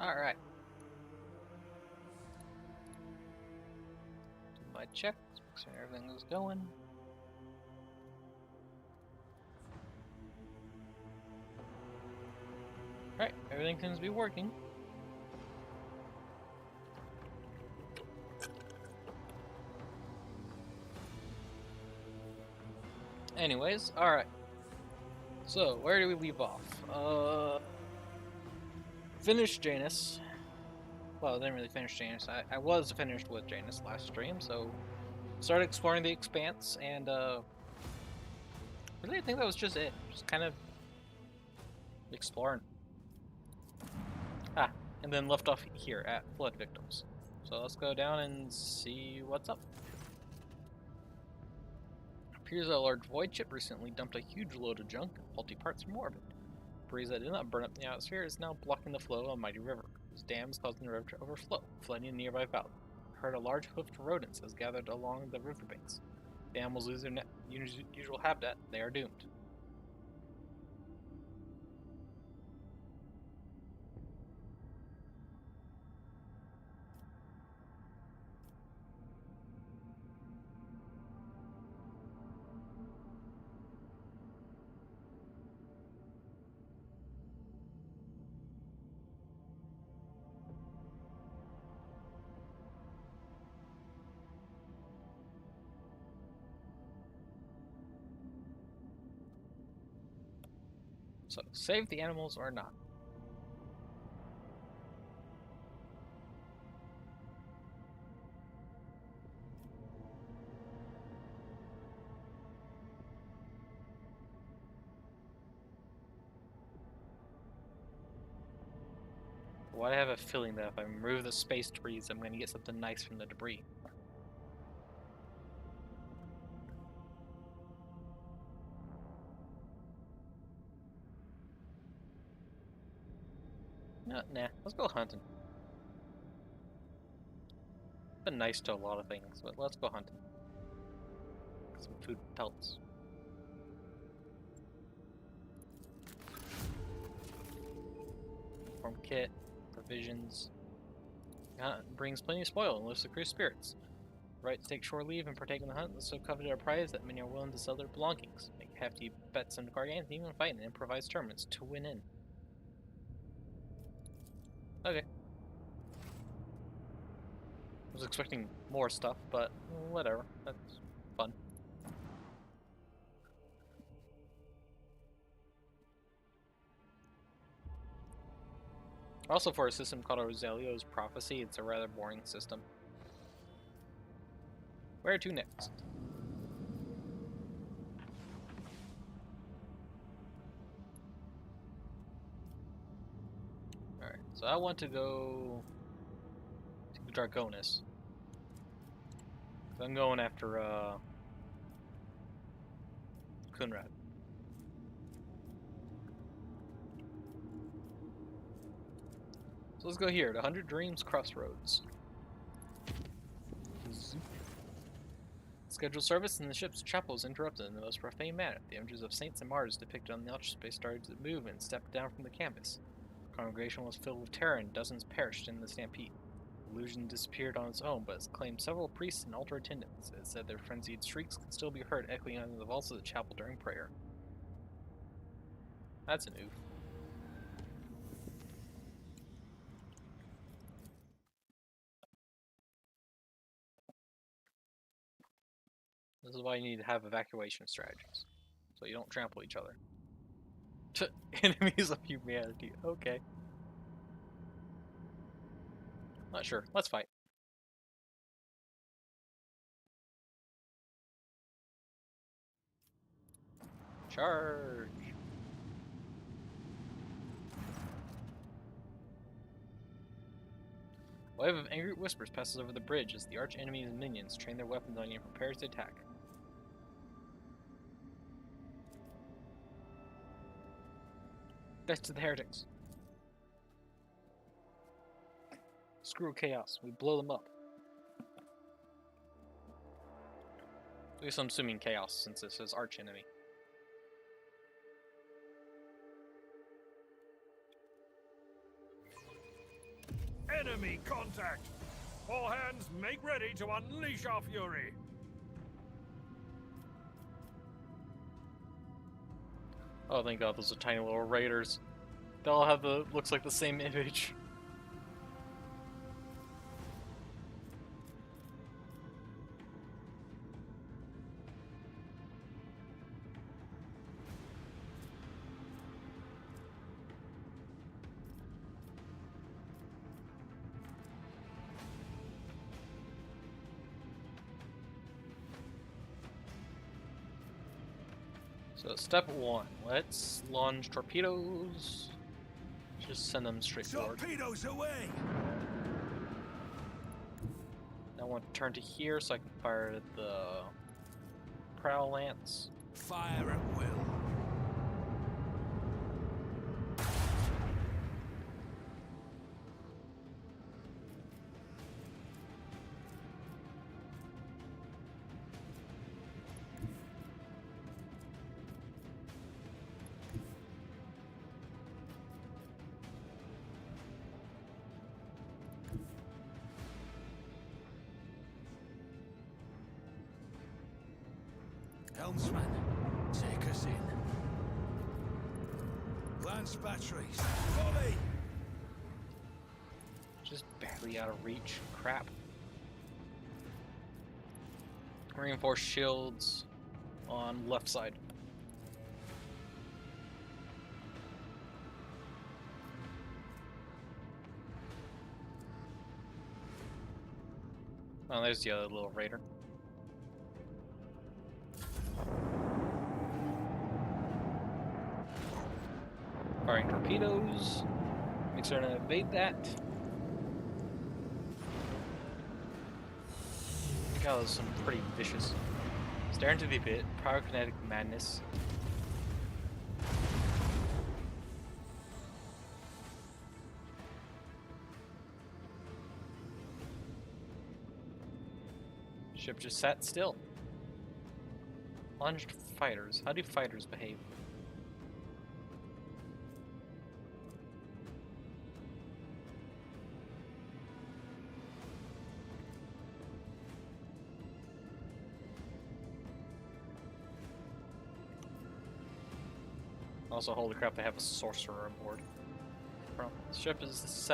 Alright. Do my check, make sure everything is going. Alright, everything seems to be working. Anyways, alright. So, where do we leave off? Finished Janus. Well, I didn't really finish Janus. I was finished with Janus last stream, so started exploring the Expanse, and really I think that was just it. Just kind of exploring. Ah, and then left off here at Flood Victims. So let's go down and see what's up. Appears that a large void ship recently dumped a huge load of junk and faulty parts from orbit. The breeze that did not burn up the atmosphere is now blocking the flow of a mighty river. Its dams causing the river to overflow, flooding a nearby valley. I heard a large hoofed rodents has gathered along the riverbanks. If the animals lose their usual habitat, they are doomed. So, save the animals or not. Why do I have a feeling that if I remove the space trees, I'm going to get something nice from the debris? No, nah, let's go hunting. Been nice to a lot of things, but let's go hunting. Get some food pelts. Farm kit, provisions. Hunt brings plenty of spoil and lifts the crew's spirits. Right to take shore leave and partake in the hunt is so coveted a prize that many are willing to sell their belongings, make hefty bets on guardians, and even fight in improvised tournaments to win in. Okay. I was expecting more stuff, but whatever. That's fun. Also, for a system called Rosalio's Prophecy, it's a rather boring system. Where to next? Alright, so I want to go to Dragonis. I'm going after Kunrad. So let's go here, to 100 Dreams Crossroads. Scheduled service in the ship's chapel is interrupted in the most profane manner. The images of saints and martyrs depicted on the altar space started to move and stepped down from the canvas. The congregation was filled with terror and dozens perished in the stampede. The illusion disappeared on its own, but has claimed several priests and altar attendants. It said their frenzied shrieks could still be heard echoing under the vaults of the chapel during prayer. That's an oof. This is why you need to have evacuation strategies, so you don't trample each other. Enemies of humanity, okay. Not sure, let's fight. Charge! A wave of angry whispers passes over the bridge as the arch enemy's minions train their weapons on you and prepare to attack. Death to the heretics. Screw chaos, we blow them up. At least I'm assuming chaos since this is arch enemy. Enemy contact! All hands, make ready to unleash our fury! Oh, thank God, those are tiny little raiders. They all have the, looks like the same image. So step 1, let's launch torpedoes. Just send them straight forward. Torpedoes away! I want to turn to here so I can fire the prow lance. Fire at will. Helmsman, take us in. Lance batteries, volley! Just barely out of reach. Crap. Reinforced shields on left side. Oh, there's the other little raider. Firing torpedoes. Make sure to evade that. God, that was some pretty vicious. Staring to the pit. Pyrokinetic madness. Ship just sat still. Launched fighters. How do fighters behave? Also, holy crap, they have a sorcerer on board. The ship is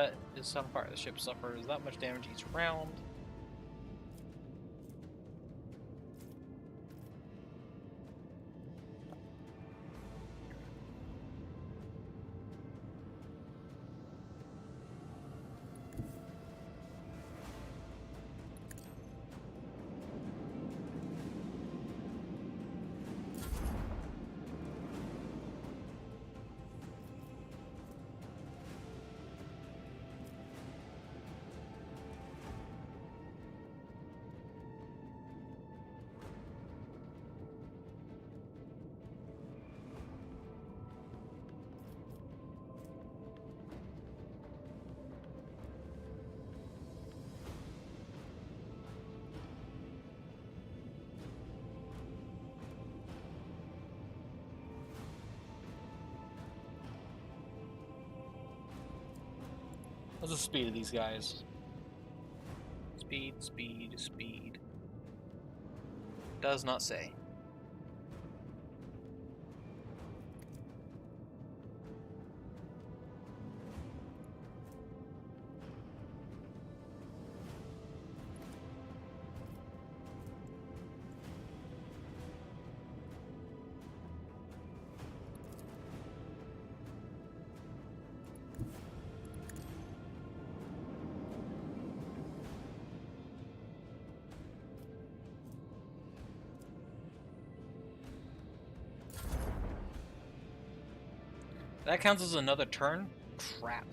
on fire. The ship suffers that much damage each round. What's the speed of these guys? Speed, speed, speed. Does not say. That counts as another turn? Crap.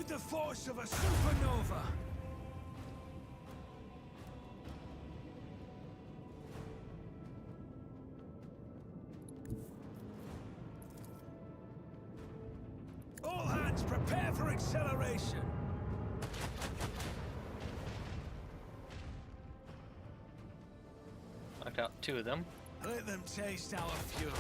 With the force of a supernova! All hands prepare for acceleration! Knocked out 2 of them. Let them taste our fury.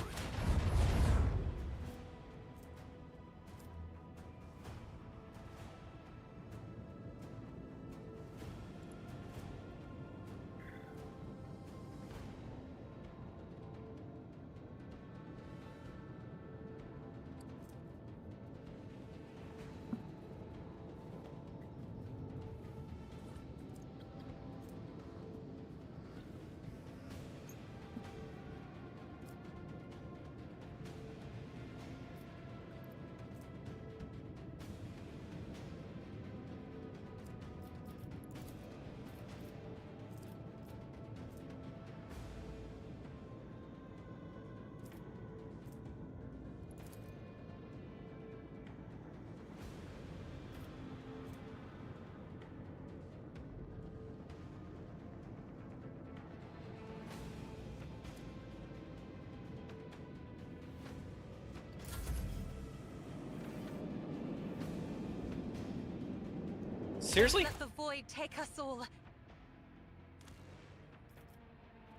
Seriously? Let the void take us all.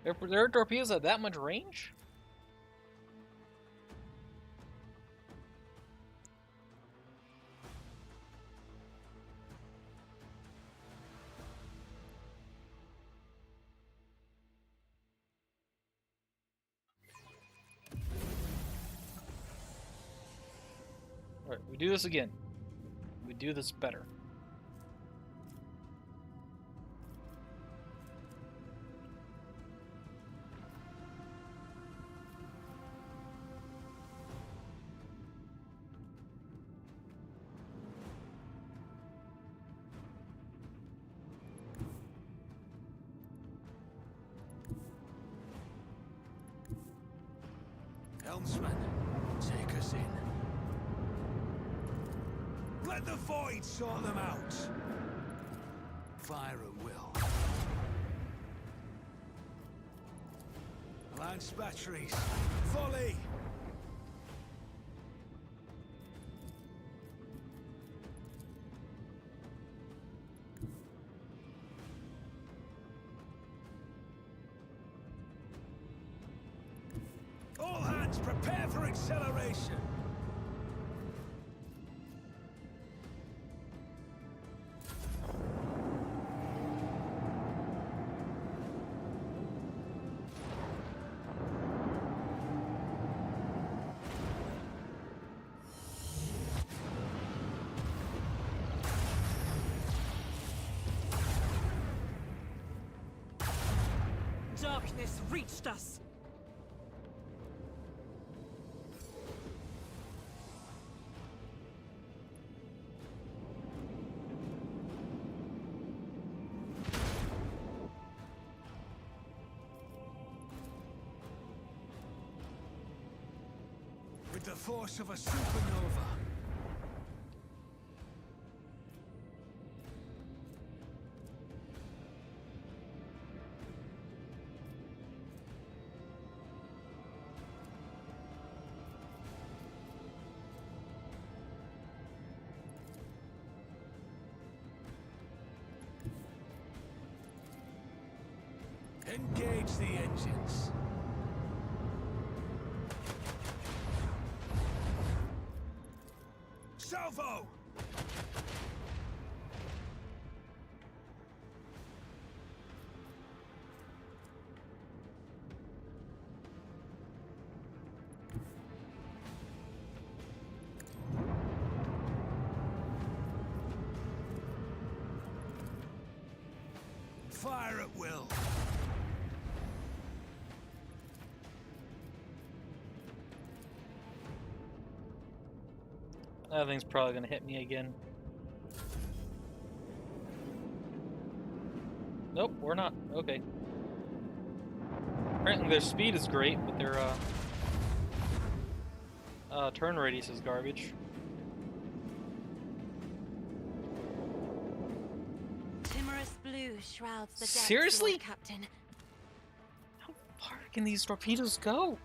Their torpedoes have that much range? Alright, we do this again. We do this better. Helmsman, take us in. Let the void sort them out. Fire at will. Lance batteries, volley! All hands prepare for acceleration! Darkness reached us. With the force of a supernova. Engage the engines. Salvo! Fire at will. That thing's probably gonna hit me again. Nope, we're not. Okay. Apparently their speed is great, but their turn radius is garbage. blue shrouds the decks, Seriously? Lord Captain. How far can these torpedoes go?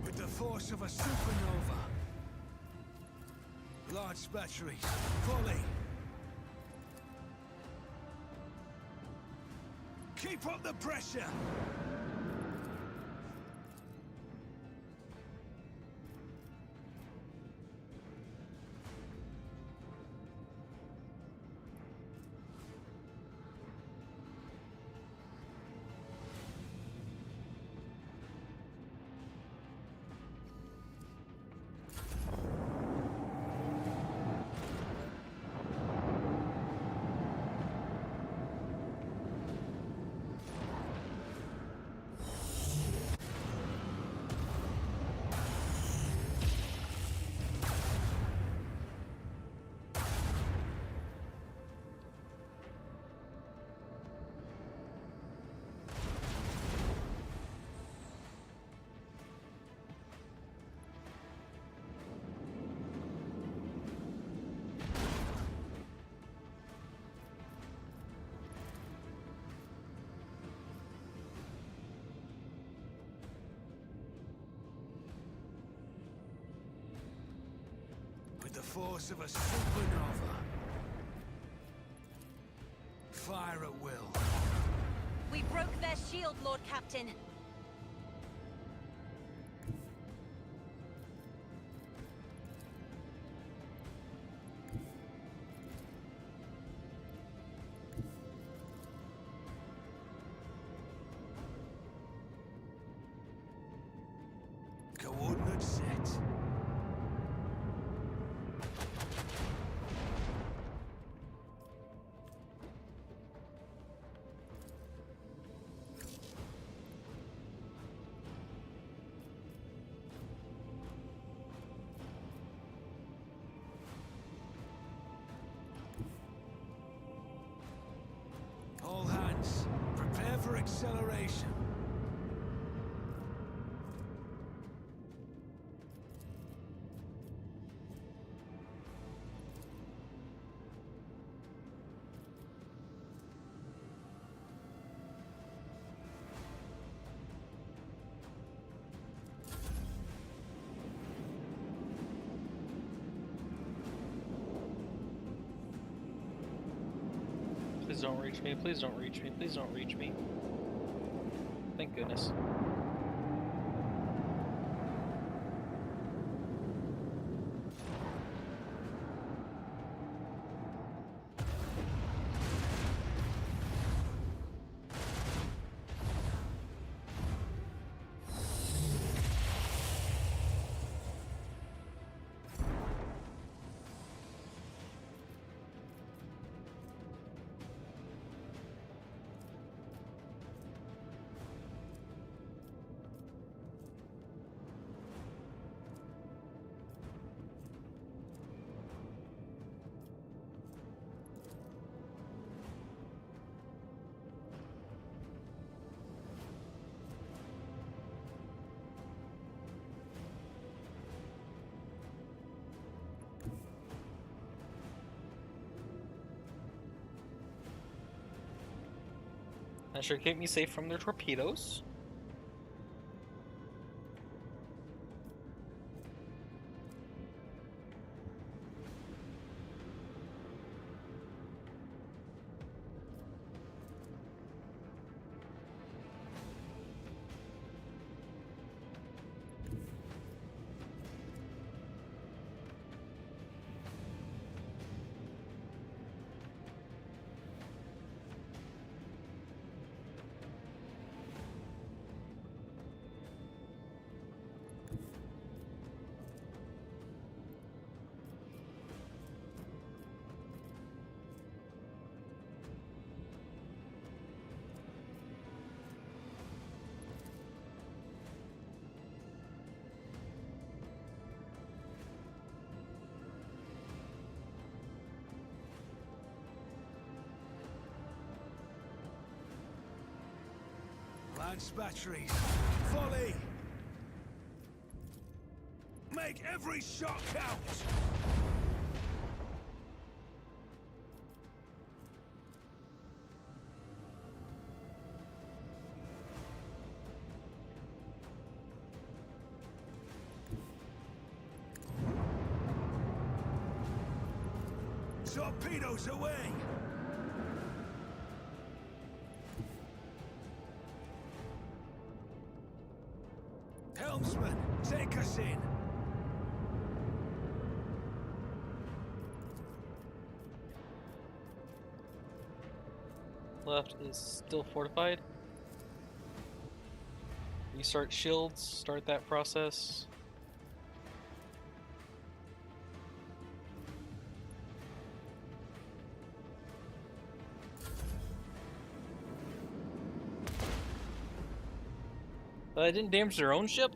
With the force of a supernova. Large batteries, fully. Keep up the pressure! With the force of a supernova. Fire at will. We broke their shield, Lord Captain. Coordinates set. All hands, prepare for acceleration. Please don't reach me, please don't reach me, please don't reach me. Thank goodness. That should keep me safe from their torpedoes. Lance batteries, volley! Make every shot count! Torpedoes away! Helmsman, take us in! Left is still fortified. Restart shields, start that process. Didn't damage their own ship?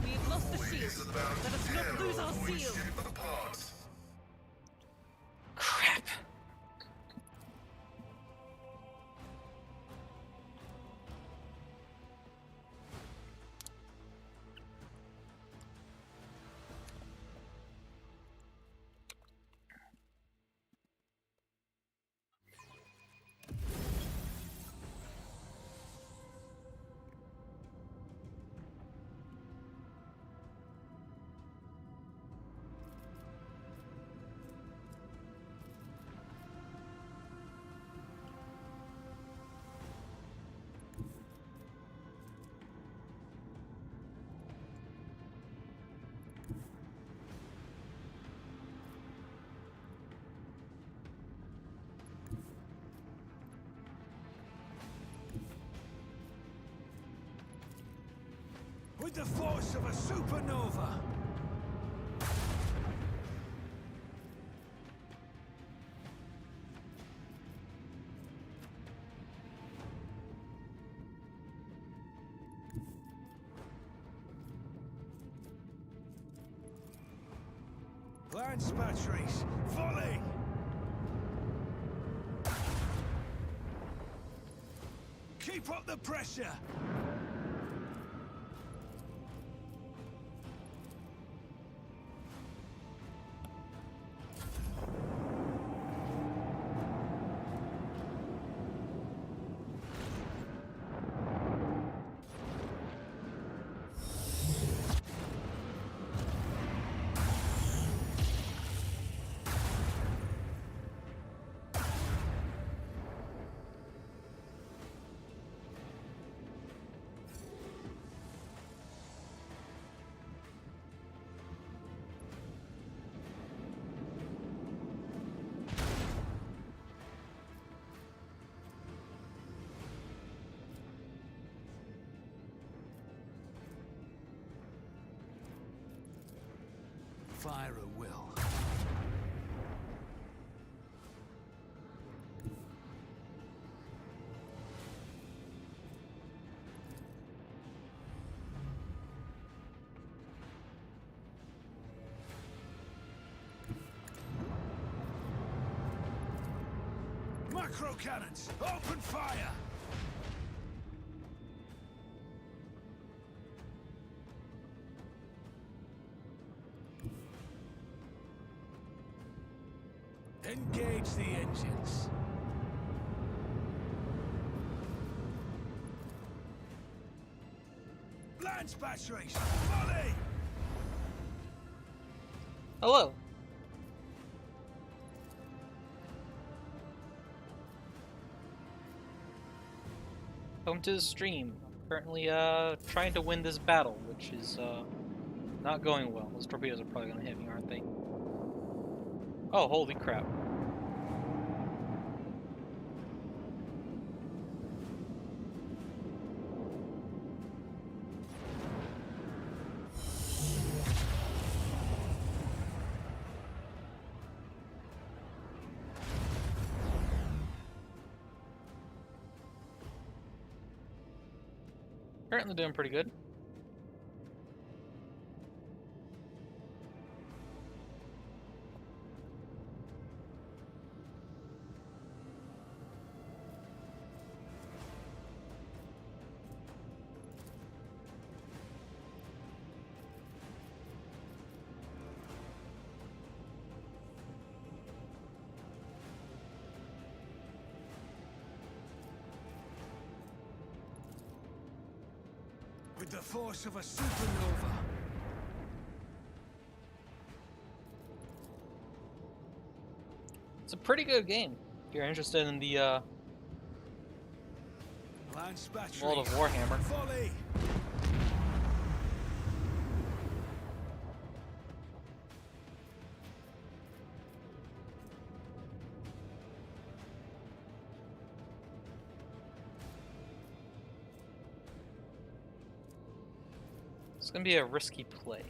We've lost the shield. Let us not lose our seal. Crap. With the force of a supernova! Lance batteries, volley! Keep up the pressure! Fire at will. Macro cannons, open fire! Engage the engines. Lance batteries, volley! Hello. Welcome to the stream. I'm currently trying to win this battle, which is not going well. Those torpedoes are probably gonna hit me, aren't they? Oh, holy crap. Apparently doing pretty good. With the force of a supernova. It's a pretty good game. If you're interested in the Lance battery. world of Warhammer. Volley. It's gonna be a risky play.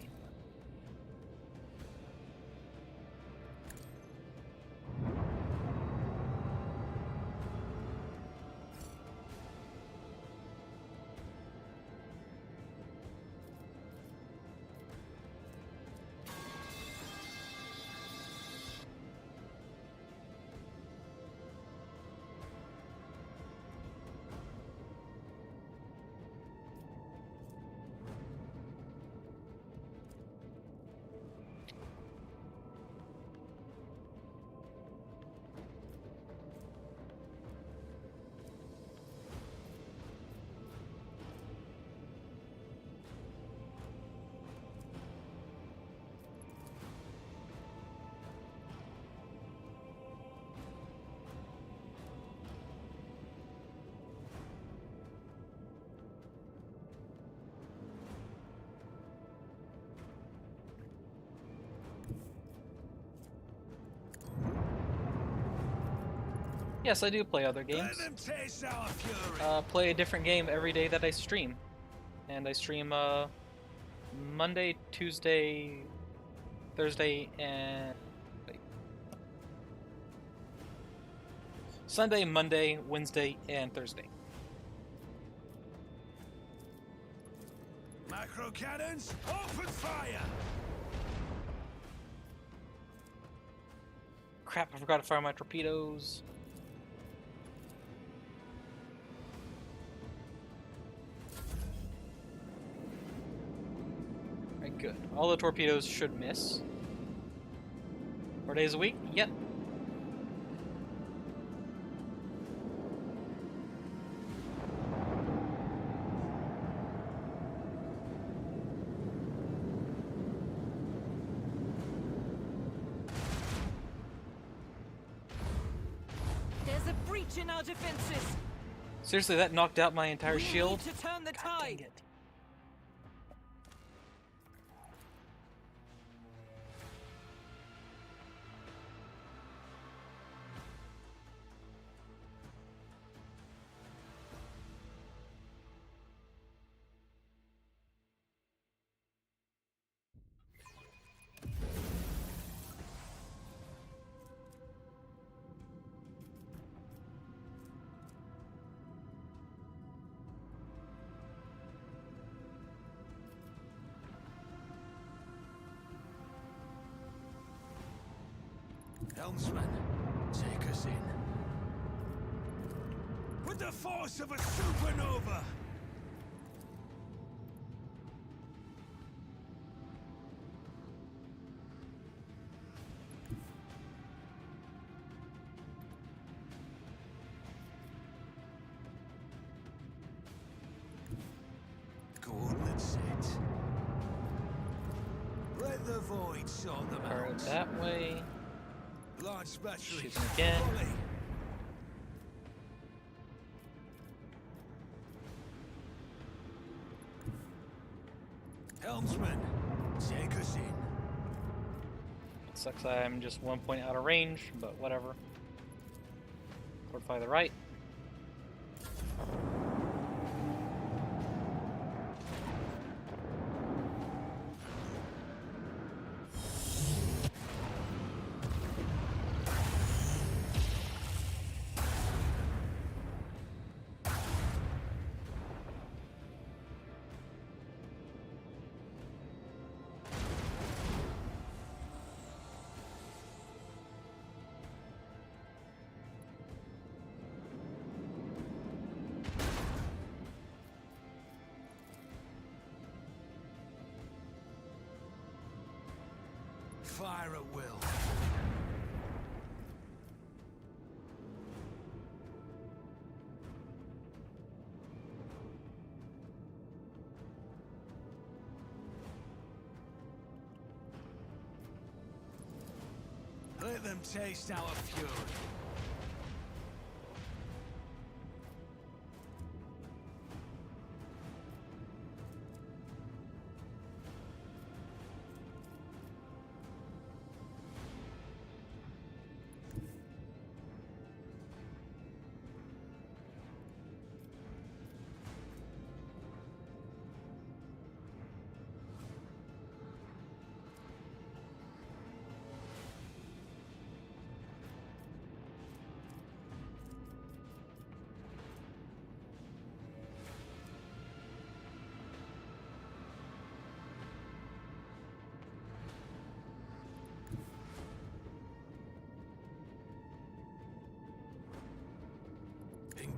Yes, I do play other games. Let them taste our fury. Play a different game every day that I stream. And I stream Monday, Tuesday, Thursday, and wait. Sunday, Monday, Wednesday, and Thursday. Macro cannons, open fire. Crap, I forgot to fire my torpedoes. Alright, good. All the torpedoes should miss. 4 days a week? Yep. There's a breach in our defenses. Seriously, that knocked out my entire We shield? need to turn the God dang tide. it. Helmsman, take us in. With the force of a supernova. Coordinates set. Let the void sort them Fire it out. that way. Large battery. Shoot them again. Volley. Helmsman, take us in. Sucks I'm just 1 point out of range, but whatever. Fortify the right. Fire at will. Let them taste our fury.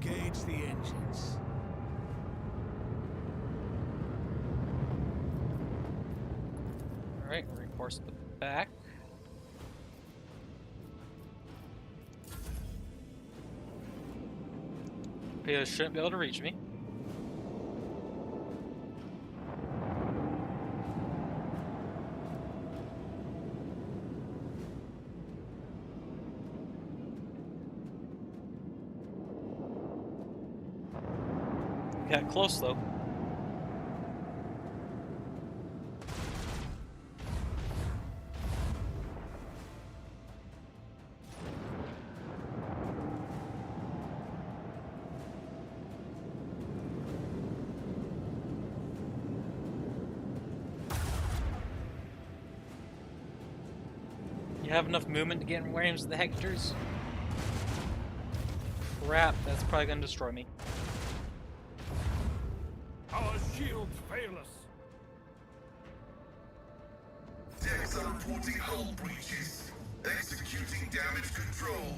Engage the engines. Alright, reinforce the back. Torpedoes shouldn't be able to reach me. Got close though. You have enough movement to get in range of the Hectors? Crap, that's probably gonna destroy me. Our shields fail us. Decks are reporting hull breaches. Executing damage control.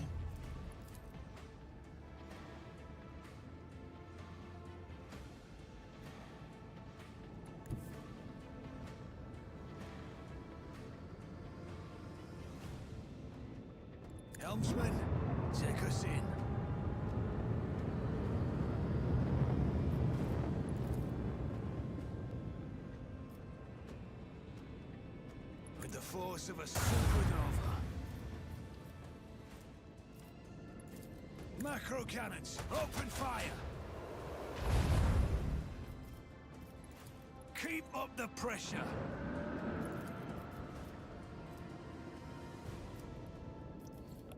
Helmsman, take us in. With the force of a supernova. Macro cannons, open fire! Keep up the pressure!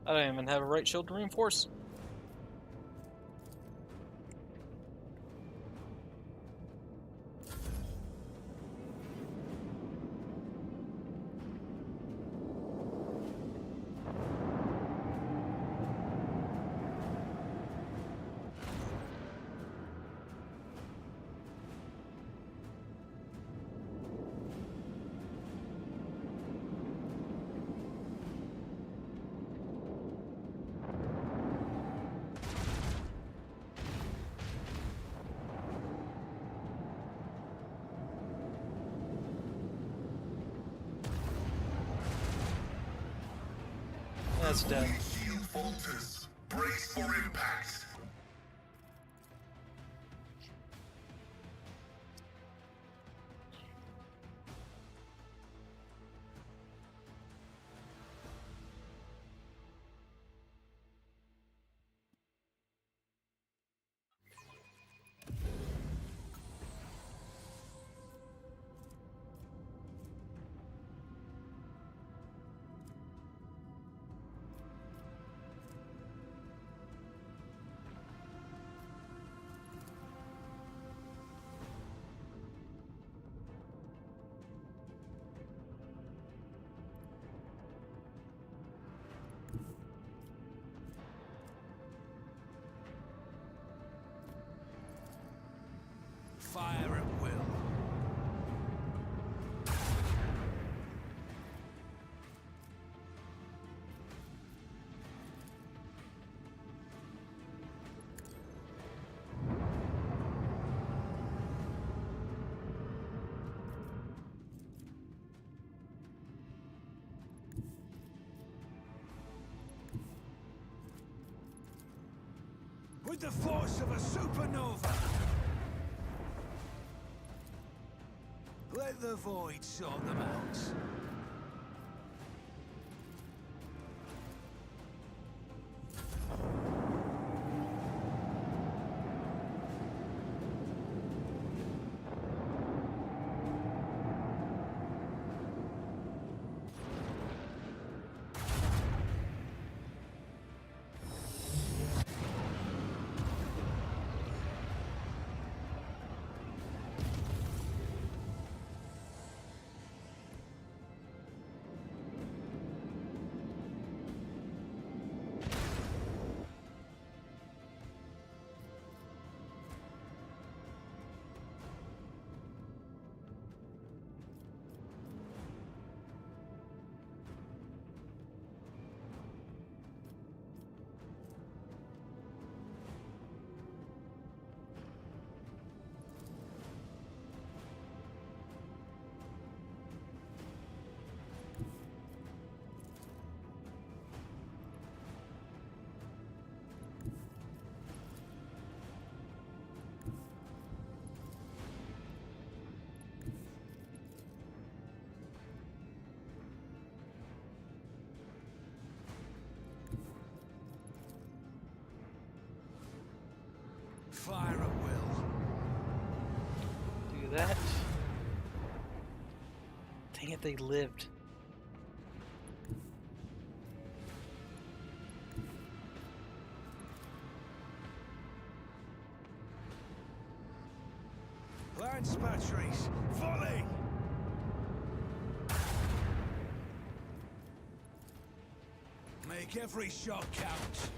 I don't even have a right shield to reinforce. That's dead. Shield falters. Brace for impact. with the force of a supernova. Let the void sort them out. Fire at will. Do that. Dang it, they lived. Lance batteries, volley! Make every shot count.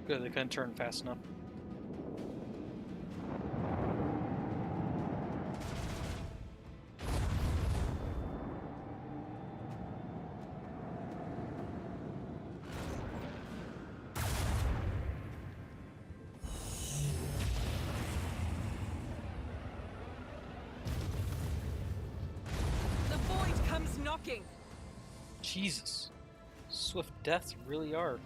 Good, they couldn't turn fast enough. The void comes knocking. Jesus. Swift deaths really are.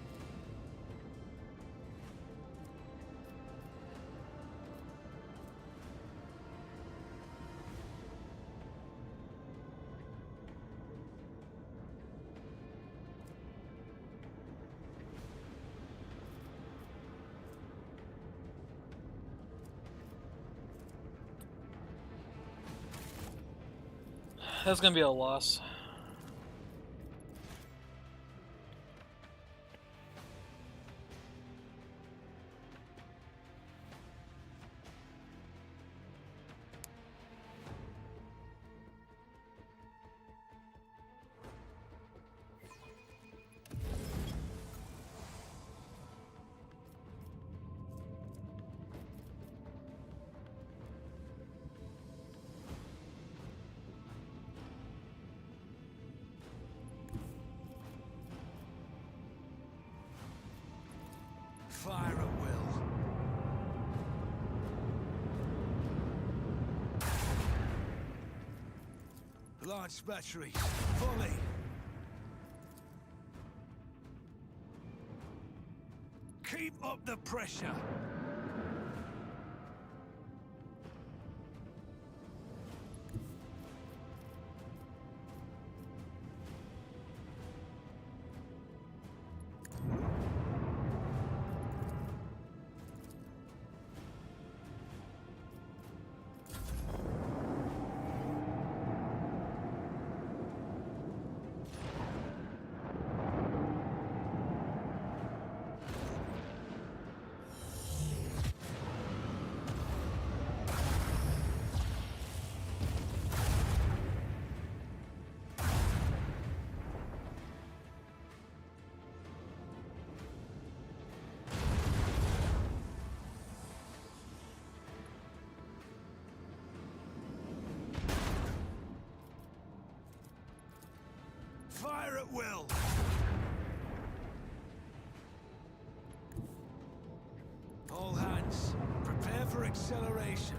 That's gonna be a loss. Fire at will. Large batteries, volley. Keep up the pressure. Fire at will. All hands, prepare. acceleration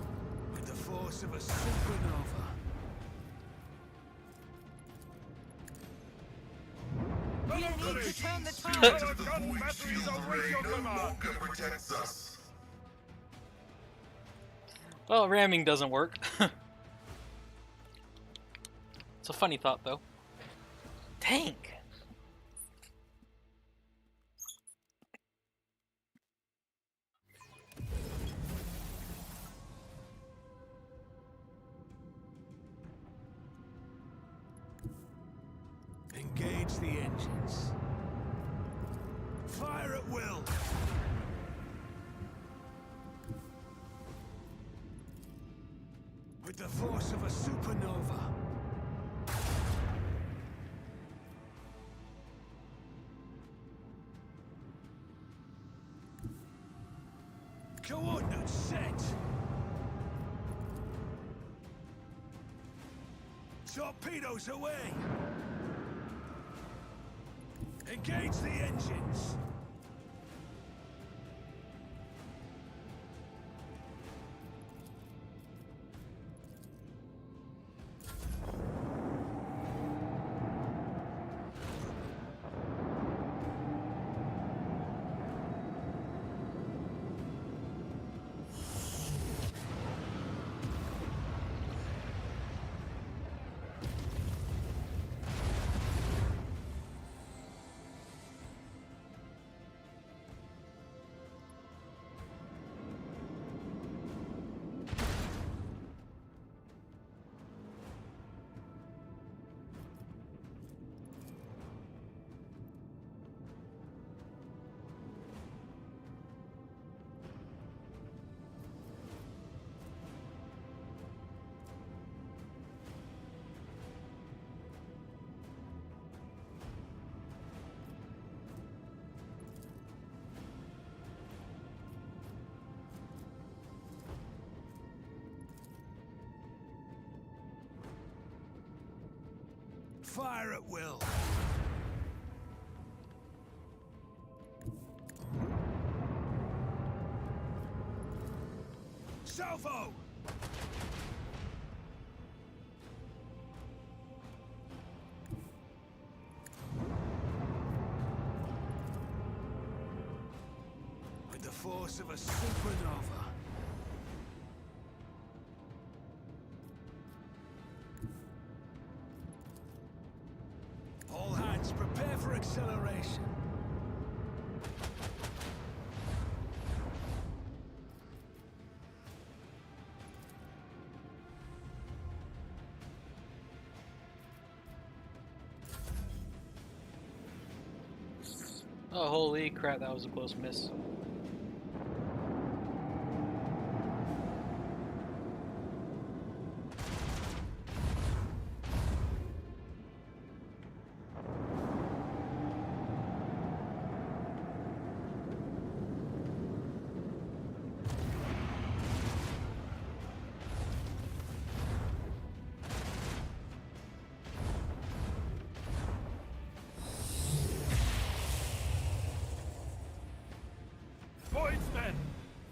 with the force of a supernova. We need to turn the tide. Our gun batteries await your command. protects us. Well, ramming doesn't work. It's a funny thought, though. Tank! Engage the engines. Fire at will. With the force of a supernova. Coordinates set. Torpedoes away. Engage the engines. Fire at will. Salvo! With the force of a supernova. All hands prepare for acceleration. Oh, holy crap, that was a close miss. Voidsmen,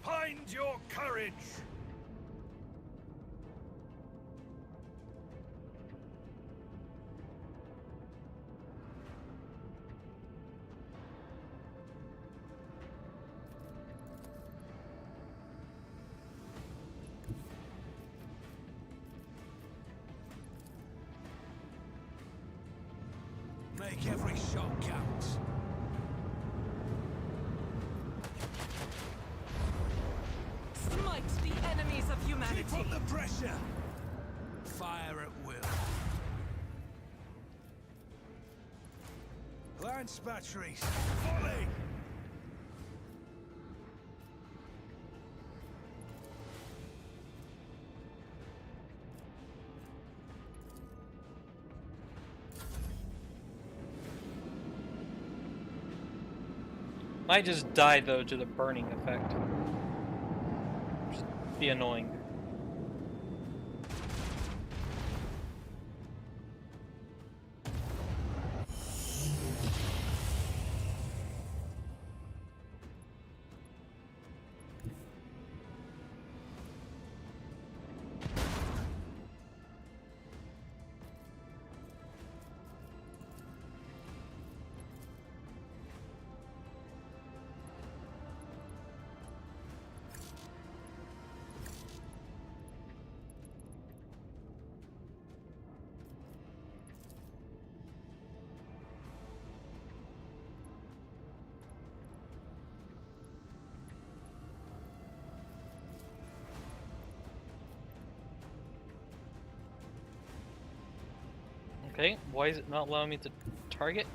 find your courage. Make every shot count. Smite the enemies of humanity. Keep up the pressure. Fire at will. Lance batteries. Volley. Might just die though to the burning effect. Just be annoying. Okay, why is it not allowing me to target?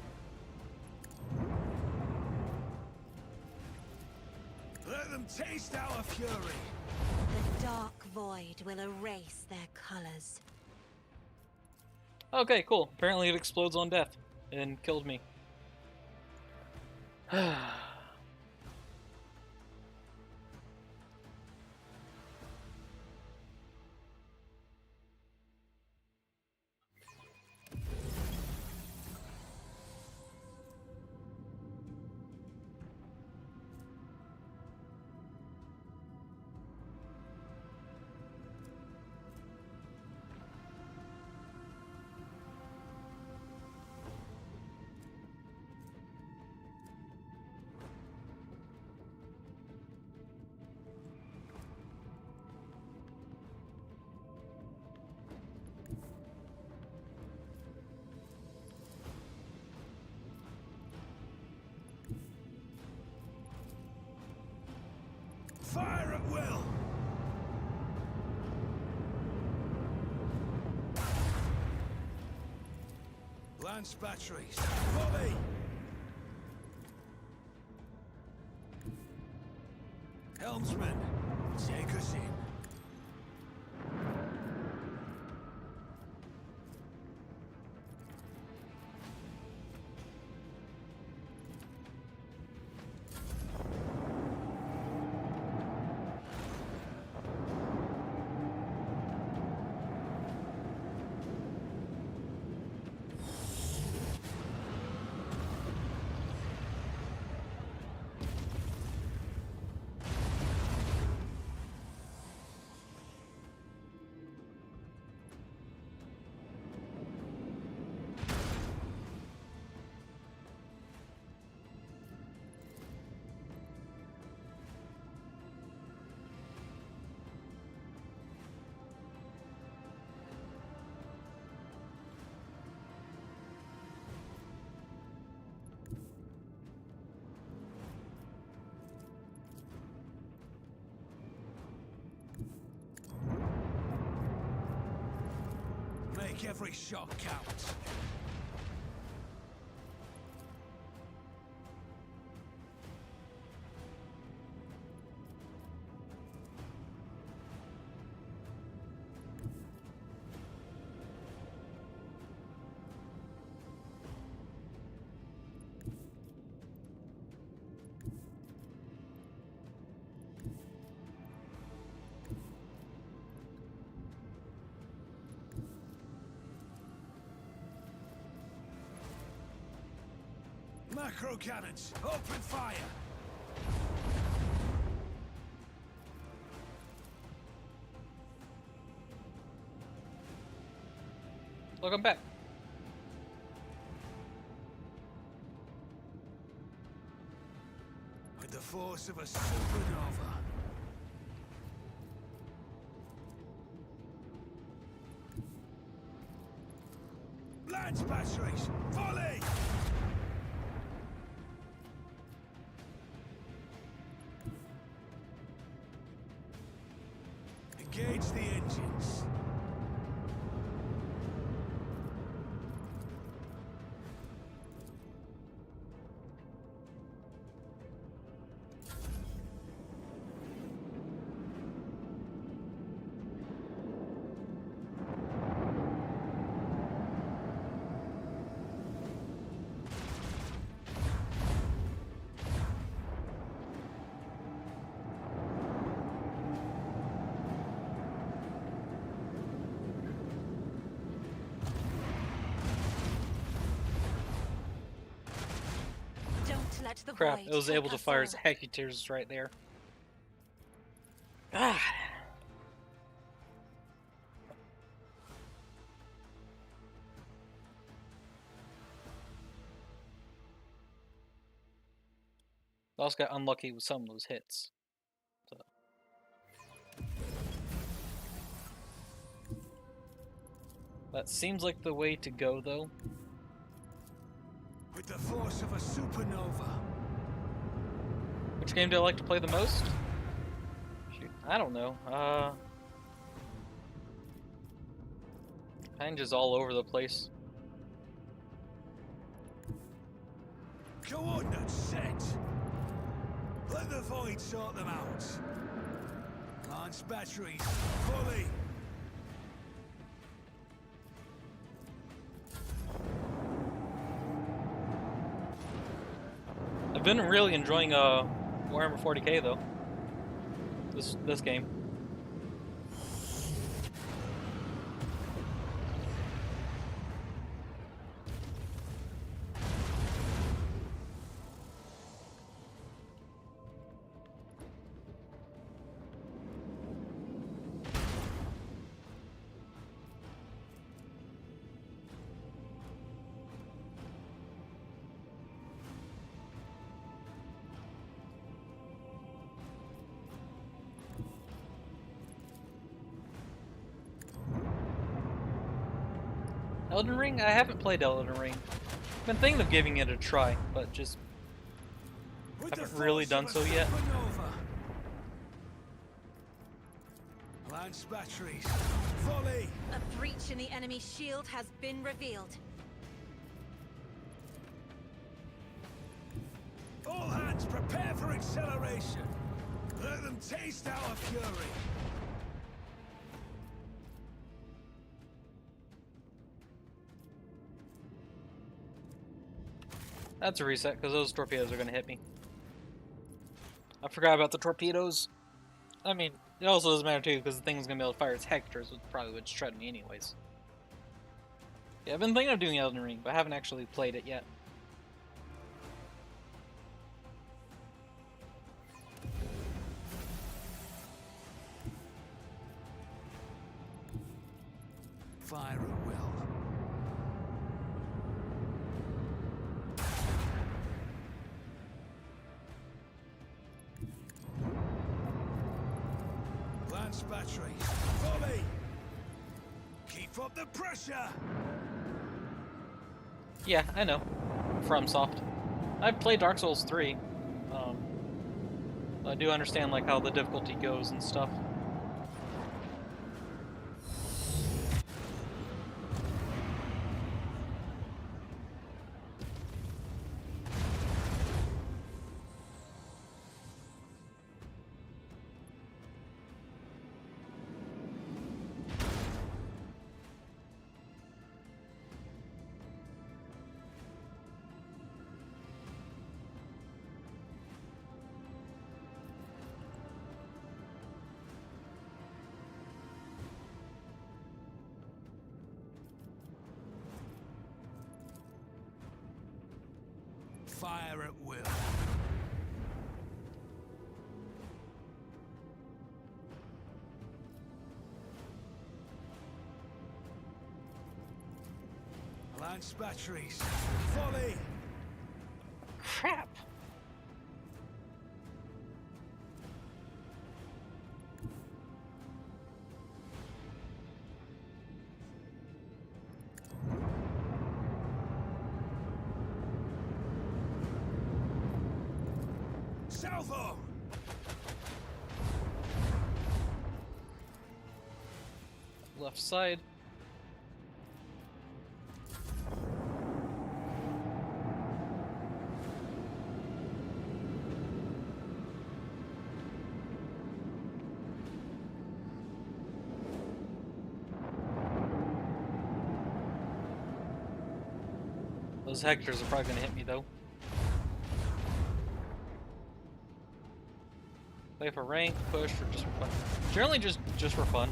Let them taste our fury. The dark void will erase their colors. Okay, cool. Apparently it explodes on death and killed me. Fire at will. Lance batteries. Volley. Helmsman, take us in. Make every shot count. Macro cannons, open fire! Welcome back. With the force of a supernova. Lance batteries, volley! Engage the engines. Don't let the Crap, void it was take able to us fire all. his executors right there. Ah. I also got unlucky with some of those hits. So. That seems like the way to go, though. With the force of a supernova. Which game do I like to play the most? Shoot, I don't know. Kind of just all over the place. Coordinates set. Let the void sort them out. Lance batteries fully. I've been really enjoying Warhammer 40k though. This game. Elden Ring? I haven't played Elden Ring. I've been thinking of giving it a try, but just haven't really done so yet. Lance batteries fully. A breach in the enemy shield has been revealed. All hands prepare for acceleration. Let them taste our fury. That's a reset, because those torpedoes are going to hit me. I forgot about the torpedoes. I mean, it also doesn't matter too, because the thing's going to be able to fire its hectors, which probably would shred me anyways. Yeah, I've been thinking of doing Elden Ring, but I haven't actually played it yet. Fire at will. Lance batteries fully. Keep up the pressure. Yeah, I know. FromSoft. I've played Dark Souls 3. I do understand like how the difficulty goes and stuff. Fire at will. Lance batteries fully. Crap! Southall. Left side. Those hectors are probably going to hit me though. Play for rank, push, or just for fun. Generally just for fun.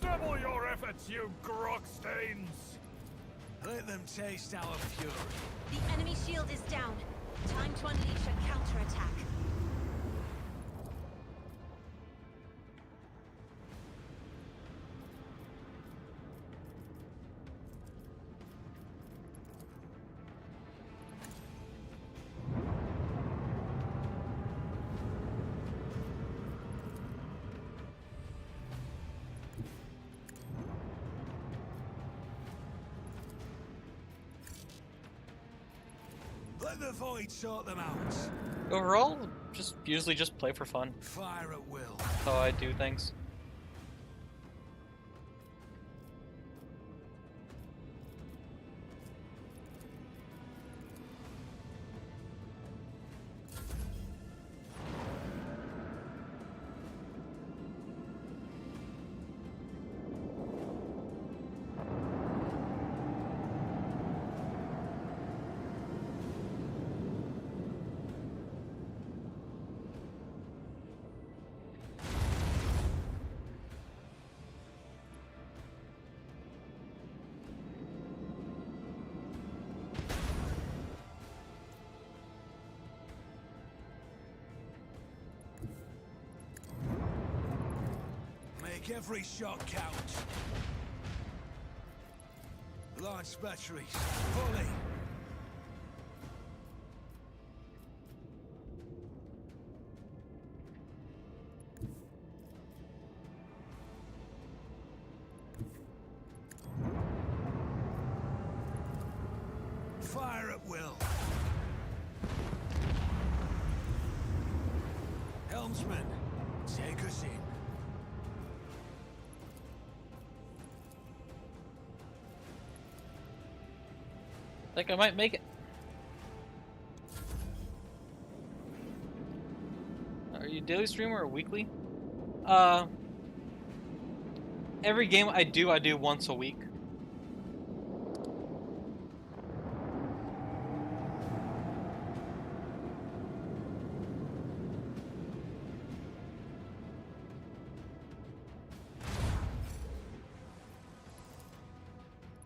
Double your efforts, you grok stains! Let them taste our fury. The enemy shield is down. Time to unleash a counterattack. Let the void sort them out. Overall, usually just play for fun. Fire at will. That's how I do things. Make every shot count. Launch batteries, fully. Fire at will. Helmsman, take us in. Think I might make it. Are you a daily streamer or weekly? Every game I do once a week.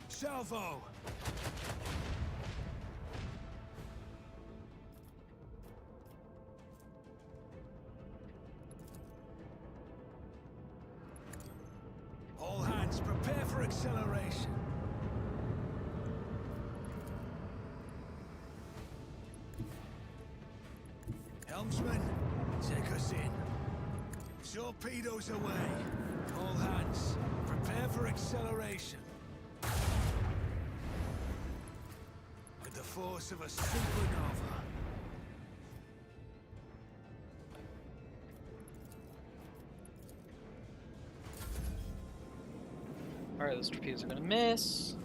Salvo. All hands prepare for acceleration. Helmsman, take us in. Torpedoes away. All hands, prepare for acceleration. With the force of a supernova. Alright, those torpedoes are gonna miss.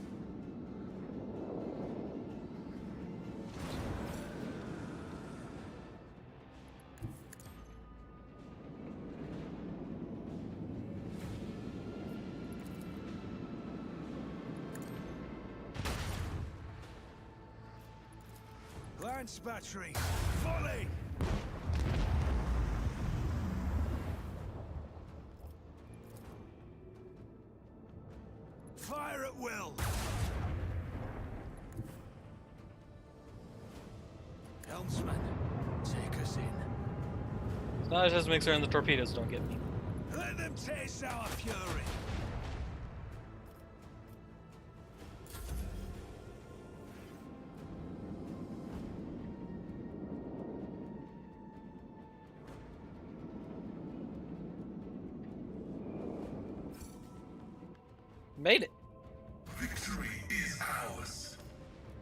Lance battery, volley! Fire at will! Helmsman, take us in. So now I just make certain the torpedoes don't get me. Let them taste our fury! Made it! Victory is ours!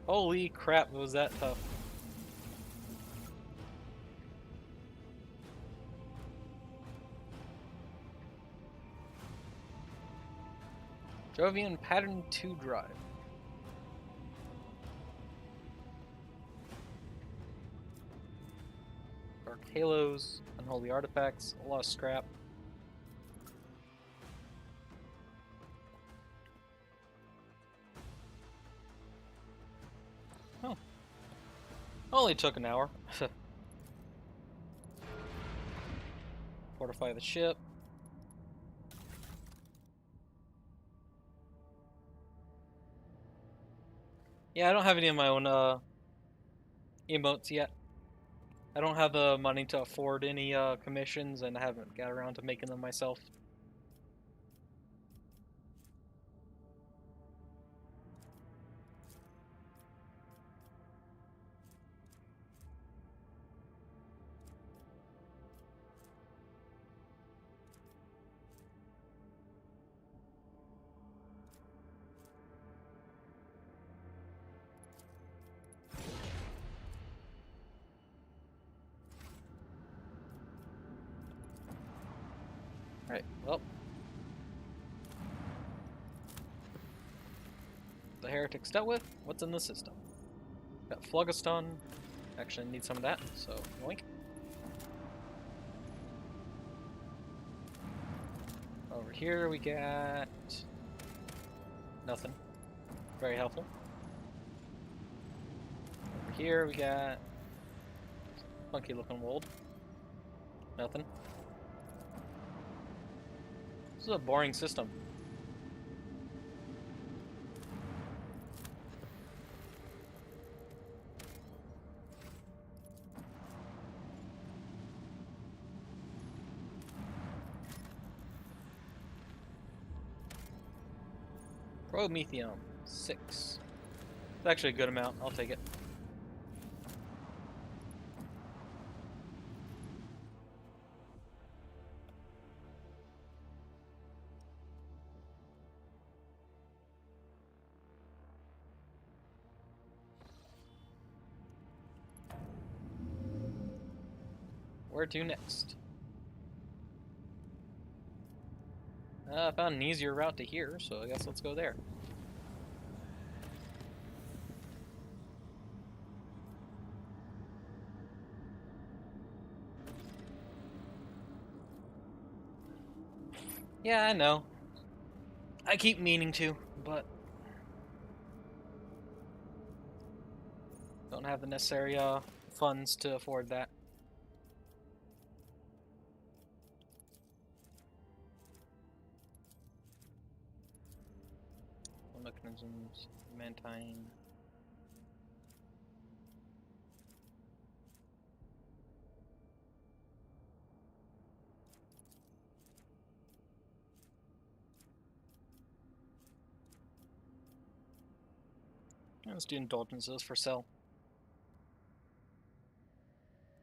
Holy crap, was that tough. Jovian Pattern 2 Drive. Dark Halos, Unholy Artifacts, a lot of scrap. Oh. Only took an hour. Fortify the ship. Yeah, I don't have any of my own emotes yet. I don't have the money to afford any commissions, and I haven't got around to making them myself. Alright, well. The heretics dealt with. What's in the system? Got Phlogiston. Actually, I need some of that, so yoink. Over here we got nothing. Very helpful. Over here we got funky looking wold. Nothing. This is a boring system. Promethium, 6. It's actually a good amount. I'll take it. Where to next? I found an easier route to here, so I guess let's go there. Yeah, I know. I keep meaning to, but don't have the necessary funds to afford that. Mechanisms, Mantine. Let's do indulgences for sell.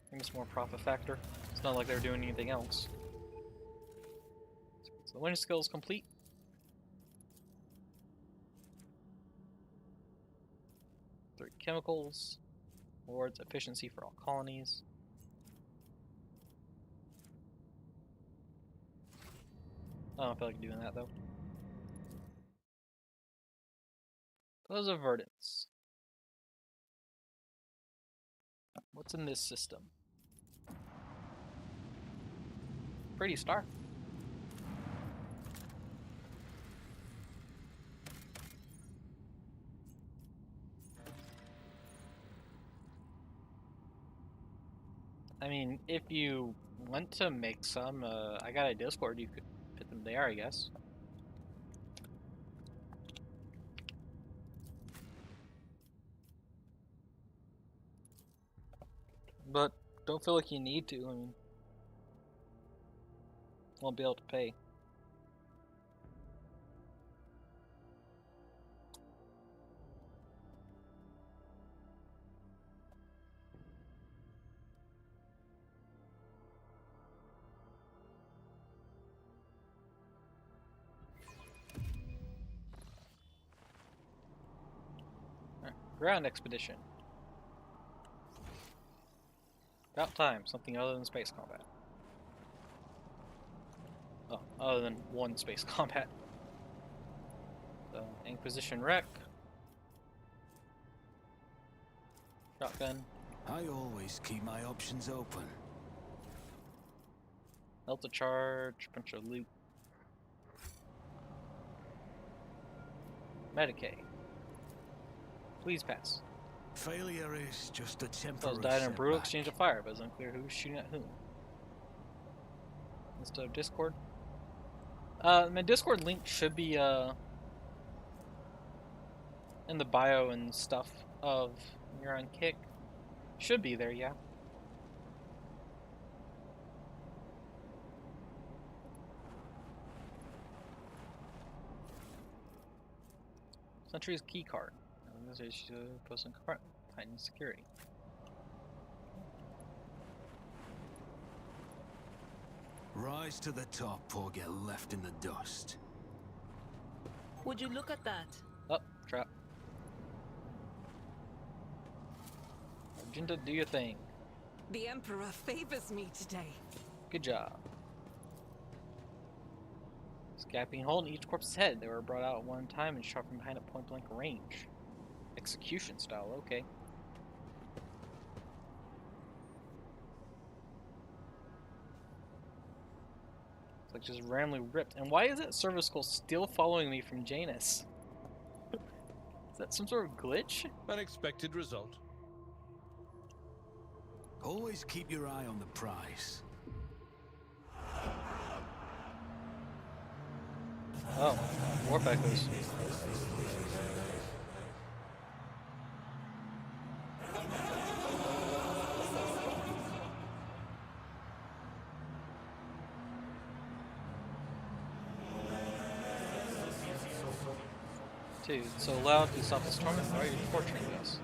I think it's more profit factor. It's not like they're doing anything else. So the winning skill is complete. Three chemicals. Rewards efficiency for all colonies. I don't feel like doing that though. Those are verdants. What's in this system? Pretty star. I mean, if you want to make some, I got a Discord, you could put them there, I guess. But don't feel like you need to, I mean, won't be able to pay. Alright, ground expedition. About time, something other than space combat. Oh, other than one space combat. So, Inquisition wreck. Shotgun. I always keep my options open. Delta charge, bunch of loot. Medicaid. Please pass. Failure is just a temporary Those died in a brutal setback. exchange of fire, but it's unclear who's shooting at whom. Instead of Discord. My Discord link should be in the bio and stuff of when you're on Kick. Should be there, yeah. Sentry's key card. Post and compartment. Titan security. Rise to the top or get left in the dust. Would you look at that? Oh, trap. Argenta, do your thing. The Emperor favors me today. Good job. Scapping hole in each corpse's head. They were brought out at one time and shot from behind at point blank range. Execution style, okay. It's like just randomly ripped. And why is that service skull still following me from Janus? Is that some sort of glitch? Unexpected result. Always keep your eye on the prize. Oh, warp echoes. too. It's so loud, please stop this torment. Why are you torturing us?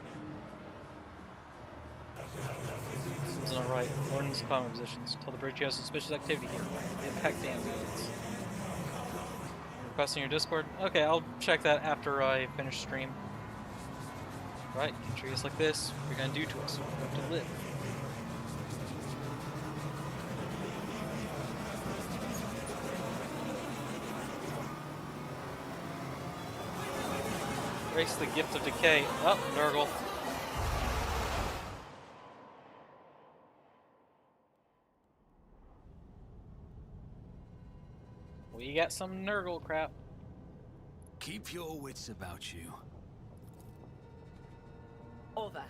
This is not right. Ordnance and combat positions. Tell the bridge you have suspicious activity here. Impact dam units. Requesting your Discord? Okay, I'll check that after I finish stream. Right, you treat us like this, what you're gonna do to us. We have to live. Race the gift of decay. Oh, Nurgle. We got some Nurgle crap. Keep your wits about you. Over.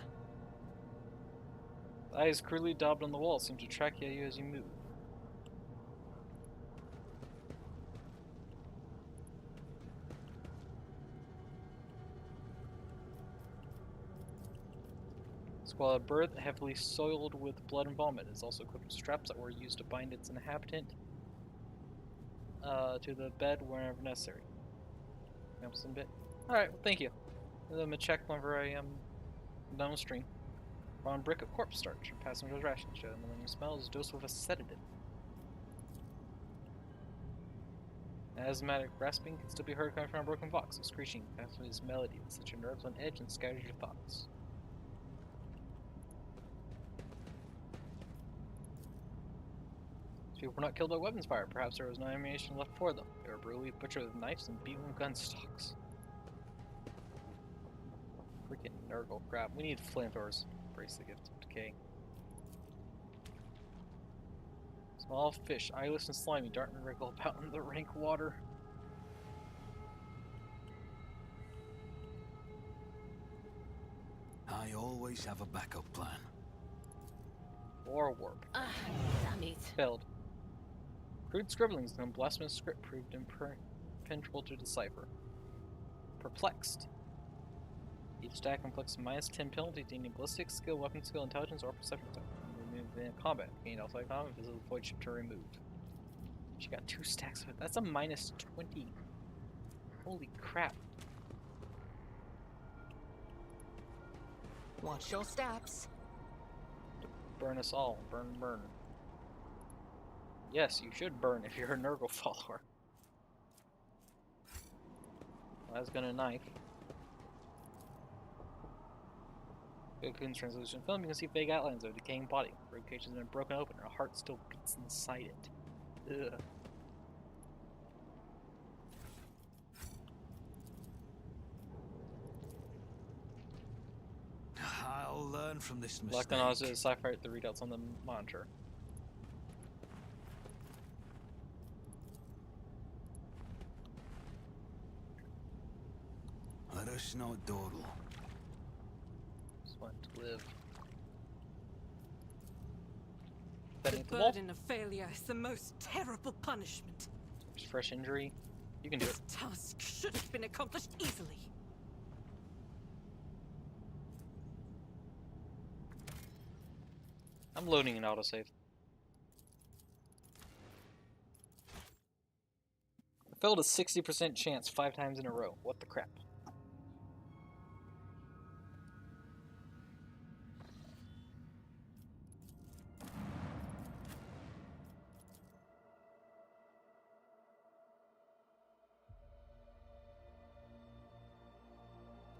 Eyes crudely daubed on the wall seem to track you as you move. Squalid bird, heavily soiled with blood and vomit, is also equipped with straps that were used to bind its inhabitant to the bed whenever necessary. Some bit. Alright, well, thank you. I'm gonna check whenever I am done with stream. Raw brick of corpse starch and passenger's ration. Show them when you smell is dosed with a sedative. Asthmatic rasping can still be heard coming from a broken box. A screeching passes melody that sets your nerves on edge and scatters your thoughts. People were not killed by weapons fire. Perhaps there was no ammunition left for them. They were brutally butchered with knives and beaten with gun stocks. Freaking Nurgle crap. We need flamethrowers. Brace the gift of decay. Small fish, eyeless and slimy, dart and wriggle about in the rank water. I always have a backup plan. War warp. Ah, damn it. Failed. Crude scribblings in a blasphemous script proved impenetrable to decipher. Perplexed. Each stack inflicts a -10 penalty to any ballistic skill, weapon skill, intelligence, or perception type. Removed in combat. Gained outside combat, visible void ship to remove. She got 2 stacks of it. That's a -20. Holy crap. Watch your steps. Burn us all. Burn, burn. Yes, you should burn if you're a Nurgle follower. That's gonna knife. Cocoon's translucent film, you can see vague outlines of a decaying body. The ribcage has been broken open, her heart still beats inside it. Ugh. I'll learn from this mistake. Locked on also decipher the readouts on the monitor. Let us not dawdle. Just want to live. Betting The at the wall. burden of failure is the most terrible punishment. Just fresh injury. You can do it. This task should have been accomplished easily. I'm loading an autosave. I failed a 60% chance 5 times in a row. What the crap?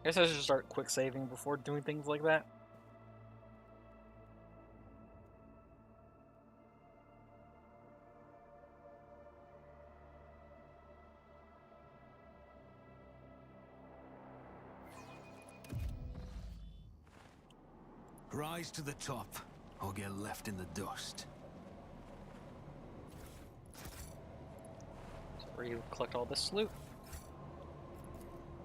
I guess I should start quick saving before doing things like that. Rise to the top, or get left in the dust. So where you collect all this loot.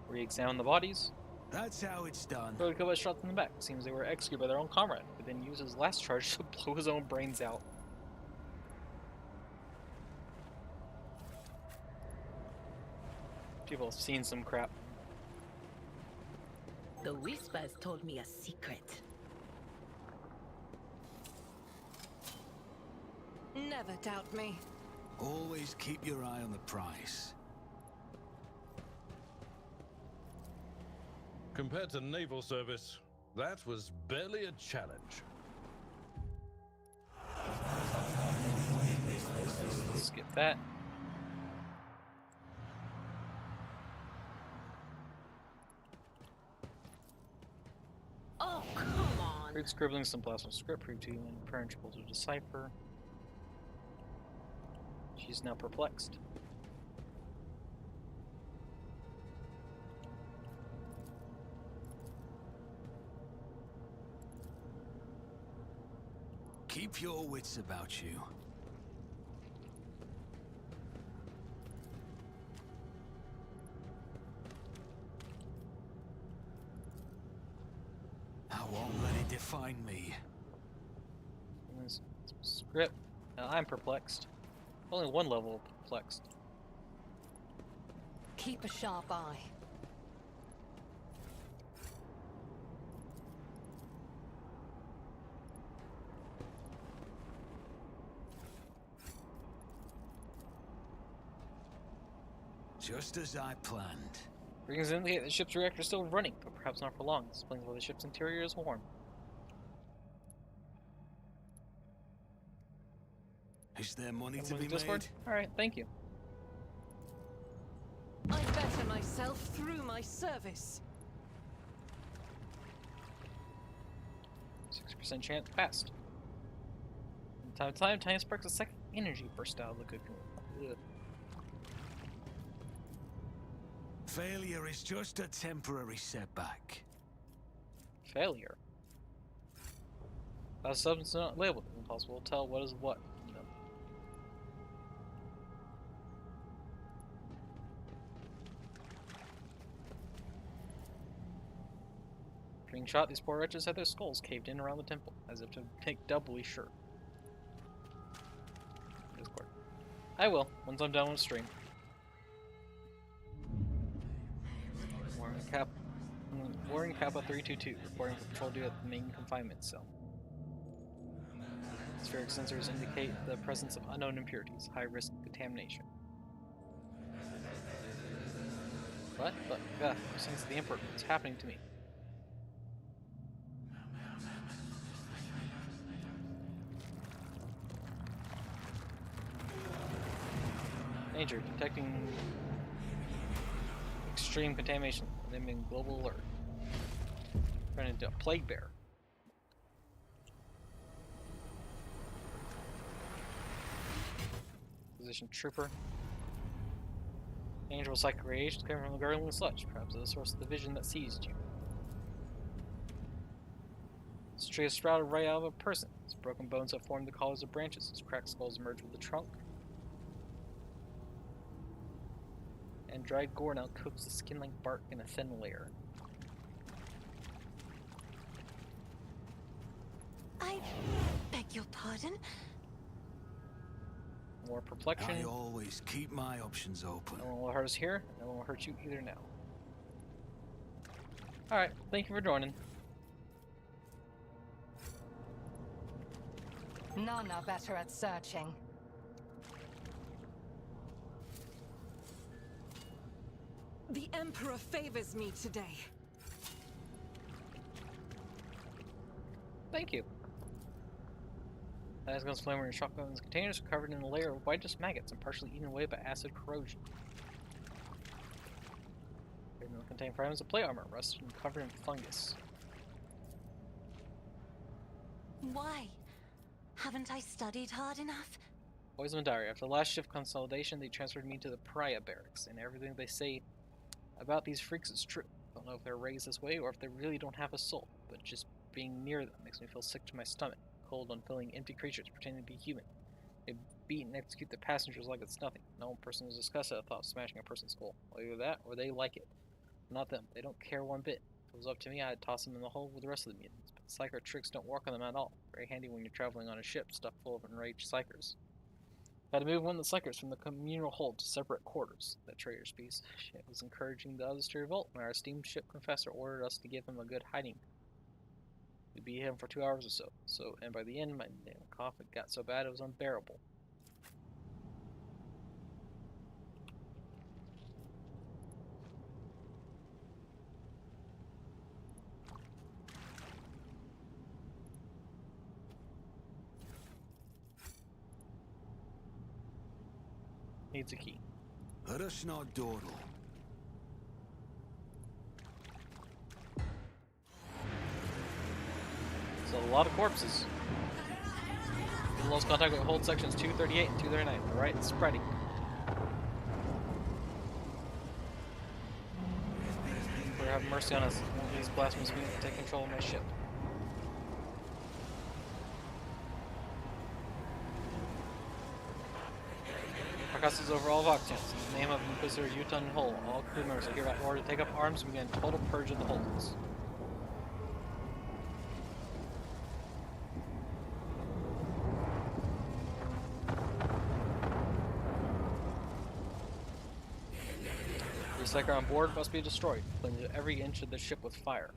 Re-examine the bodies. That's how it's done. Brody Koba shot in the back. Seems they were executed by their own comrade, who then used his last charge to blow his own brains out. People have seen some crap. The Whispers told me a secret. Never doubt me. Always keep your eye on the prize. Compared to naval service, that was barely a challenge. Skip that. Oh, come on. Read scribbling some plasma script prove to you impenetrable to decipher. She's now perplexed. Keep your wits about you. I won't let it define me. Script. Now I'm perplexed. Only one level of perplexed. Keep a sharp eye. Just as I planned. Readings indicate the ship's reactor is still running, but perhaps not for long. This explains why the ship's interior is warm. Is there money to Someone's be Discord? made? Alright, thank you. I better myself through my service. 6% chance passed. From time to time, tiny sparks of second energy burst out of the cocoon. Ugh. Failure is just a temporary setback. Failure. That substance is not labeled. It's impossible to tell what is what. You know. Being shot, these poor wretches had their skulls caved in around the temple, as if to make doubly sure. Discord. I will, once I'm done with stream. Warren Kappa 322, reporting for patrol duty at the main confinement cell. Spheric sensors indicate the presence of unknown impurities, high risk contamination. What? But, since the Emperor, what's happening to me? Danger, detecting extreme contamination. Them in global alert. Turn into a plague bear. Position trooper. Angel psychic radiation coming from the gargling sludge. Perhaps the source of the vision that seized you. This tree is sprouted right out of a person. Its broken bones have formed the collars of branches. Its cracked skulls emerge with the trunk. And dried gore now coats the skin like bark in a thin layer. I beg your pardon? More perplexion. I always keep my options open. No one will hurt us here, and no one will hurt you either now. Alright, thank you for joining. None are better at searching. The Emperor favors me today. Thank you. Las guns flammable and shotguns containers are covered in a layer of whitish maggots and partially eaten away by acid corrosion. They don't contain fragments of plate armor, rusted and covered in fungus. Why? Haven't I studied hard enough? Poison diary. After the last shift consolidation, they transferred me to the pariah barracks, and everything they say about these freaks is true. I don't know if they're raised this way or if they really don't have a soul, but just being near them makes me feel sick to my stomach. Cold, unfeeling, empty creatures pretending to be human. They beat and execute their passengers like it's nothing. No one person has discussed the thought of smashing a person's skull. Well, either that, or they like it. Not them. They don't care one bit. If it was up to me, I'd toss them in the hole with the rest of the mutants. But psyker tricks don't work on them at all. Very handy when you're traveling on a ship stuffed full of enraged psychers. Had to move one of the psychers from the communal hold to separate quarters. That traitor's piece. Shit was encouraging the others to revolt, and our esteemed ship confessor ordered us to give him a good hiding. We beat him for 2 hours or so. And by the end, my cough got so bad it was unbearable. Needs a key. Rushnod Dordle. So a lot of corpses. You lost contact with hold sections 238 and 239. The right is spreading. Lord have mercy on us. Won't these blasphemous mutants take control of my ship? Is over all Voxtans. In the name of Inquisitor Utun Hull, all crew members are hereby ordered to take up arms and begin total purge of the holds. The Recycler on board must be destroyed. Plunge every inch of the ship with fire.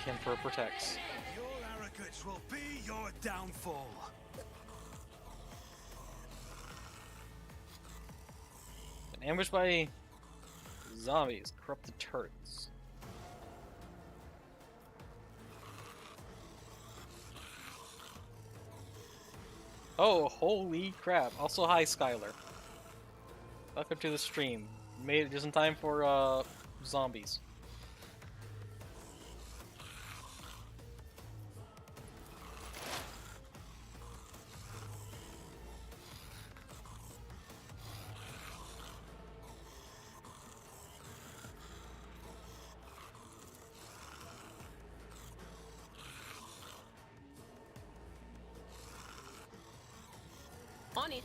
The Emperor protects. Your arrogance will be your downfall. Been ambushed by zombies, corrupted turrets. Oh, holy crap. Also, hi, Skylar. Welcome to the stream. Made it just in time for, zombies. On it.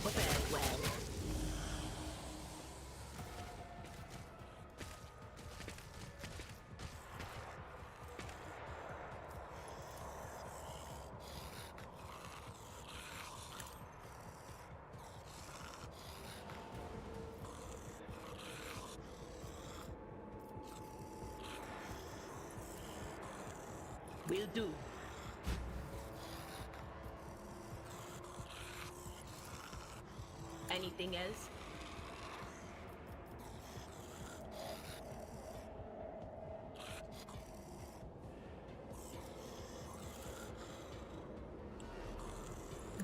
Prepare well. Will do. Anything else?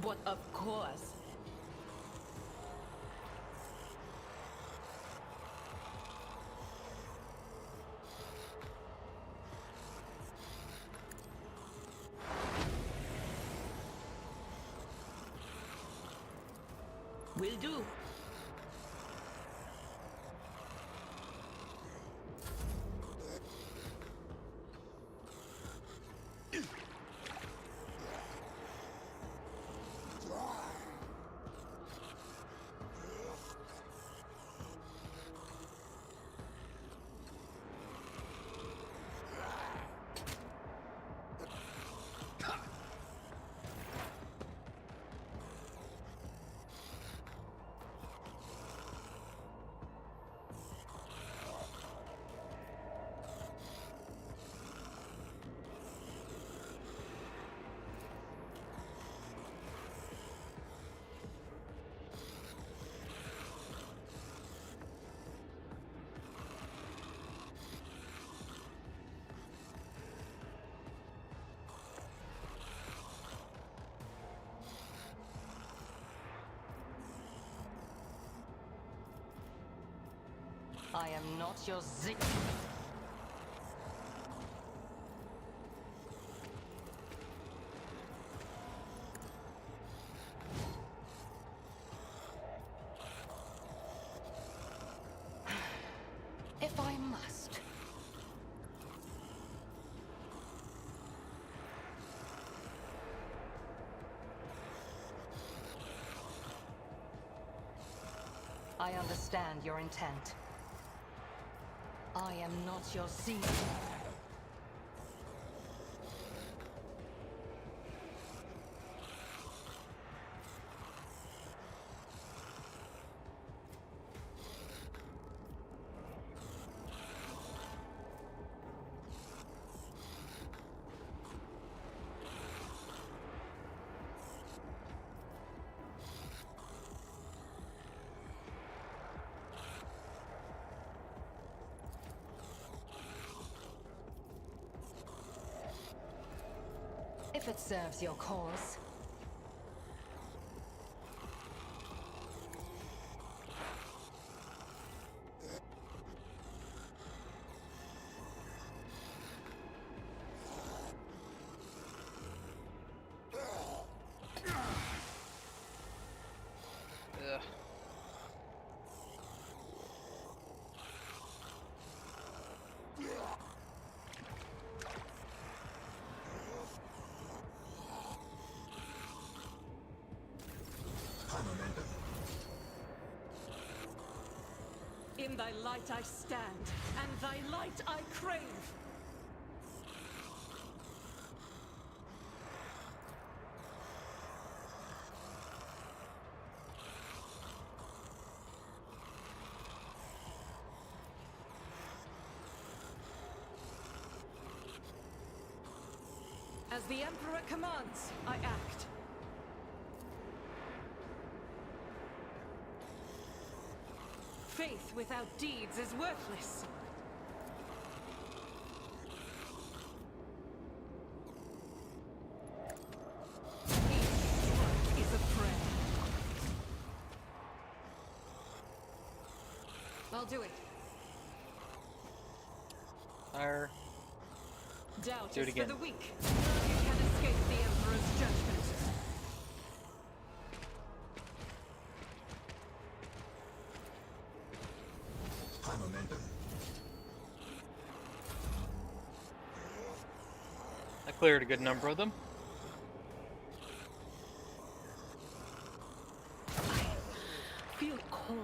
But of course. Will do. I am not your zig. If I must. I understand your intent. I am not your seed. If it serves your cause. Ugh. In thy light I stand, and thy light I crave. As the Emperor commands, I act. Faith without deeds is worthless. Each stroke is a prayer. I'll do it. Fire. Doubt Do it is again. for the weak. You can escape the Emperor's judgment. I cleared a good number of them. Feel cold.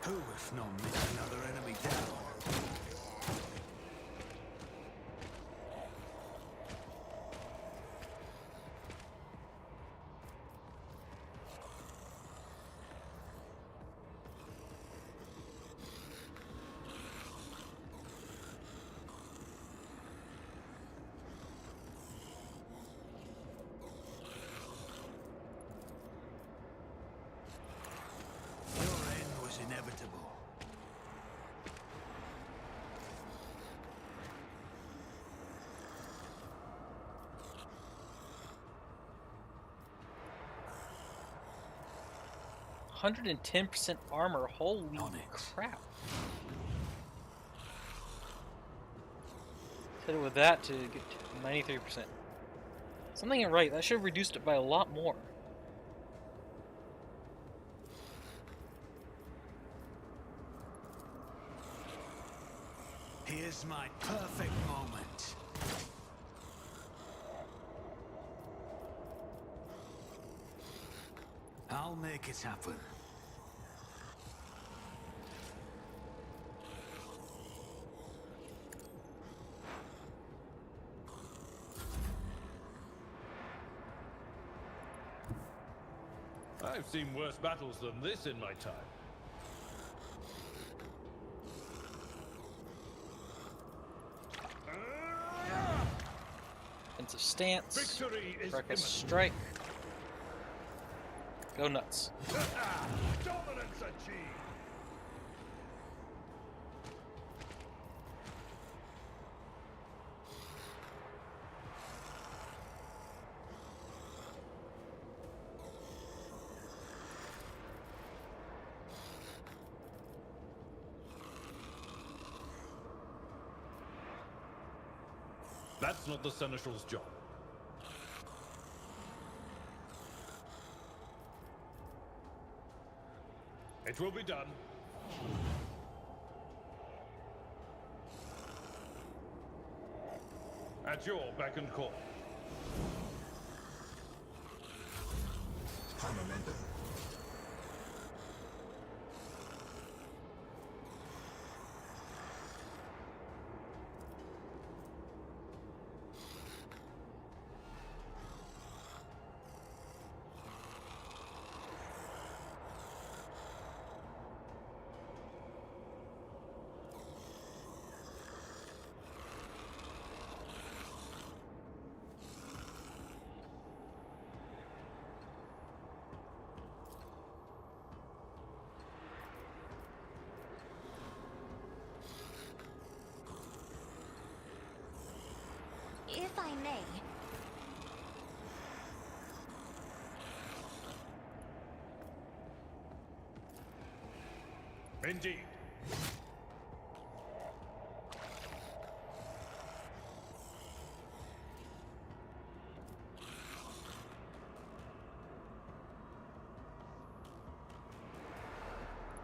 Who, if not me, another enemy down? Your end was inevitable. %110 armor. Holy On it. crap. Hit it with that to get 93%. Something ain't right. That should have reduced it by a lot more. Here's my perfect moment. I'll make it happen. I've seen worse battles than this in my time. Defensive stance. Victory is Reckless imminent. strike. Go nuts. Dominance achieved. That's not the Seneschal's job. It will be done. At your beck and call. I may. Indeed.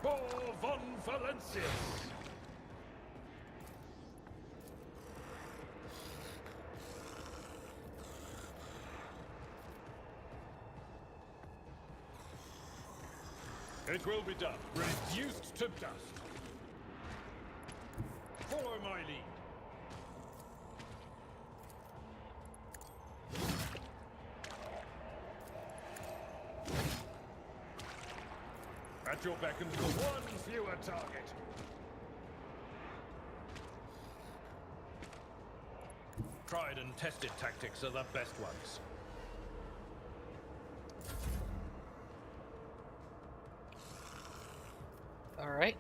For von Valencius! It will be done. Reduced to dust. Follow my lead. At your beck and call, one fewer target. Tried and tested tactics are the best ones. All right.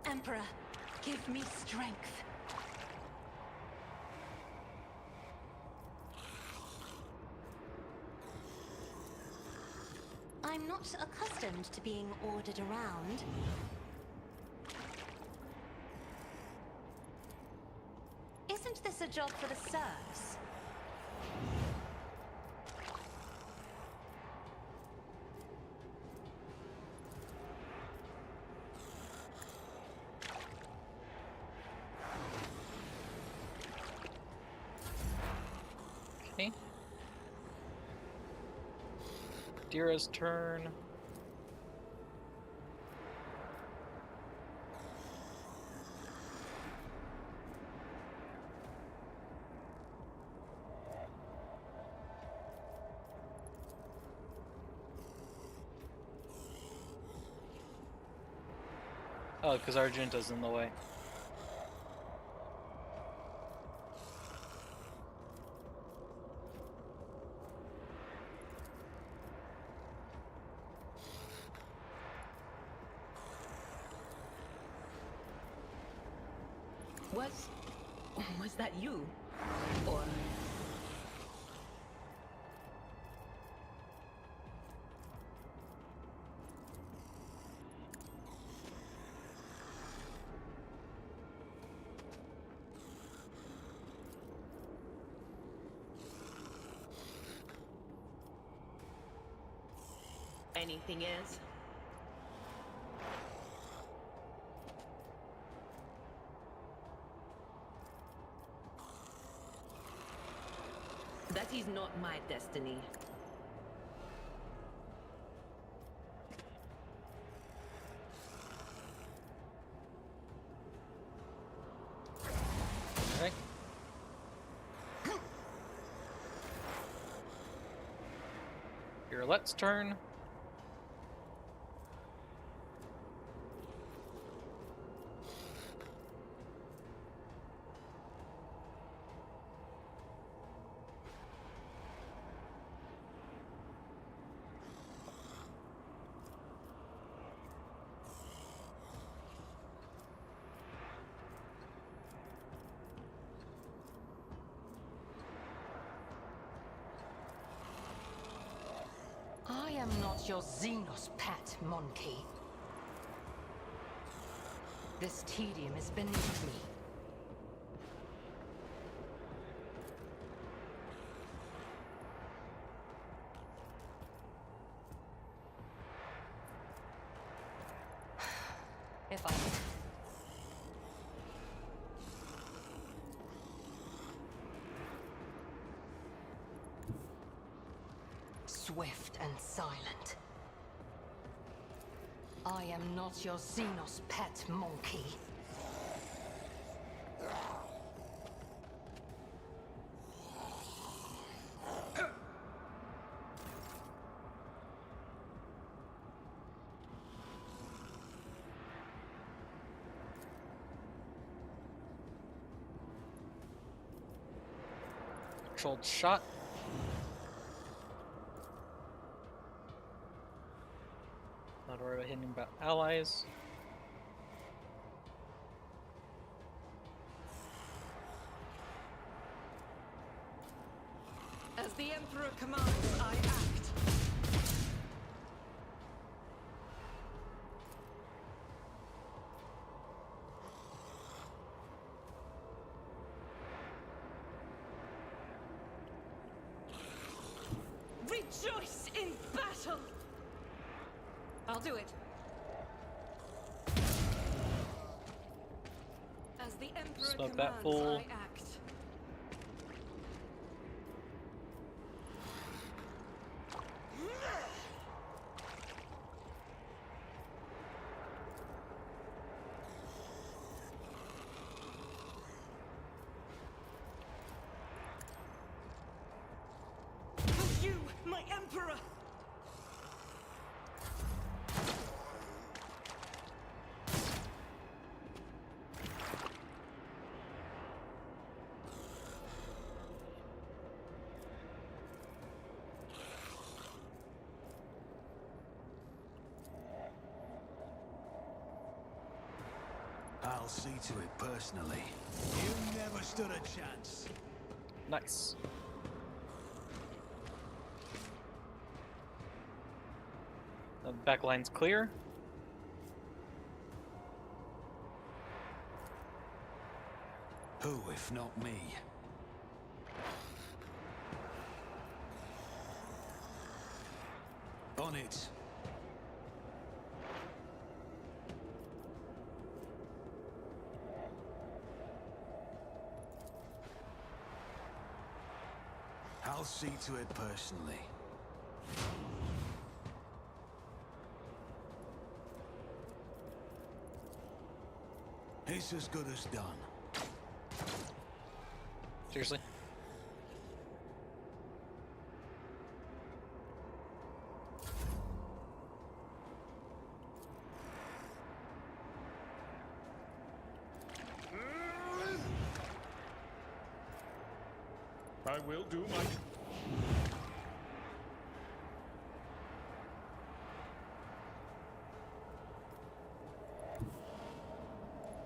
Emperor, give me strength. I'm not accustomed to being ordered around. Isn't this a job for the serfs? Okay. Dira's turn. Oh, because Argenta's in the way. Was that you? Or... anything is? That is not my destiny. Alright. Let's turn. I am not your Xenos pet, monkey. This tedium is beneath me. If I... Swift and silent. I am not your Xenos pet, monkey. Controlled shot. Not worry about hitting about allies. As the Emperor commands, I act. Rejoice in battle! I'll do it. As the Emperor Smoke commands, that fool. I act. For you, my Emperor! I'll see to it personally. You never stood a chance. Nice. The back line's clear. Who, if not me? On it. I'll see to it personally. It's as good as done. Seriously. I will do my...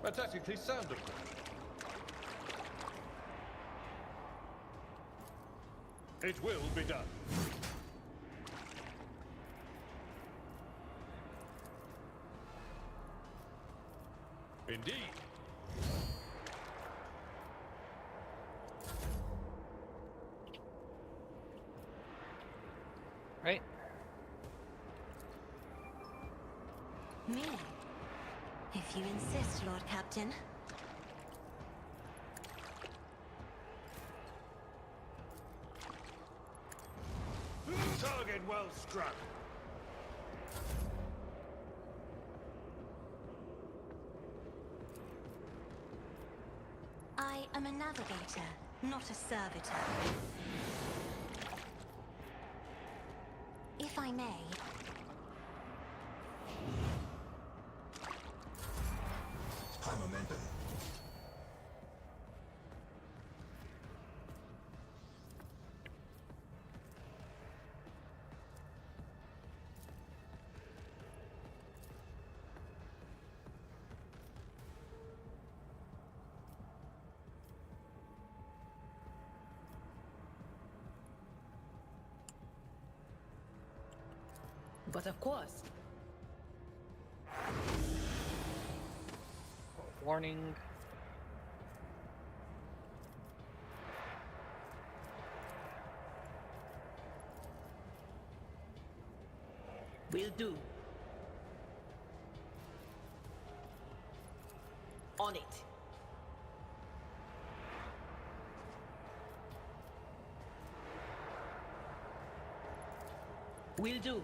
Aesthetically sound of them. It will be done. Indeed. Right? Me? If you insist, Lord Captain. Target well struck. I am a navigator, not a servitor. If I may. High momentum. But of course. Warning. Will do. On it. Will do.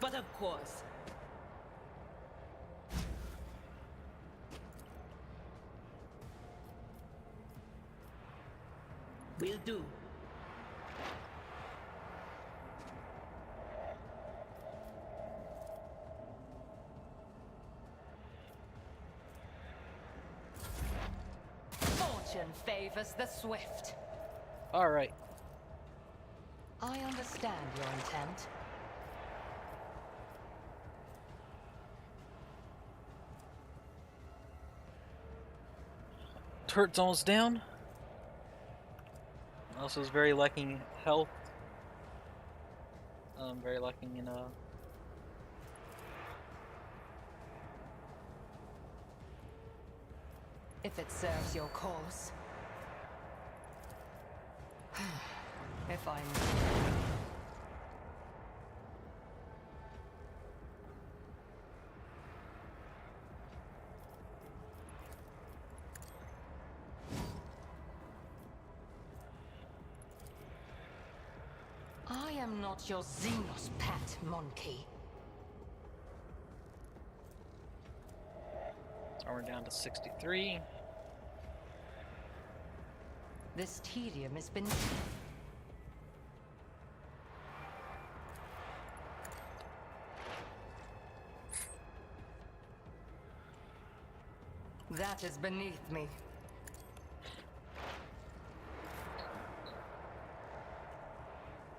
But of course. Will do. Fortune favors the swift. Alright. I understand your intent. Turret's almost down. Also is very lacking health. Very lacking in If it serves your cause. If I'm... I am not your Xenos pet, monkey. armor down to 63. This tedium has been... That is beneath me.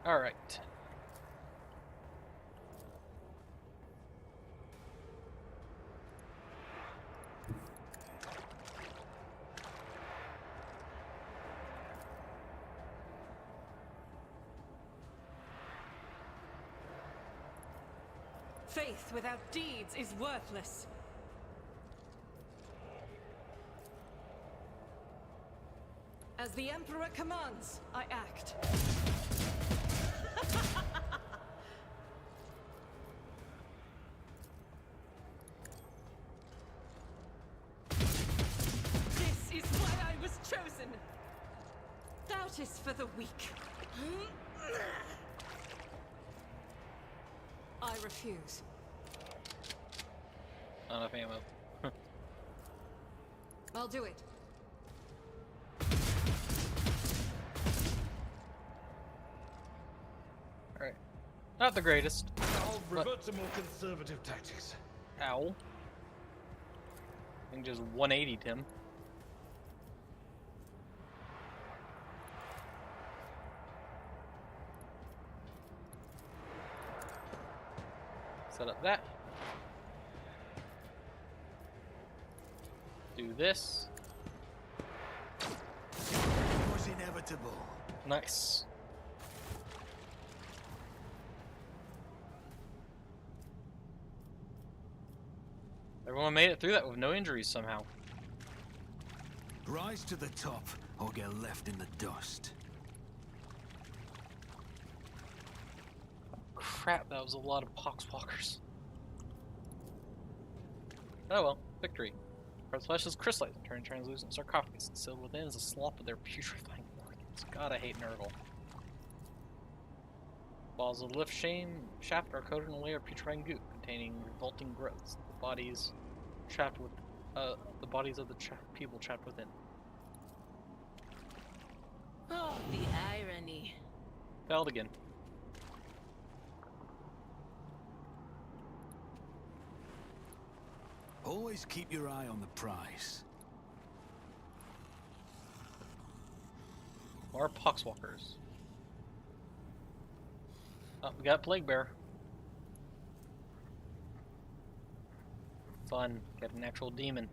Alright. Faith without deeds is worthless. As the Emperor commands, I act. This is why I was chosen. Doubt is for the weak. I refuse. Not enough ammo. I'll do it. Alright. Not the greatest. I'll revert to more conservative tactics. Ow. I think just 180'd him. Set up that. Do this. It was inevitable. Nice. Everyone made it through that with no injuries somehow. Rise to the top, or get left in the dust. Crap, that was a lot of poxwalkers. Oh well, victory. Earth's flesh is crystallized and turned translucent sarcophagus, and sealed within is a slop of their putrefying organs. God, I hate Nurgle. Balls of the lift shaft are coated in a layer of putrefying goop, containing revolting growths. The bodies trapped with the bodies of the people trapped within. Oh, the irony. Failed again. Always keep your eye on the prize. More poxwalkers. Oh, we got Plague Bear. Fun. Get an actual demon.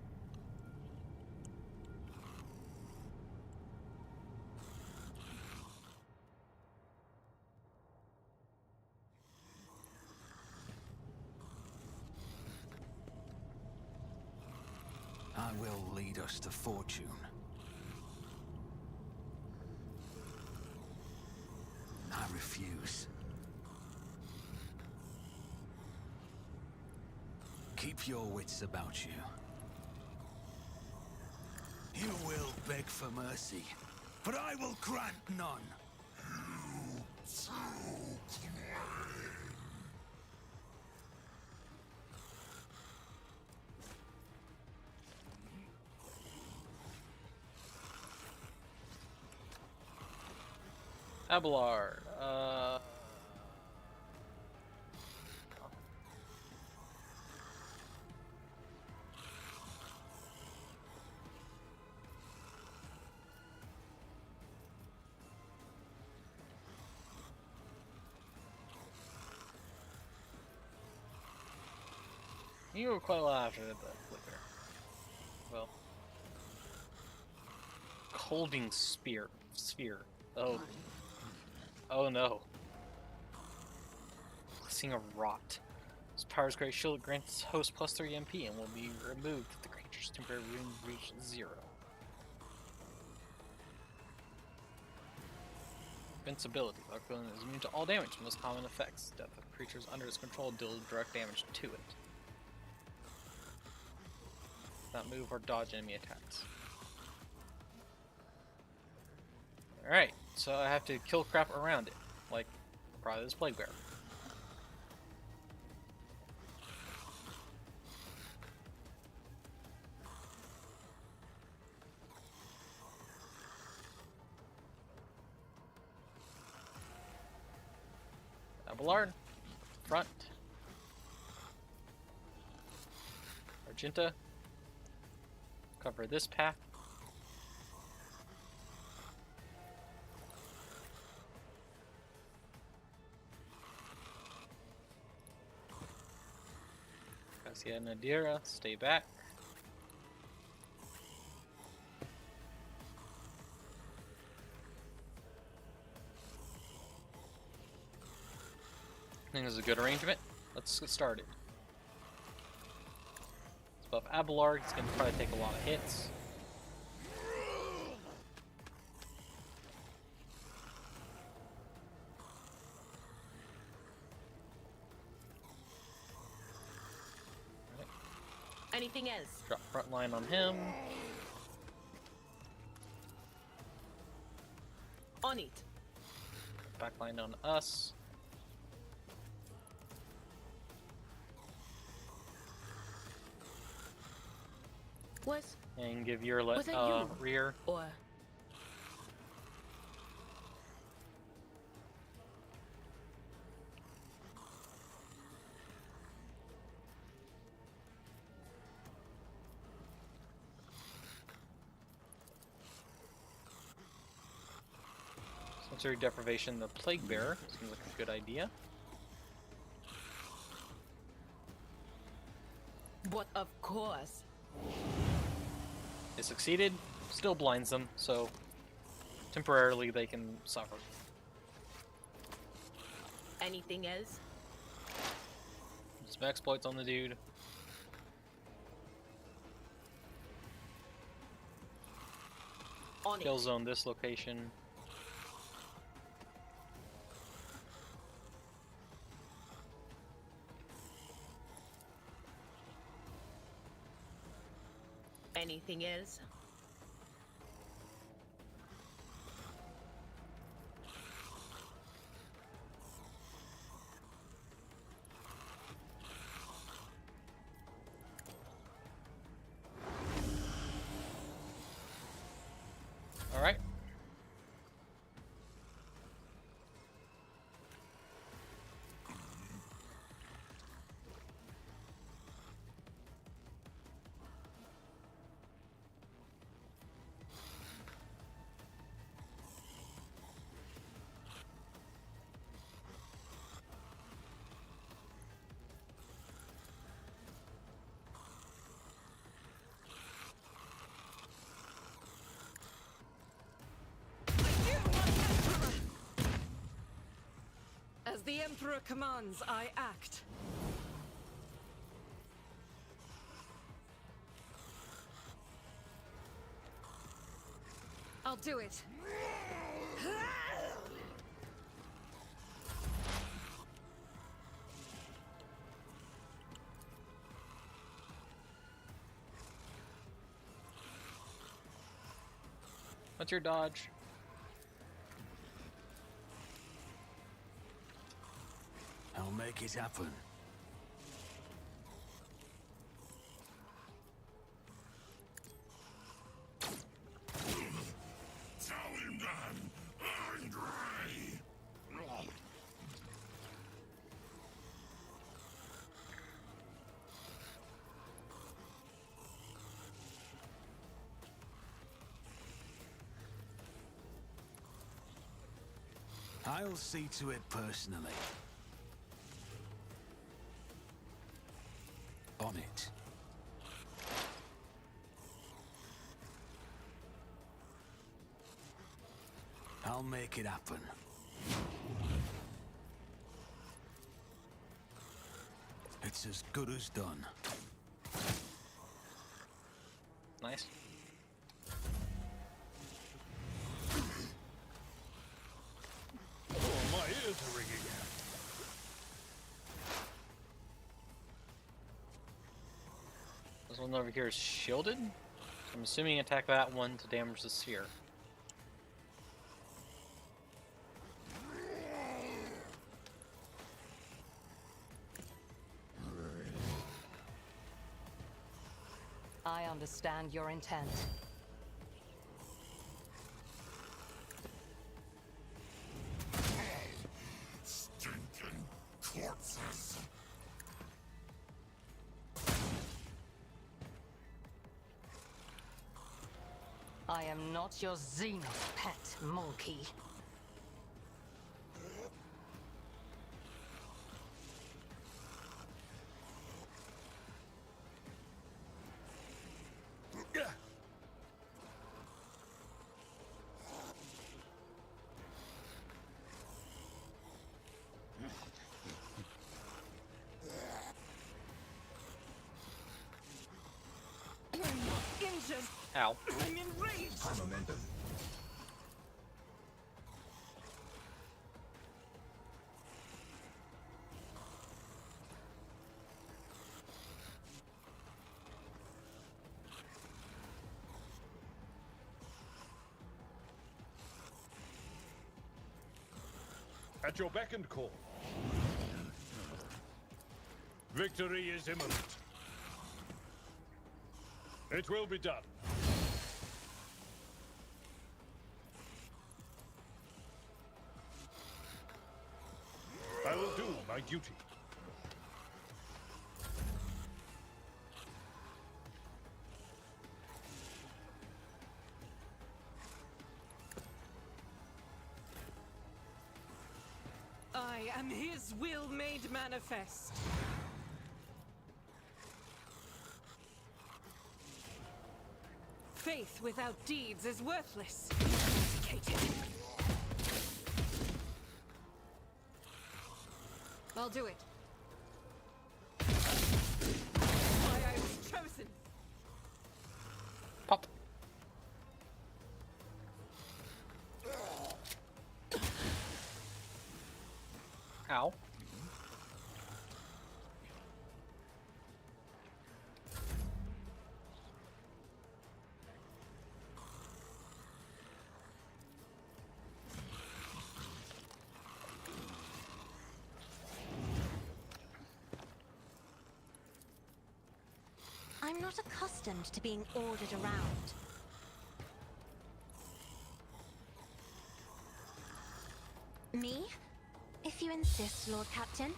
I will lead us to fortune. I refuse. Keep your wits about you. You will beg for mercy, but I will grant none. Abelard. You were quite a while after the flicker. Well. Colding sphere. Oh. Oh no. Blessing of Rot. This power's great shield grants host plus 3 MP and will be removed if the creature's temporary wound reaches 0. Invincibility. Lockdown is immune to all damage, most common effects. Death of creatures under its control deal direct damage to it. Not move or dodge enemy attacks. Alright, so I have to kill crap around it, like probably this plague bear. Abelard, front. Argenta, cover this path. Cassia and Nadira, stay back. I think this is a good arrangement. Let's get started. Let's buff Abelard. He's going to probably take a lot of hits. Anything else? Drop front line on him. On it. Back line on us. Was And give your Was that you? rear. or Sensory deprivation, the plague bearer. Seems like a good idea. but of course. It succeeded. Still blinds them, so temporarily they can suffer. Anything else? Some exploits on the dude. On Kill it. zone this location. Anything else? All right. As the Emperor commands, I act. I'll do it. What's your dodge? I'll make it happen. I'll see to it personally. On it. I'll make it happen. It's as good as done. Nice. Oh, my ears are ringing. This one over here is shielded. I'm assuming attack that one to damage the sphere. I understand your intent. Stinking corpses. I am not your Xenos pet, monkey. Injured! Ow. I'm enraged! Momentum. At your beck and call. Victory is imminent. It will be done. I will do my duty. I am his will made manifest. Faith without deeds is worthless. Dedicated. I'll do it. Why I was chosen. Pop. Ow. I'm not accustomed to being ordered around. Me? If you insist, Lord Captain.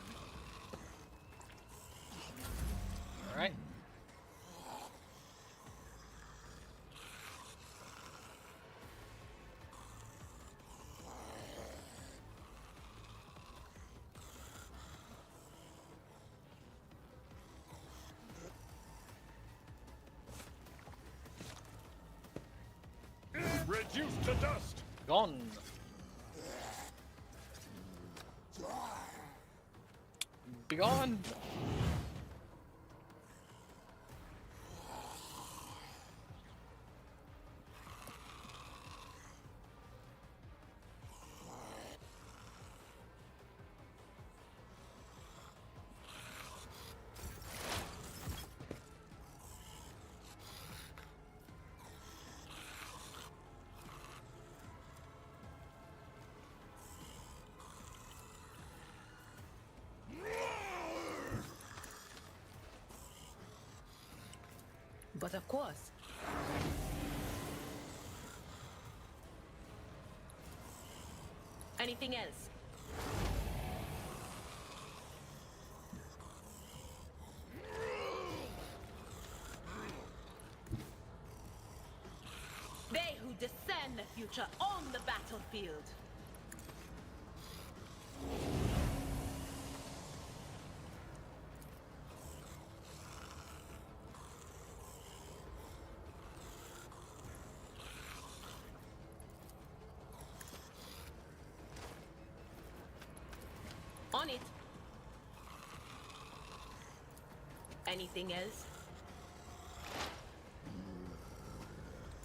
Alright. Reduced to dust. Gone. Be gone. But of course. Anything else? They who discern the future on the battlefield. On it. Anything else?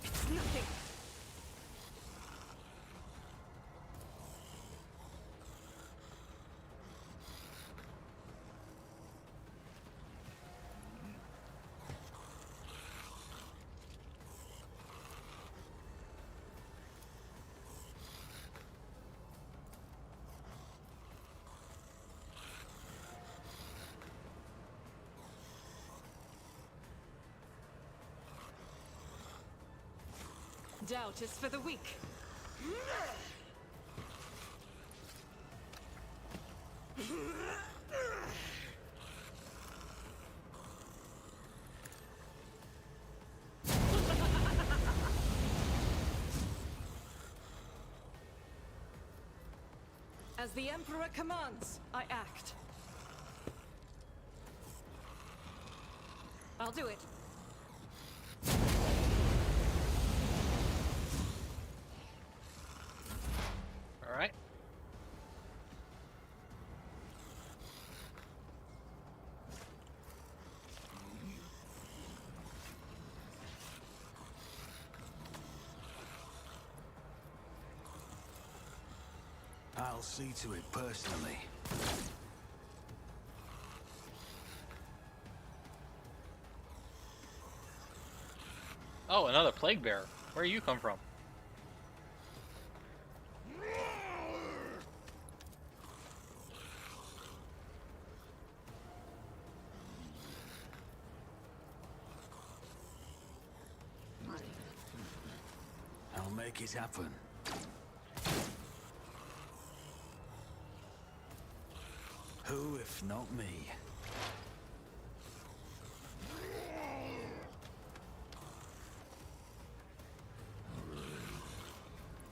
It's nothing. Doubt is for the weak. As the Emperor commands, I act. I'll do it. All right. I'll see to it personally. Oh, another plague bearer. Where you come from? I'll make it happen. Who, if not me?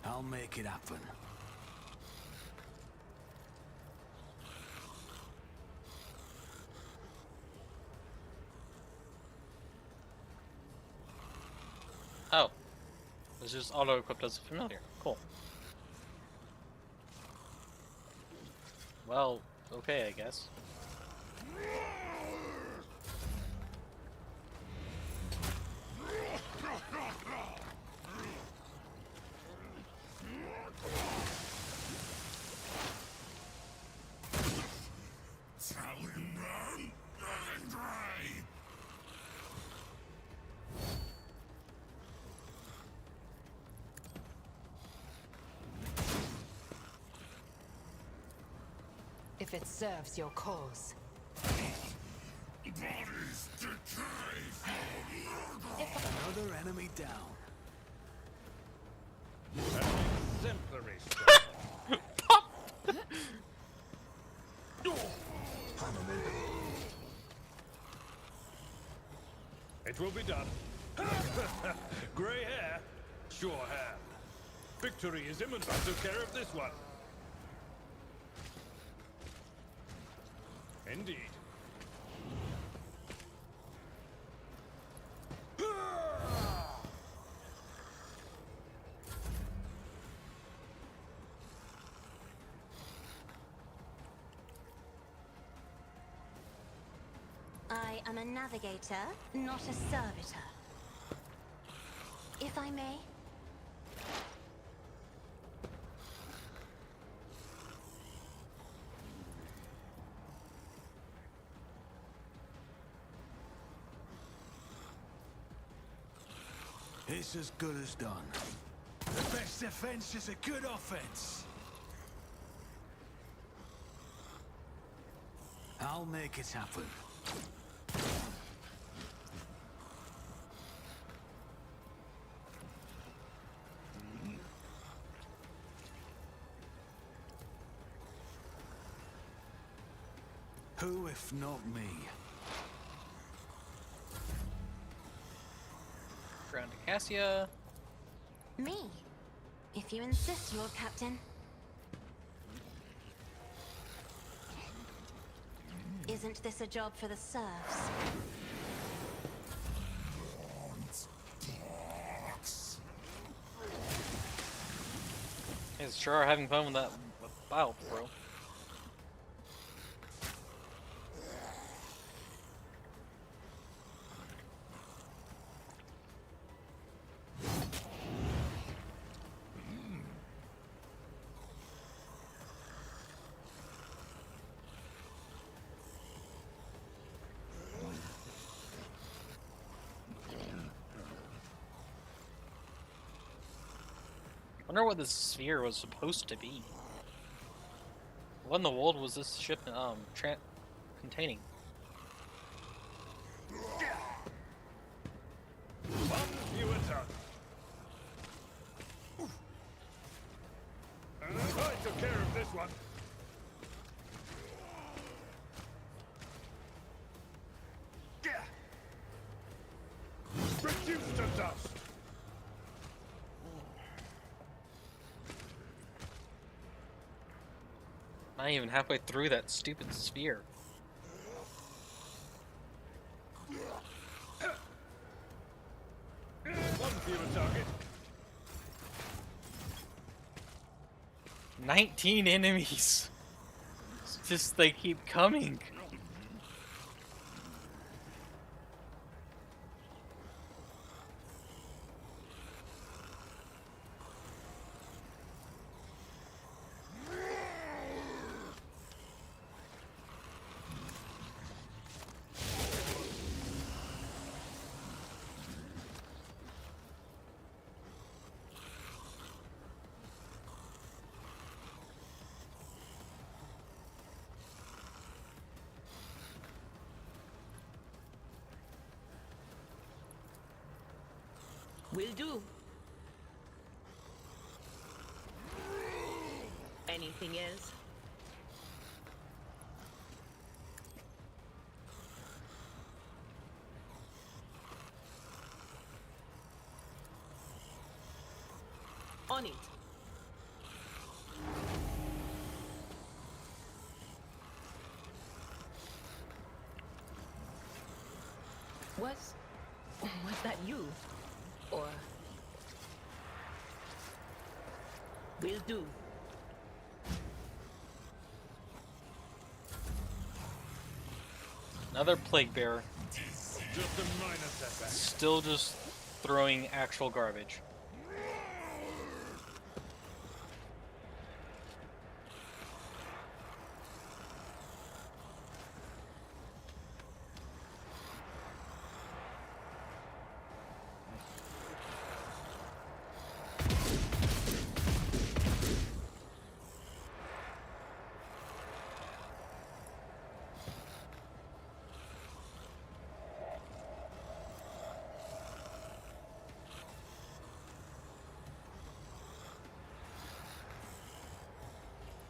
I'll make it happen. Oh. It's just auto-equipped as a familiar. Cool. Well, okay, I guess. If it serves your cause. Another enemy down. Exemplary strike. It will be done. Grey hair, sure hand. Victory is imminent. I took care of this one. Indeed. I am a navigator, not a servitor. If I may. It's as good as done. The best defense is a good offense. I'll make it happen. Who, if not me? Ground to Cassia. Me. If you insist, Lord Captain. Isn't this a job for the serfs? Guys sure are having fun with that battle, bro. Wonder what this sphere was supposed to be. What in the world was this ship containing? One fewer ton. I took care of this one. Reduced to dust. Not even halfway through that stupid sphere. One fewer target. 19 enemies. It's just they keep coming. Will do. Anything else? On it. Was that you? Or Will do. Another plague bearer. Just a minor setback. Still just throwing actual garbage.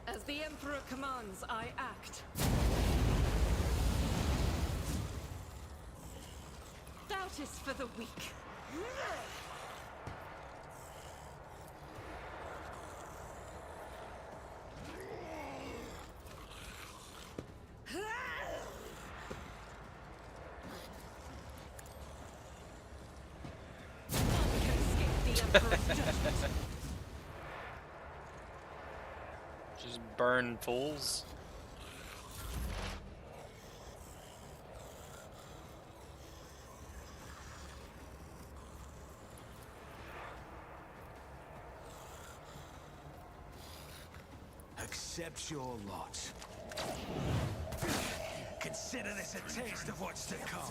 As the Emperor commands, I act. Doubt is for the weak. None can escape the Emperor's judgment. Just burn fools. Accept your lot. Consider this a taste of what's to come.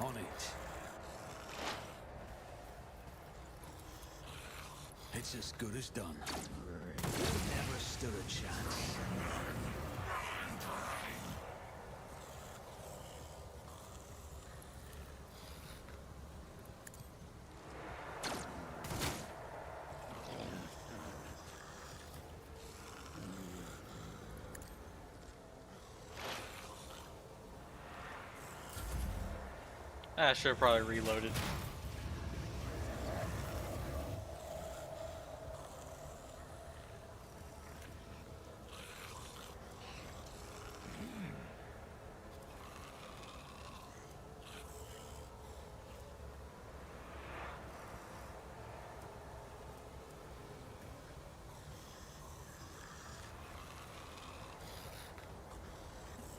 On it. It's as good as done. Never stood a chance. I should have probably reloaded.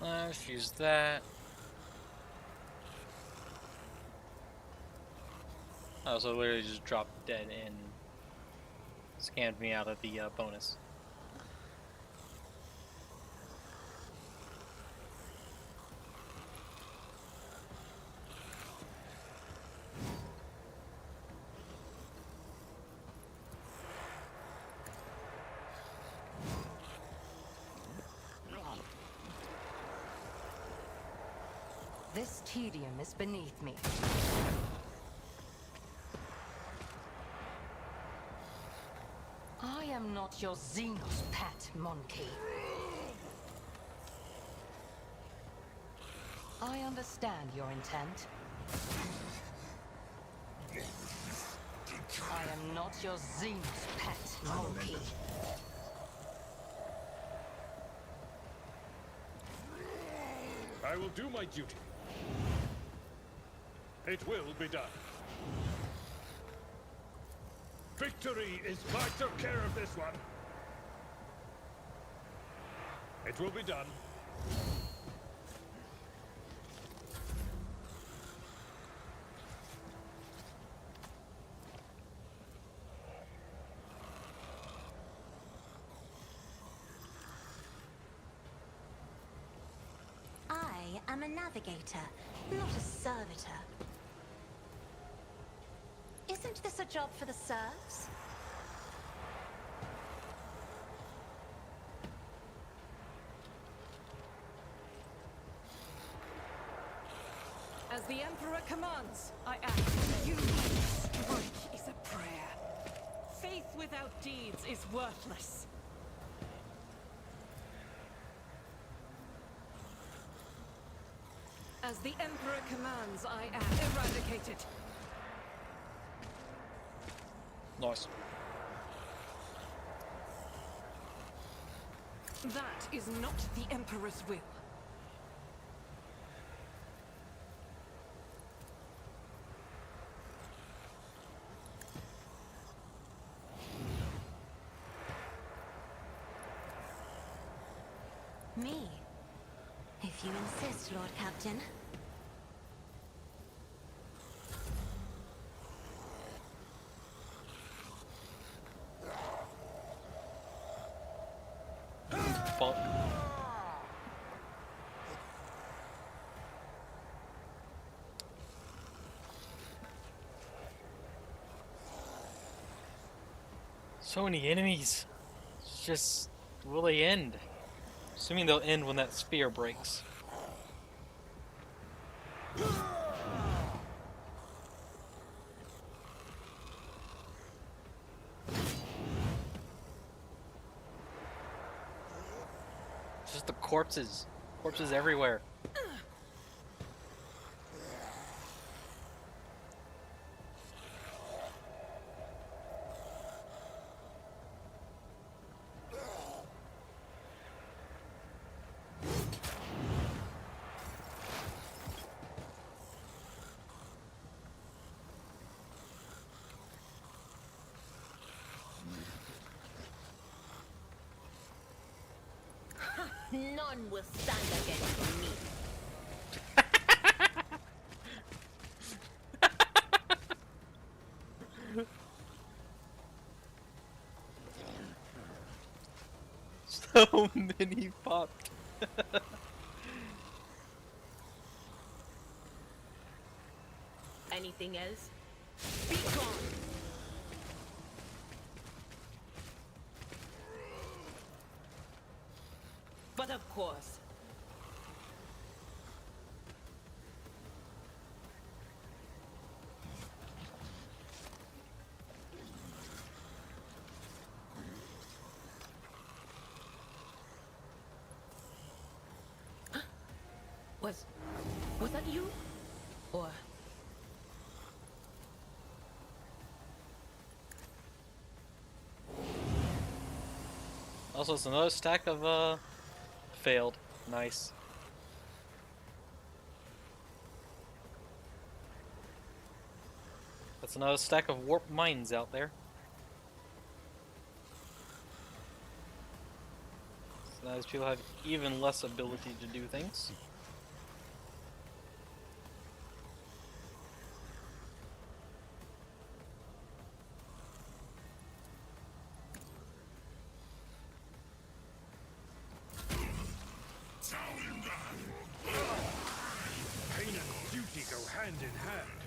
Let's use that. Oh, so literally just dropped dead and scanned me out of the bonus. This tedium is beneath me. I am not your Xenos pet, monkey. I understand your intent. I am not your Xenos pet, monkey. I will do my duty. It will be done. Victory is mine. Took care of this one. It will be done. I am a navigator, not a servitor. Isn't this a job for the serfs? As the Emperor commands, I act. You strike is a prayer. Faith without deeds is worthless. As the Emperor commands, I act. Eradicated. Nice. That is not the Emperor's will. Me? If you insist, Lord Captain. Fuck. So many enemies. It's just, will they end? Assuming they'll end when that sphere breaks. Just the corpses. Corpses everywhere. None will stand against me. So many popped. Anything else? Be gone! But of course. Was that you? Or... Also, it's another stack of, failed. Nice. That's another stack of warped mines out there. So now these people have even less ability to do things. Pain and duty go hand in hand.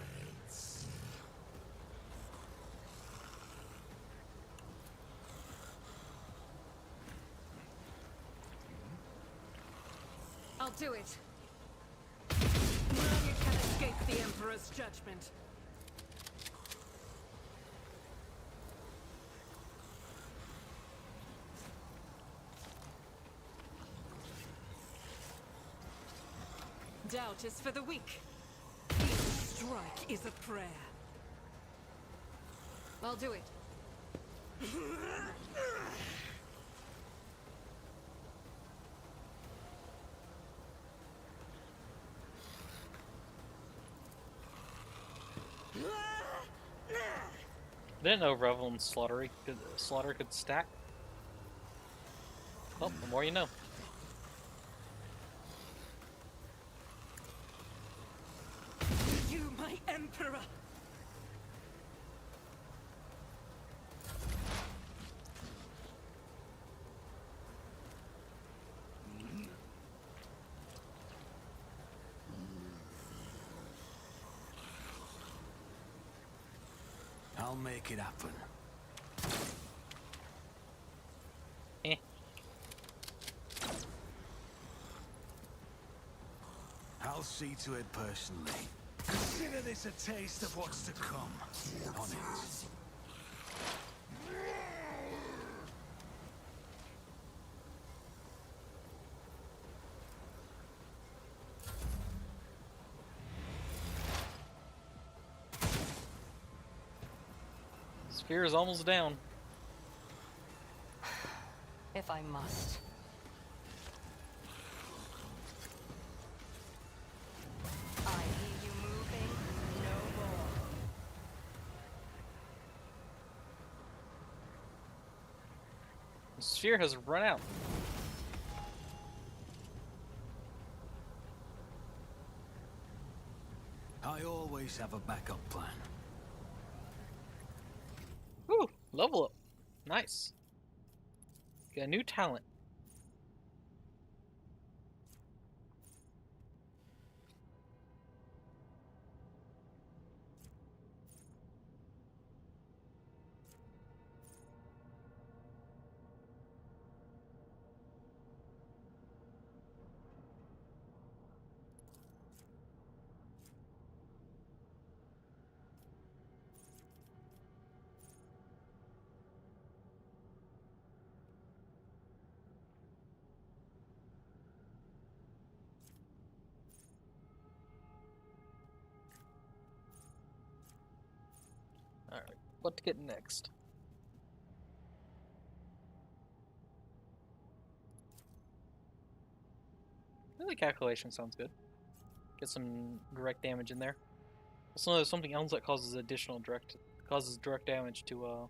I'll do it. Emperor's judgment. Doubt is for the weak. Each strike is a prayer. I'll do it. Didn't know Revel and Slaughter could stack. Well, the more you know. You, my Emperor! I'll make it happen. Eh. I'll see to it personally. Consider this a taste of what's to come. On it. Sphere is almost down. If I must. I hear you moving. No more. The sphere has run out. I always have a backup plan. Woo! Level up. Nice. Get a new talent. Alright, what to get next? The calculation sounds good. Get some direct damage in there. Also, there's something else that causes direct damage to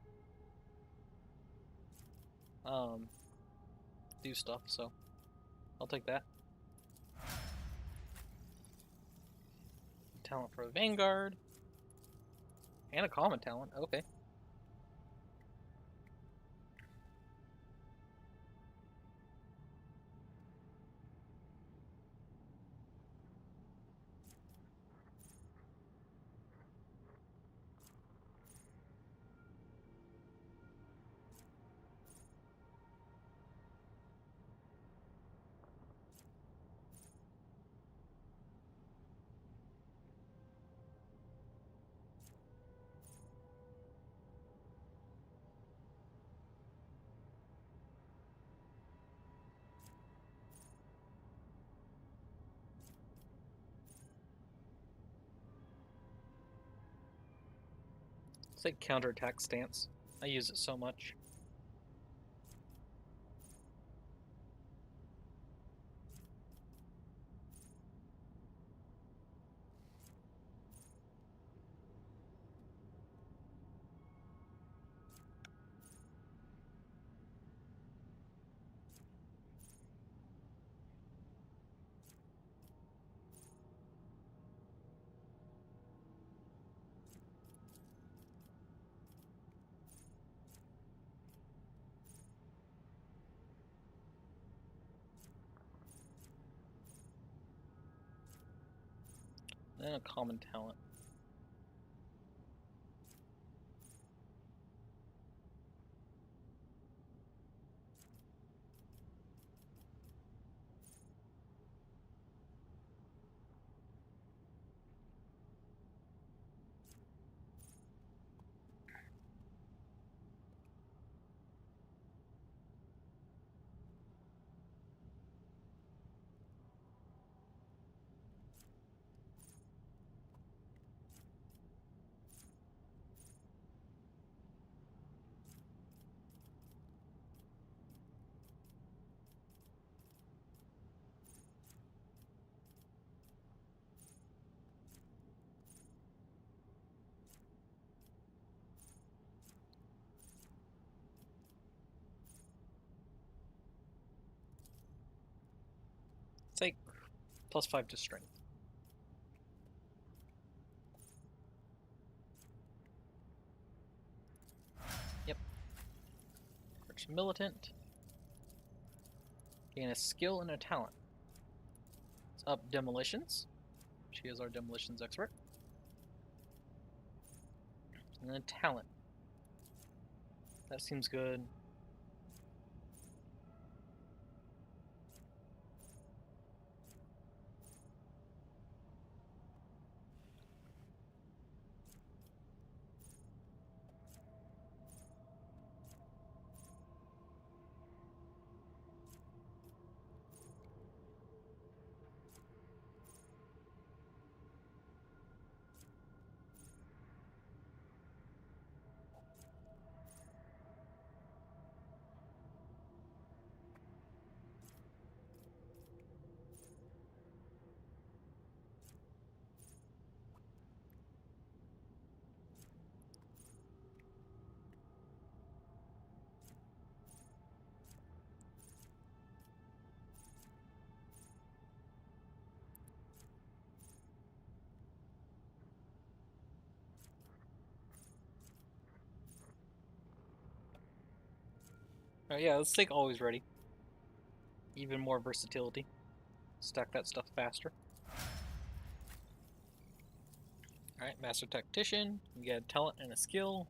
do stuff. So I'll take that. Talent for a Vanguard and a common talent. Okay. It's like counterattack stance. I use it so much. And a common talent. +5 to strength. Yep. Arch Militant. Gain a skill and a talent. It's up Demolitions. She is our Demolitions expert. And then talent. That seems good. Oh yeah, let's take always ready. Even more versatility. Stack that stuff faster. Alright, Master Tactician. You get a talent and a skill.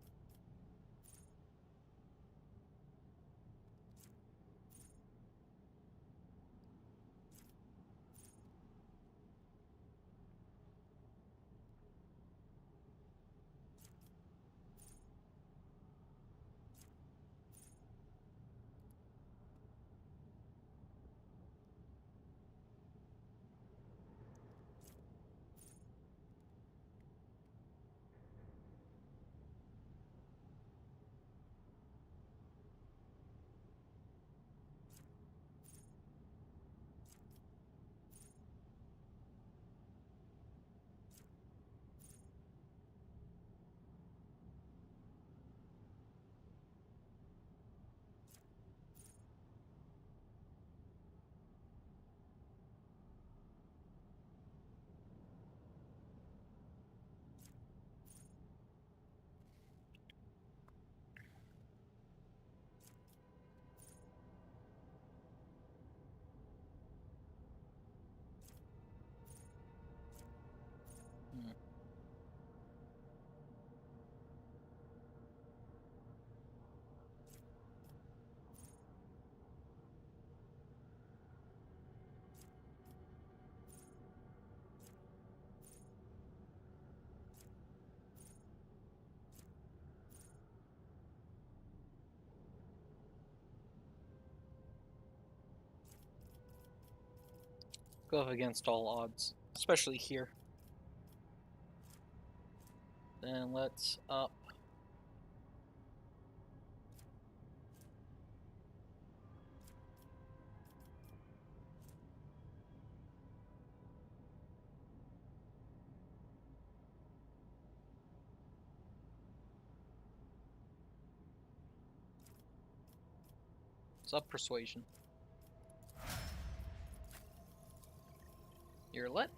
Go up against all odds, especially here. Then let's up. Let's up Persuasion. You're lit.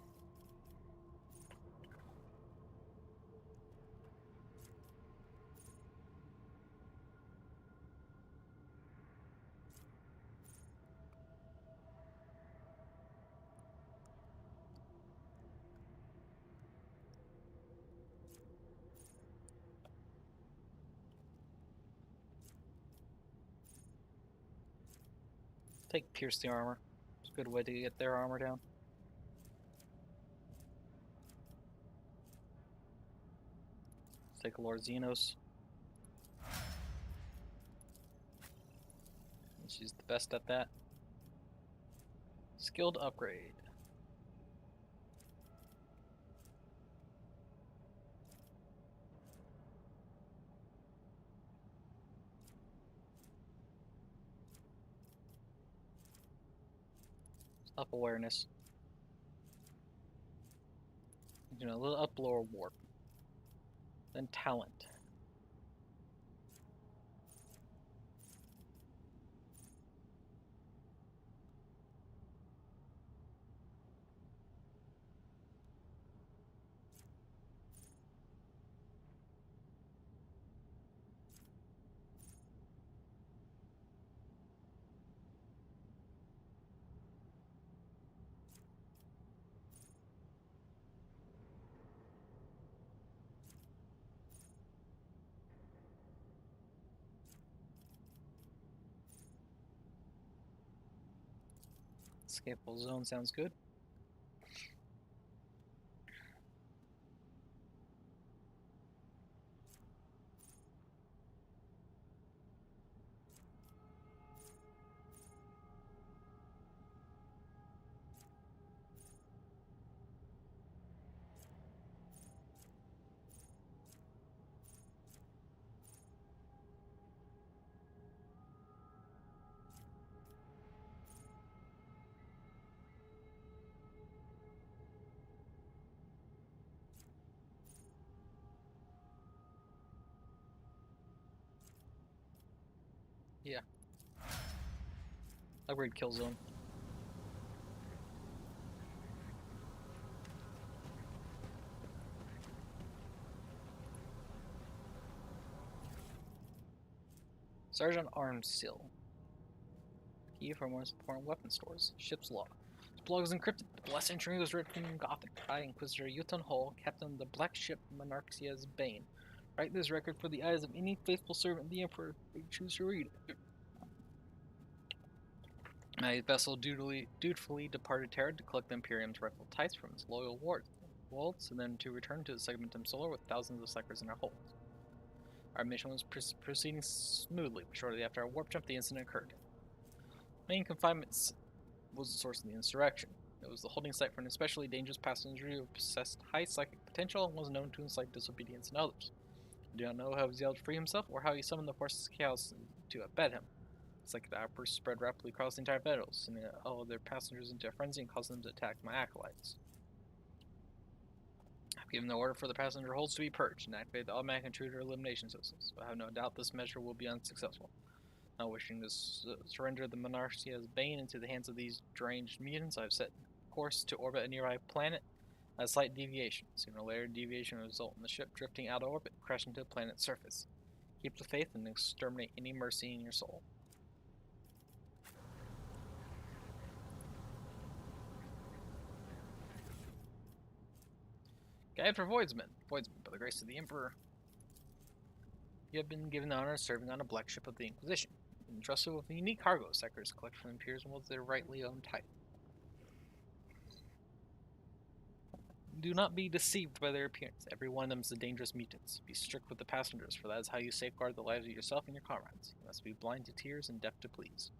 Take Pierce the Armor. It's a good way to get their armor down. Let's take Lord Xenos. She's the best at that. Skilled upgrade. Up awareness. You know, a little up lower warp. Then talent. Escapable zone sounds good. Yeah. Upgrade kill zone. Sergeant Arms Seal. Key for most important weapon stores. Ship's log. This blog is encrypted. The last entry was written in Gothic. I, Inquisitor Uton Hall, captain of the black ship Monarchia's Bane. Write this record for the eyes of any faithful servant of the Emperor who choose to read it. My vessel dutifully departed Terra to collect the Imperium's rightful tithes from its loyal wards, and then to return to the Segmentum Solar with thousands of psychers in our holds. Our mission was proceeding smoothly, but shortly after our warp jump, the incident occurred. Main confinement was the source of the insurrection. It was the holding site for an especially dangerous passenger who possessed high psychic potential and was known to incite disobedience in others. I do not know how he was able to free himself or how he summoned the forces of chaos to abet him. Psychic outbursts spread rapidly across the entire battle, sending all of their passengers into a frenzy and causing them to attack my acolytes. I've given the order for the passenger holds to be purged and activate the automatic intruder elimination systems, but I have no doubt this measure will be unsuccessful. Not wishing to surrender the Monarchia's Bane into the hands of these deranged mutants, I've set course to orbit a nearby planet at a slight deviation. Sooner or later, deviation will result in the ship drifting out of orbit, crashing to the planet's surface. Keep the faith and exterminate any mercy in your soul. Guide for Voidsmen. Voidsmen, by the grace of the Emperor, you have been given the honor of serving on a black ship of the Inquisition, entrusted with a unique cargo sectors collected from the Imperium with their rightly owned title. Do not be deceived by their appearance. Every one of them is a dangerous mutant. Be strict with the passengers, for that is how you safeguard the lives of yourself and your comrades. You must be blind to tears and deaf to pleas.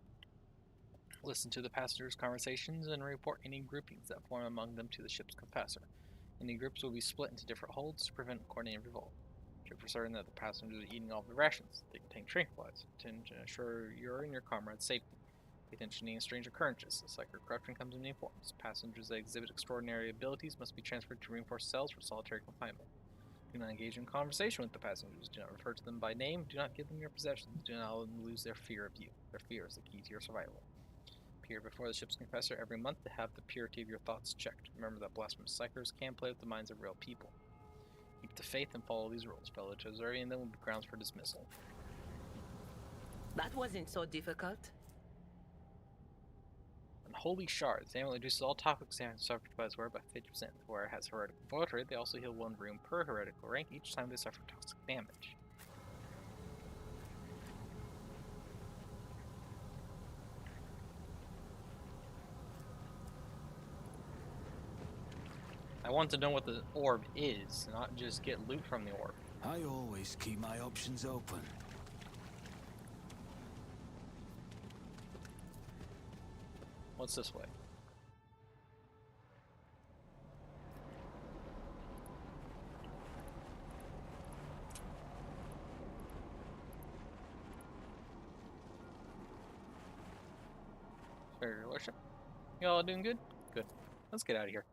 Listen to the passengers' conversations and report any groupings that form among them to the ship's confessor. Any groups will be split into different holds to prevent coordinated revolt. Check for certain that the passengers are eating all the rations. They contain tranquilizers to ensure your and your comrades' safety. Pay attention to any strange occurrences. The psychic corruption comes in many forms. Passengers that exhibit extraordinary abilities must be transferred to reinforced cells for solitary confinement. Do not engage in conversation with the passengers. Do not refer to them by name. Do not give them your possessions. Do not let them lose their fear of you. Their fear is the key to your survival. Appear before the ship's confessor every month to have the purity of your thoughts checked. Remember that blasphemous psychers can play with the minds of real people. Keep the faith and follow these rules. Failure to observe any of them will be grounds for dismissal. That wasn't so difficult. Unholy shards. The amulet reduces all toxic damage suffered by this wearer by 50%. The wearer has heretical void. They also heal 1 room per heretical rank each time they suffer toxic damage. I want to know what the orb is, not just get loot from the orb. I always keep my options open. What's this way? Your Lordship. Y'all doing good? Good. Let's get out of here.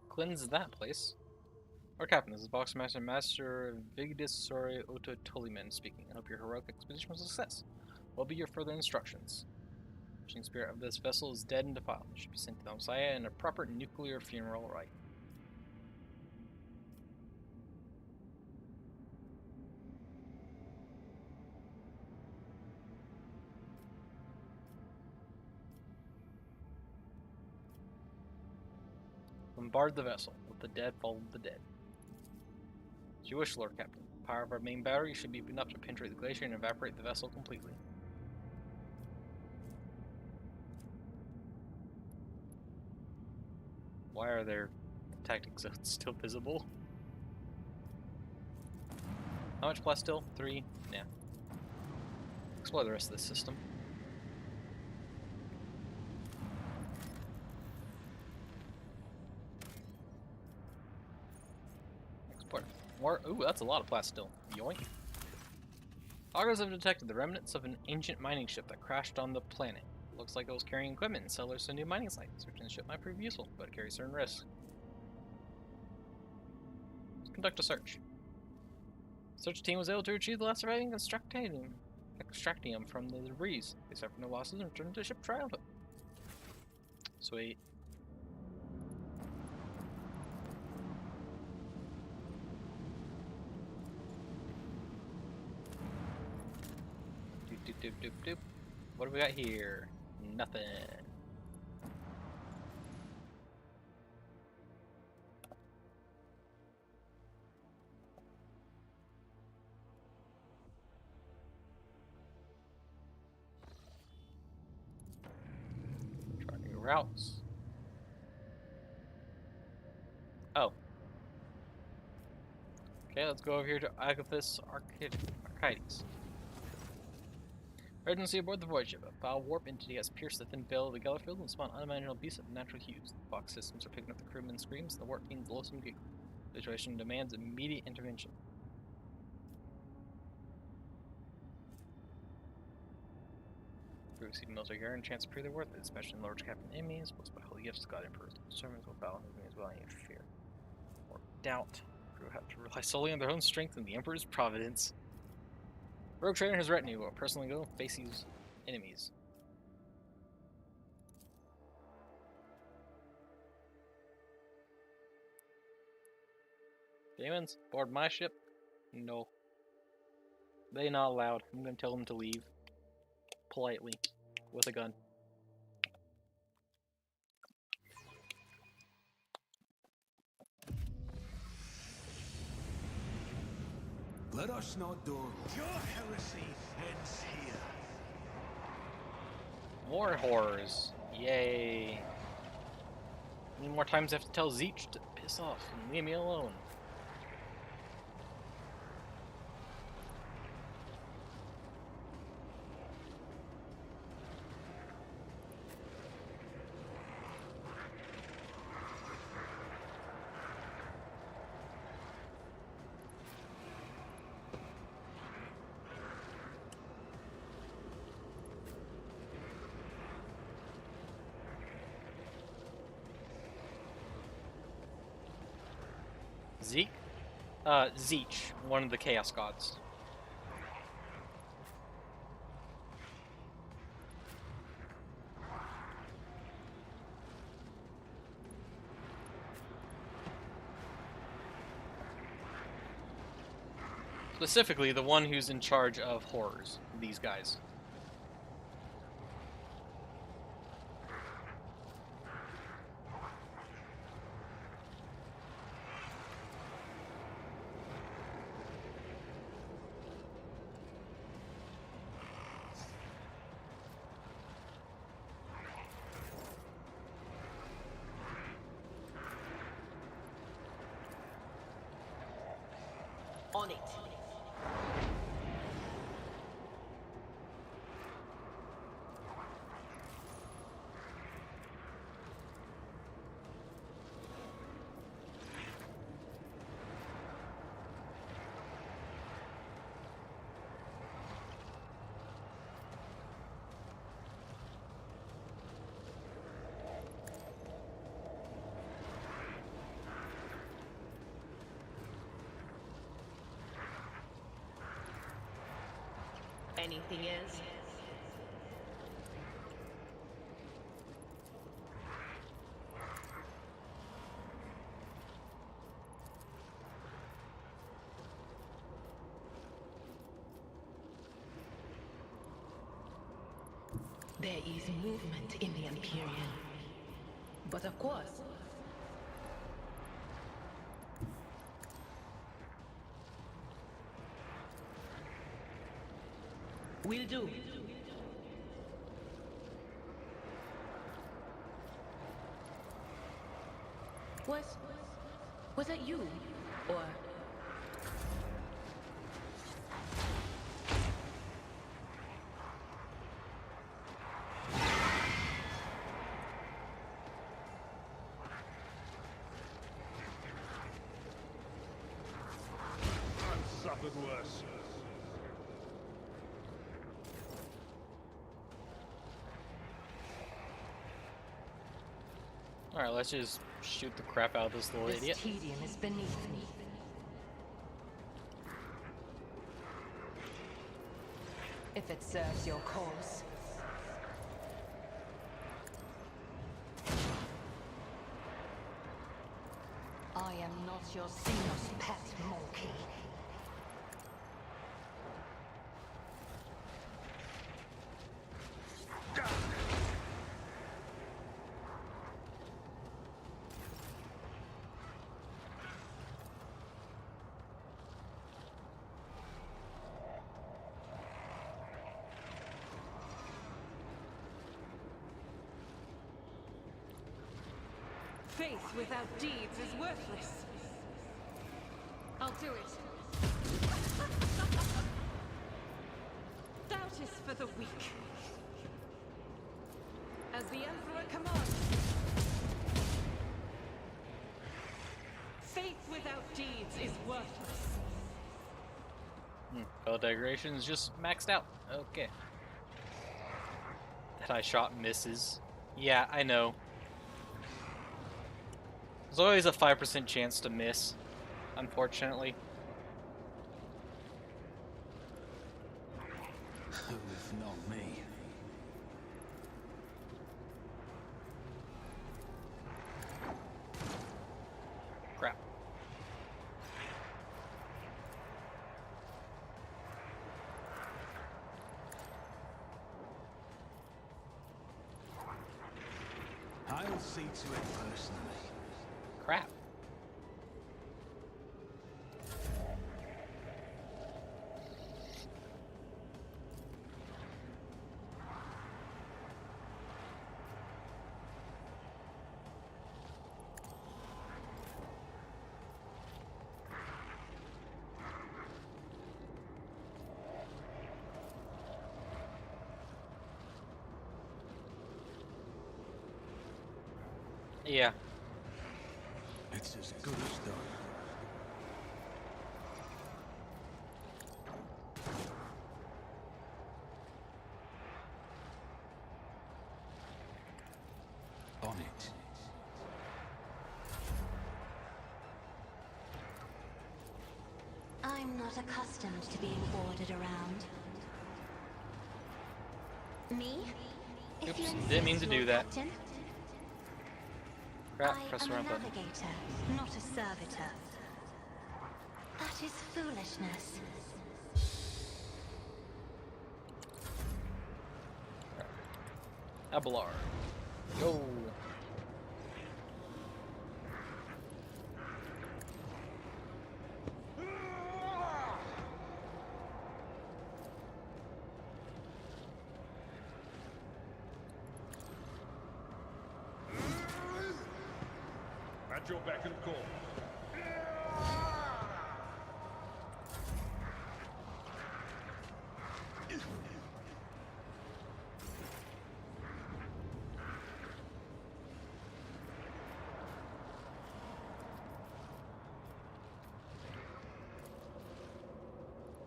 Cleanse that place. Our captain, this is Boxmaster Master Vigdis Sori Otto Tulliman speaking. I hope your heroic expedition was a success. What will be your further instructions? The fishing spirit of this vessel is dead and defiled. It should be sent to the Messiah in a proper nuclear funeral rite. Bombard the vessel. Let the dead follow the dead. As you wish, Lord Captain. The power of our main battery should be enough to penetrate the glacier and evaporate the vessel completely. Why are their tactic zones still visible? How much plasteel? 3? Yeah. Explore the rest of the system. Explore. More. Ooh, that's a lot of plasteel. Yoink. Augurs have detected the remnants of an ancient mining ship that crashed on the planet. Looks like it was carrying equipment and settlers to new mining sites. Searching the ship might prove useful, but it carries certain risks. Let's conduct a search. Search team was able to retrieve the last surviving extractium from the debris. They suffered no losses and returned to the ship triumphant. Sweet. Doop, doop, doop, doop, doop. What do we got here? Nothing. Try new routes. Oh. Okay, let's go over here to Agathis Archides. Urgency aboard the void ship. A foul warp entity has pierced the thin veil of the Gellerfield and spawned unimaginable beasts of natural hues. The box systems are picking up the crewmen's screams, and the warp fiend's loathsome giggle. The situation demands immediate intervention. Receive military gear and chance to prove their worth, especially in large captain enemies, both by holy gifts, God Emperors, servants will battle enemies well in fear or doubt. Crew have to rely solely on their own strength and the Emperor's providence. Rogue Trader and his retinue will personally go face these enemies. Demons, board my ship? No. They not allowed. I'm gonna tell them to leave. Politely. With a gun. Let us not do your heresy ends here. More horrors. Yay. How many more times I have to tell Zeech to piss off and leave me alone? Zeke? Zeech, one of the Chaos Gods. Specifically, the one who's in charge of horrors, these guys. On it. Anything else? There is movement in the Imperial. But of course, Will do. Was that you? Or... I've suffered worse. Alright, let's just shoot the crap out of this little This idiot. tedium is beneath me. If it serves your cause. I am not your Xenos pet monkey. Faith without deeds is worthless. I'll do it. Doubt is for the weak. As the Emperor commands. Faith without deeds is worthless. Spell degradation is just maxed out. Okay. That I shot misses. Yeah, I know. There's always a 5% chance to miss, unfortunately. If not me. Crap. I'll see to it personally. Crap. Yeah. It's as good as done. On it. I'm not accustomed to being ordered around. Me? If Oops, you didn't mean insist, to do Lord that. Captain. Crap, I press am the a wrong button. navigator, not a servitor. That is foolishness. Abelard. Go. At your beck and call.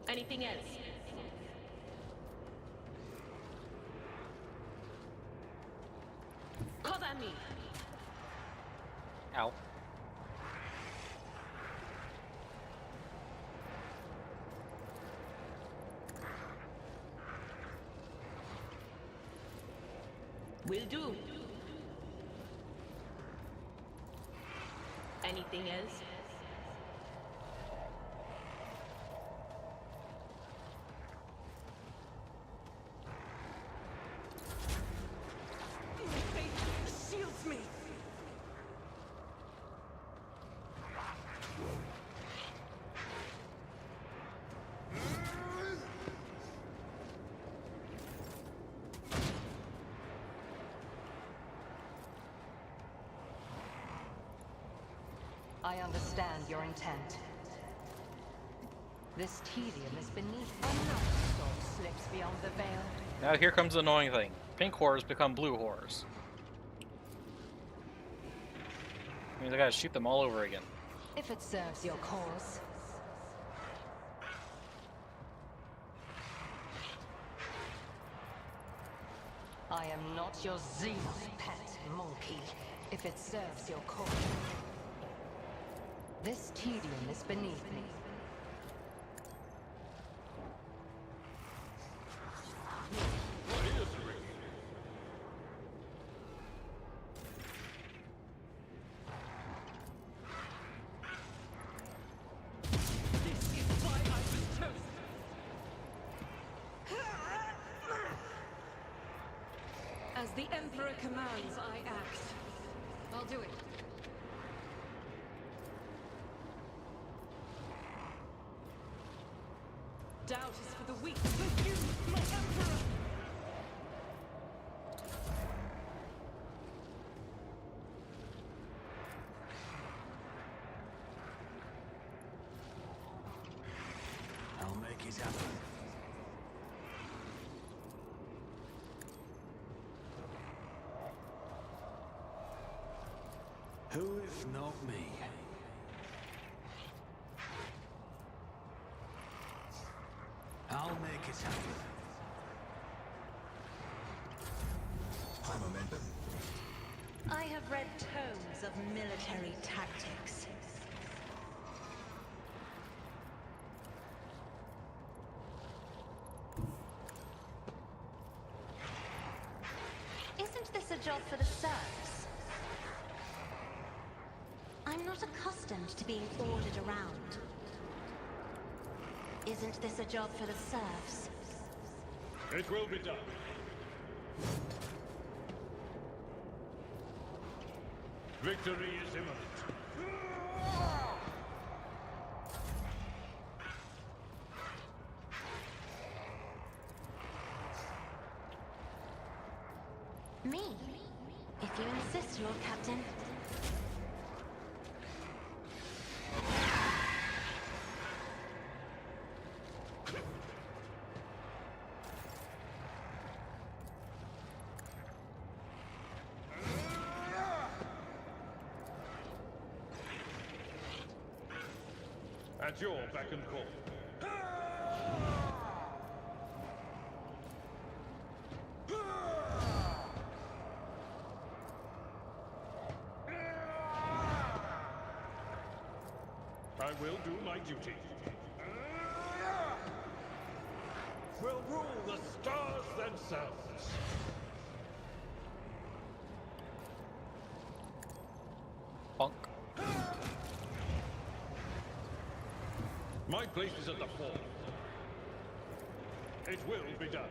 Anything else? Cover me! Ow. Will do. Anything else? Faith shields me. I understand your intent. This tedium is beneath me. Another soul slips beyond the veil. Now here comes the annoying thing. Pink horrors become blue horrors. Means I gotta shoot them all over again. If it serves your cause. I am not your Xenos pet, monkey, if it serves your cause. This tedium is beneath me. What is ringing? This is why I was chosen. As the Emperor commands, I act. I'll do it. Doubt is for the weak, but you, my Emperor! I'll make it happen. Who if not me? I'll make it happen. High momentum. I have read tomes of military tactics. Isn't this a job for the serfs? I'm not accustomed to being ordered around. Isn't this a job for the serfs? It will be done. Victory is imminent. Me? If you insist, Lord Captain. At your beck and call. I will do my duty. Will rule the stars themselves. Bonk. My place is at the fore. It will be done.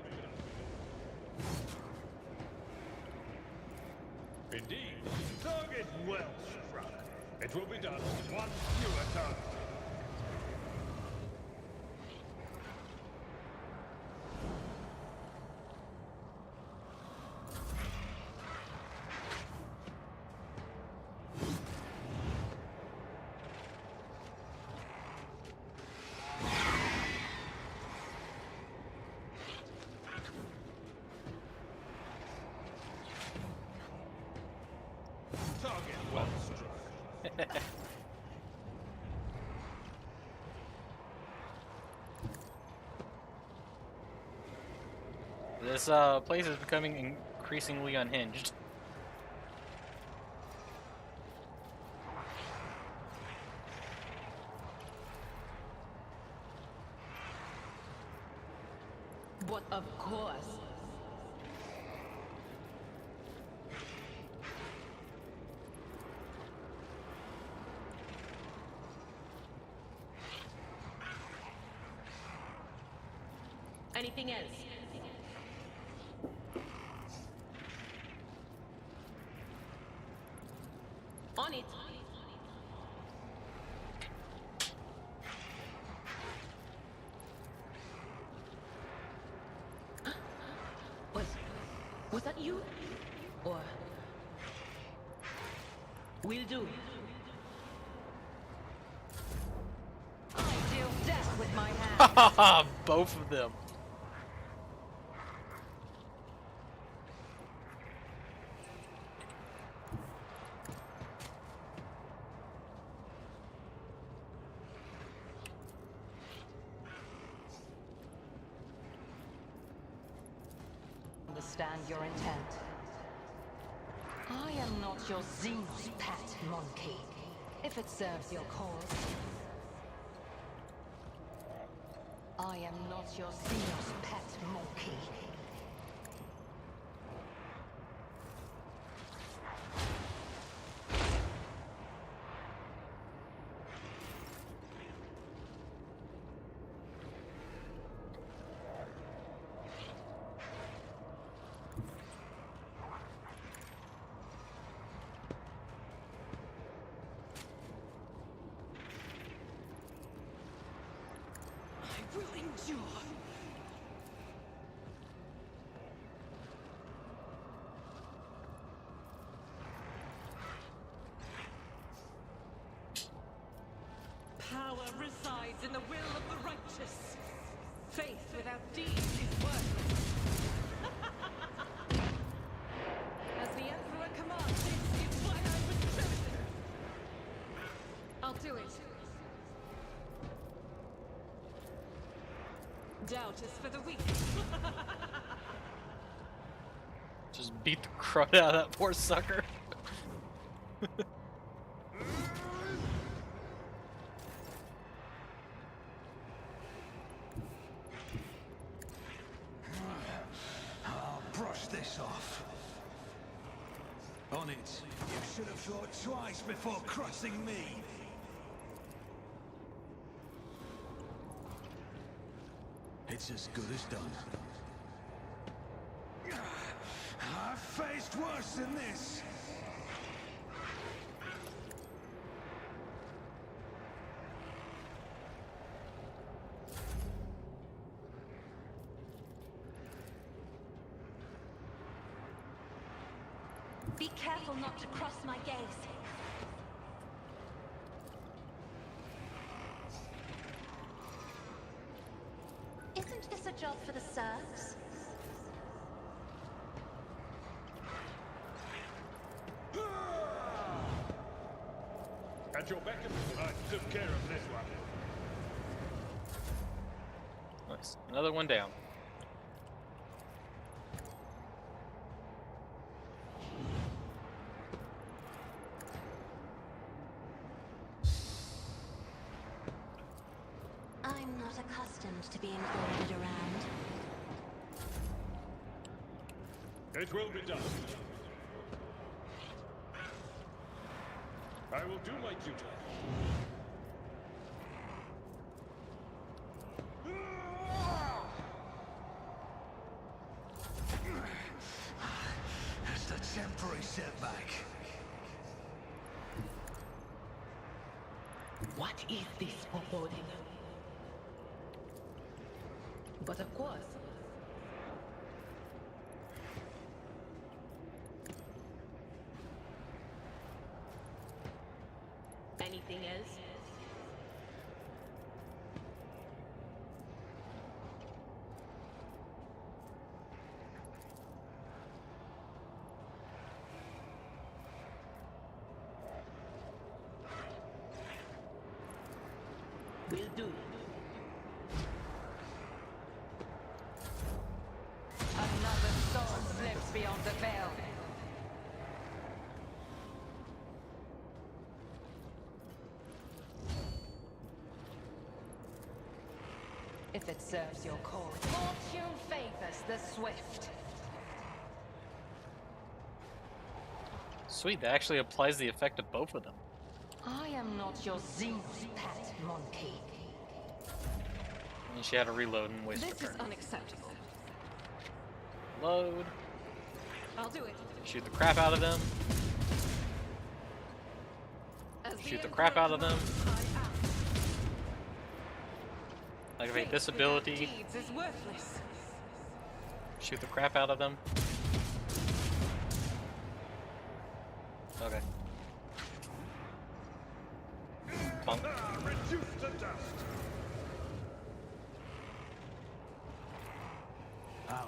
Indeed. Target well struck. It will be done one fewer time. Target well struck. This place is becoming increasingly unhinged. But of course. Anything else? On it. Was that you? Or will do. with my hand. Both of them. Understand your intent. I am not your Xenos pet monkey. If it serves your cause. I am not your Xenos pet monkey. I will endure. Power resides in the will of the righteous. Faith without deeds is worthless. As the Emperor commands, this is why I was chosen. I'll do it. Doubt is for the weak. Just beat the crud out of that poor sucker. I'll brush this off. On it. You should have thought twice before crossing me. It's as good as done. I've faced worse than this. Be careful not to cross my gaze. Isn't this a job for the serfs? At your beck and call, I took care of this one. Nice. Another one down. I'm not accustomed to being ordered around. It will be done. I will do my duty. Just a temporary setback. What is this foreboding? But of course. Anything else? Will do. Another soul slips beyond the veil. If it serves your cause, fortune favors the swift. Sweet, that actually applies the effect of both of them. I am not your Xenos pet monkey. And she had to reload and waste her This is turn. unacceptable. Load. I'll do it. Shoot the crap out of them. As Shoot the crap Emperor out of them. commands, I act. Activate Faith this without ability. deeds is worthless. Shoot the crap out of them. Okay. Bonk. Reduced to dust.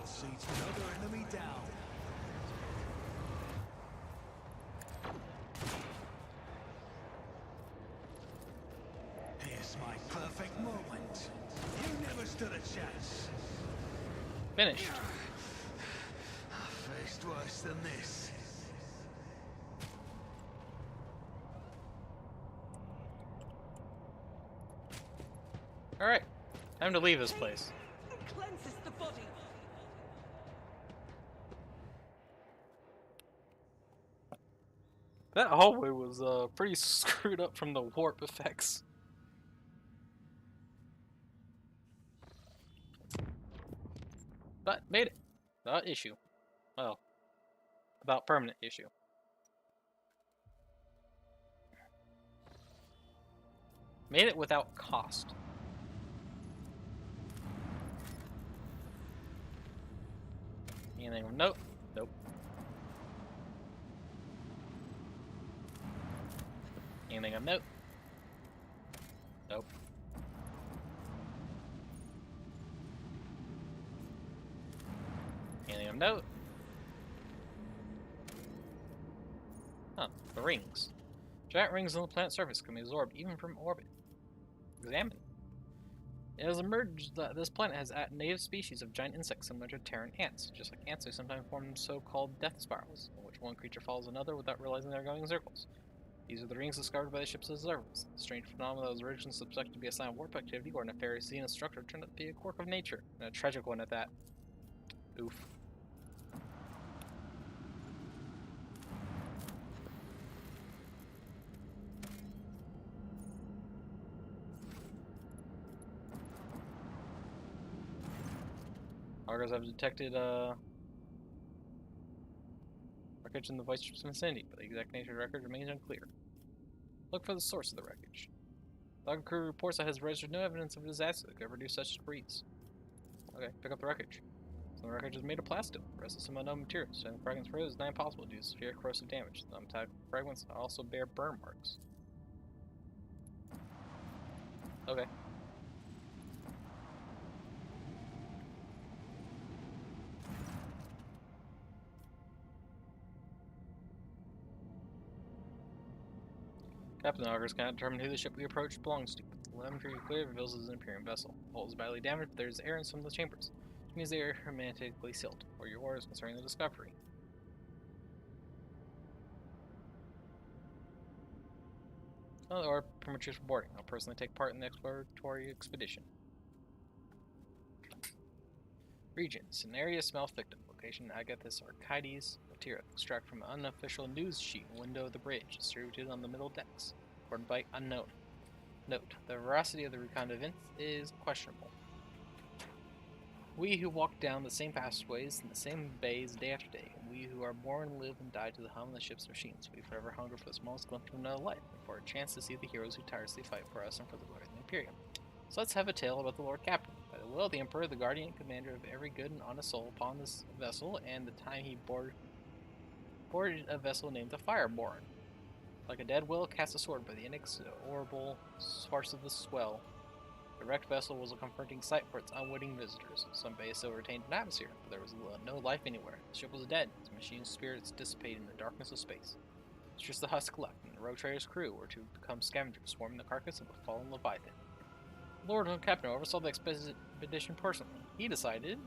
I'll see to another enemy down. Here's my perfect moment. You never stood a chance. Finished. I faced worse than this. Alright. Time to leave this place. Cleanses the body. That hallway was pretty screwed up from the warp effects. But made it. Without issue. Well, without permanent issue. Made it without cost. Anything of note? Nope. Anything of note? Nope. Anything of note? Huh, the rings. Giant rings on the planet's surface can be absorbed even from orbit. Examine. It has emerged that this planet has native species of giant insects similar to Terran ants. Just like ants, they sometimes form so-called death spirals, in which one creature follows another without realizing they're going in circles. These are the rings discovered by the ship's observers. The strange phenomenon that was originally suspected to be a sign of warp activity or nefarious Xena structure turned out to be a quirk of nature, and a tragic one at that. Oof. Augurs have detected wreckage in the vice ship's vicinity, but the exact nature of the wreckage remains unclear. Look for the source of the wreckage. The Augur crew reports that has registered no evidence of a disaster that could have reduced such debris. Okay, pick up the wreckage. Some of the wreckage is made of plastic, the rest is some unknown materials. Setting fragments for it is not impossible due to severe corrosive damage. The untied fragments also bear burn marks. Okay. Captain Augurs cannot determine who the ship we approach belongs to, but the telemetry clearly reveals it is an Imperium vessel. The hull is badly damaged, but there is air in some of the chambers, which means they are hermetically sealed. Or your orders concerning the discovery. Or permit for boarding. I'll personally take part in the exploratory expedition. Regions. An area smell victim. Location Agathis Archides. Material. Extract from an unofficial news sheet window of the bridge. Distributed on the middle decks. According by unknown. Note. The veracity of the recon events is questionable. We who walk down the same passageways in the same bays day after day. We who are born, live, and die to the hum of the ship's machines. We forever hunger for the smallest glimpse of another life. And for a chance to see the heroes who tirelessly fight for us and for the glory of the Imperium. So let's have a tale about the Lord Captain. By the will of the Emperor, the guardian and commander of every good and honest soul upon this vessel, and the time he boarded a vessel named the Fireborn. Like a dead whale cast a sword by the inexorable force of the swell, the wrecked vessel was a comforting sight for its unwitting visitors. Some bays still retained an atmosphere, but there was no life anywhere. The ship was dead, its machine spirits dissipated in the darkness of space. It's just the husk left, and the rogue trader's crew were to become scavengers, swarming the carcass of a fallen Leviathan. Lord and Captain oversaw the expedition personally. He decided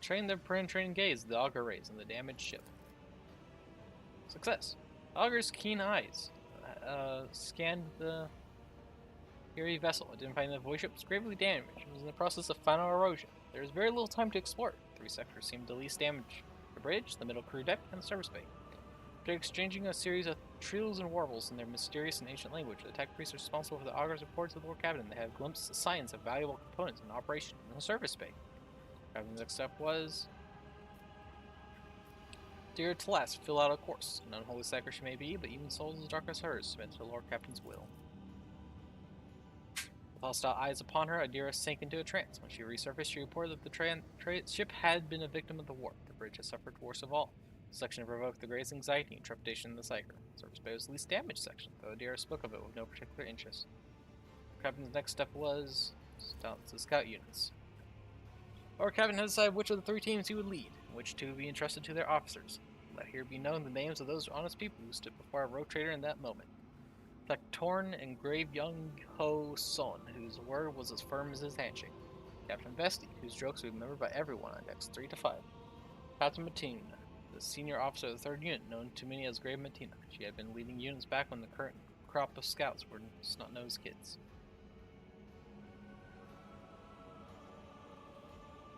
train the penetrating gaze of the augur rays on the damaged ship. Success. Augur's keen eyes scanned the eerie vessel, identifying the void ship was gravely damaged. It was in the process of final erosion. There is very little time to explore it. 3 sectors seemed the least damaged. The bridge, the middle crew deck, and the service bay. After exchanging a series of trills and warbles in their mysterious and ancient language, the tech priests responsible for the Augur's reports of the Lord Captain. They have glimpsed the signs of valuable components in operation in the service bay. Captain's next step was dear to last, fill out a course. An unholy sacrifice she may be, but even souls as dark as hers submit to the Lord Captain's will. With hostile eyes upon her, Adira sank into a trance. When she resurfaced, she reported that the ship had been a victim of the warp. The bridge had suffered worst of all. The section had provoked the greatest anxiety and trepidation in the Psyker. Service bay was the least damaged section, though Adira spoke of it with no particular interest. Captain's next step was the scout units. Our captain had decided which of the 3 teams he would lead, and which 2 would be entrusted to their officers. Let here be known the names of those honest people who stood before our road trader in that moment. Thektorn and Grave Young Ho Son, whose word was as firm as his handshake. Captain Vesti, whose jokes would be remembered by everyone on decks 3 to 5. Captain Matina, the senior officer of the 3rd unit, known to many as Grave Matina. She had been leading units back when the current crop of scouts were snot-nosed kids.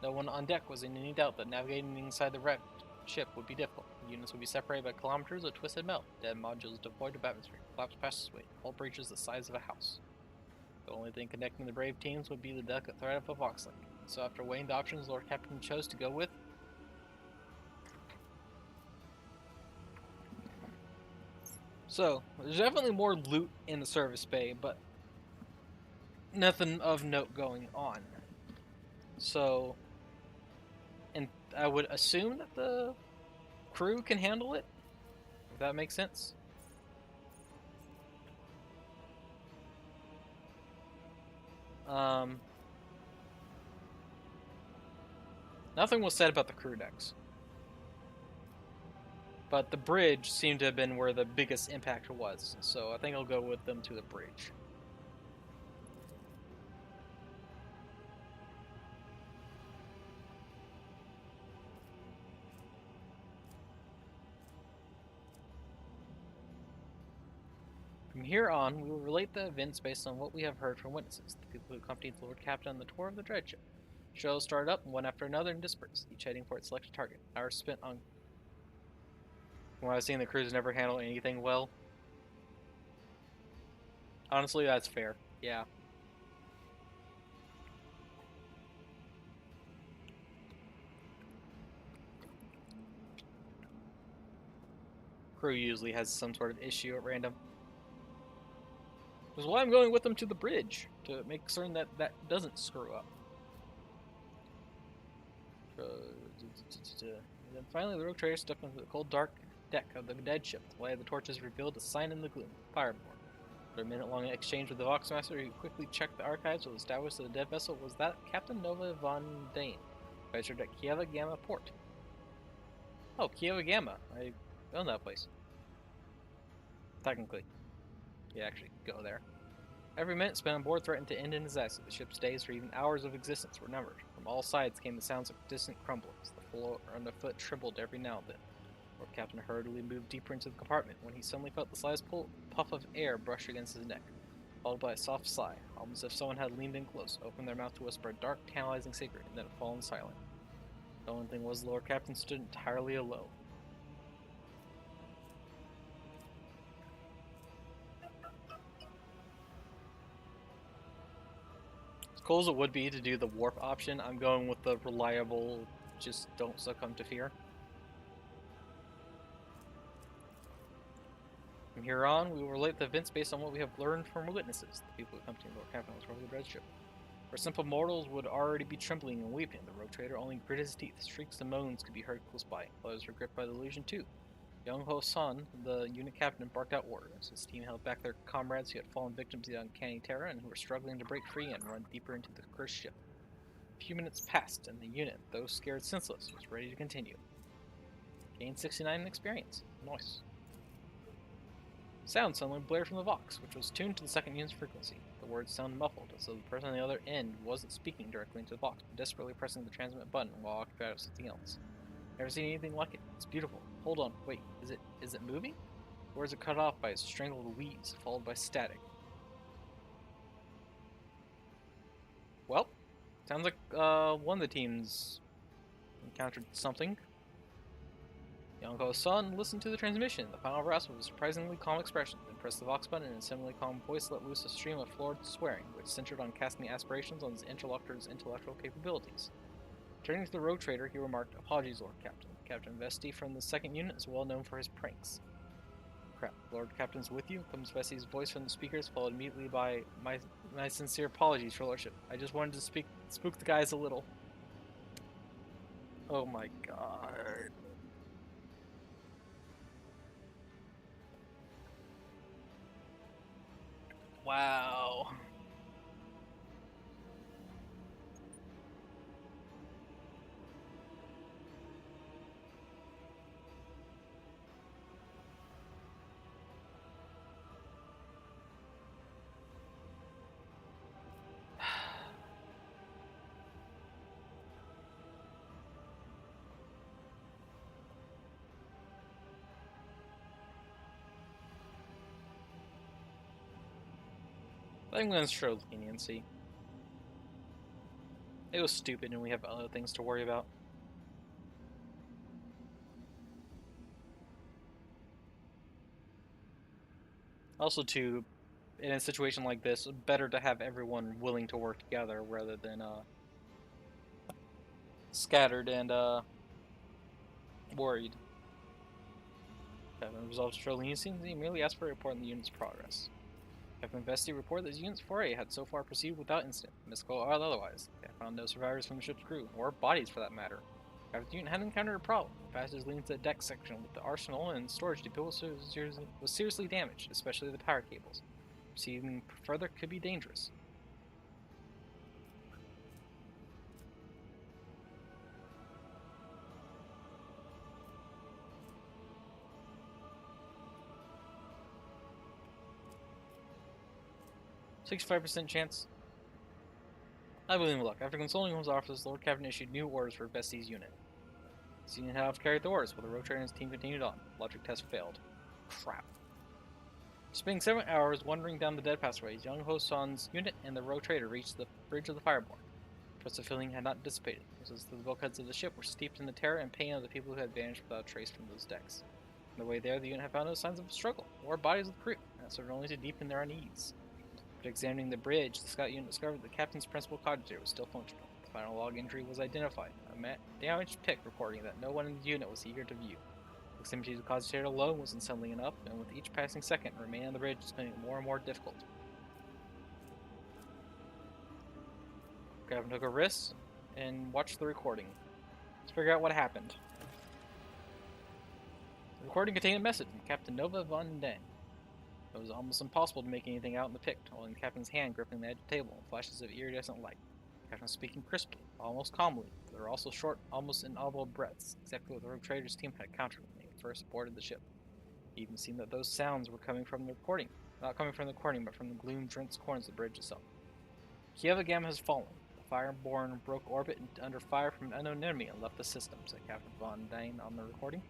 No one on deck was in any doubt that navigating inside the wrecked ship would be difficult. The units would be separated by kilometers of twisted metal, dead modules devoid of atmosphere, collapsed passageways, hull breaches the size of a house. The only thing connecting the brave teams would be the delicate thread of a vox link. So after weighing the options, Lord Captain chose to go with So, there's definitely more loot in the service bay, but nothing of note going on. So, and I would assume that the crew can handle it, if that makes sense. Nothing was said about the crew decks. But the bridge seemed to have been where the biggest impact was, so I think I'll go with them to the bridge. From here on, we will relate the events based on what we have heard from witnesses, the people who accompanied the Lord Captain on the tour of the Dread Ship. Shells started up one after another and dispersed, each heading for its selected target. Hours spent on... When I've seen the crews never handle anything well. Honestly, that's fair. Yeah. Crew usually has some sort of issue at random. Which is why I'm going with them to the bridge, to make certain that that doesn't screw up. And then finally, the rogue trader stepped onto the cold, dark deck of the dead ship. The light of the torches revealed a sign in the gloom: Fireborn. After a minute-long exchange with the Voxmaster, who quickly checked the archives to establish that the dead vessel was that Captain Nova von Dane, registered at Kieva Gamma Port. Oh, Kieva Gamma. I own that place. Technically. You actually go there. Every minute spent on board threatened to end in disaster. The ship's days or even hours of existence were numbered. From all sides came the sounds of distant crumblings. The floor underfoot trembled every now and then. Lord Captain hurriedly moved deeper into the compartment when he suddenly felt the slightest puff of air brush against his neck, followed by a soft sigh, almost as if someone had leaned in close, opened their mouth to whisper a dark, tantalizing secret, and then had fallen silent. The only thing was the Lord Captain stood entirely alone. As cool as it would be to do the warp option, I'm going with the reliable, just don't succumb to fear. From here on, we will relate the events based on what we have learned from witnesses, the people who accompanied Lord Captain on the Red Ship. Where simple mortals would already be trembling and weeping, the rogue trader only gritted his teeth. Shrieks and moans could be heard close by. Others were gripped by the illusion too. Young Ho Son, the unit captain, barked out orders. His team held back their comrades who had fallen victim to the uncanny terror and who were struggling to break free and run deeper into the cursed ship. A few minutes passed, and the unit, though scared senseless, was ready to continue. Gained 69 in experience. Nice. Sound suddenly blared from the Vox, which was tuned to the second unit's frequency. The words sounded muffled, as though the person on the other end wasn't speaking directly into the Vox, but desperately pressing the transmit button while occupied with something else. Never seen anything like it. It's beautiful. Hold on, wait, is it moving? The words are cut off by a strangled wheeze, followed by static. Well, sounds like one of the teams encountered something. Young-Ho's son listened to the transmission. The final rasp was a surprisingly calm expression, then pressed the Vox button and in a similarly calm voice let loose a stream of floored swearing, which centered on casting aspirations on his interlocutor's intellectual capabilities. Turning to the rogue trader, he remarked, "Apologies, Lord Captain. Captain Vesti from the second unit is well known for his pranks." Crap, Lord Captain's with you? Comes Vesti's voice from the speakers, followed immediately by, my sincere apologies, Your Lordship. I just wanted to spook the guys a little. Oh my god. Wow. I'm going to show leniency. It was stupid and we have other things to worry about. Also, too, in a situation like this, better to have everyone willing to work together rather than scattered and worried. Captain resolved to show leniency and he merely asked for a report on the unit's progress. Captain Vesti reported that Unit's foray had so far proceeded without incident, mystical or otherwise. They found no survivors from the ship's crew, or bodies for that matter. Captain Unit had encountered a problem. The passage leading to the deck section with the arsenal and storage depot was seriously damaged, especially the power cables. Proceeding further could be dangerous. "65% chance." I believe in luck. After consulting his officers, Lord Captain issued new orders for Vesti's unit. His unit had carried the orders, while the road trader and his team continued on. Logic test failed. Crap. Spending 7 hours wandering down the dead pathways, young Hosan's unit and the road trader reached the bridge of the Fireborn. Trust of feeling had not dissipated. It was the bulkheads of the ship were steeped in the terror and pain of the people who had vanished without a trace from those decks. On the way there, the unit had found no signs of a struggle, or bodies of the crew, and that served only to deepen their unease. But examining the bridge, the scout unit discovered the captain's principal cogitator was still functional. The final log entry was identified, a damaged pick recording that no one in the unit was eager to view. Proximity to the cogitator alone was unsettling enough, and with each passing second, remaining on the bridge was becoming more and more difficult. Captain took a risk and watched the recording. Let's figure out what happened. The recording contained a message from Captain Nova von Den. It was almost impossible to make anything out in the pic, holding the captain's hand gripping the edge of the table in flashes of iridescent light. The captain was speaking crisply, almost calmly, but there were also short, almost inaudible breaths, exactly what the rogue trader's team had encountered when they first boarded the ship. It even seemed that those sounds were coming from the recording, not coming from the recording, but from the gloom-drenched corners of the bridge itself. Kiev Gamma has fallen. The Fireborn broke orbit under fire from an unknown enemy and left the system, said Captain Von Dane on the recording.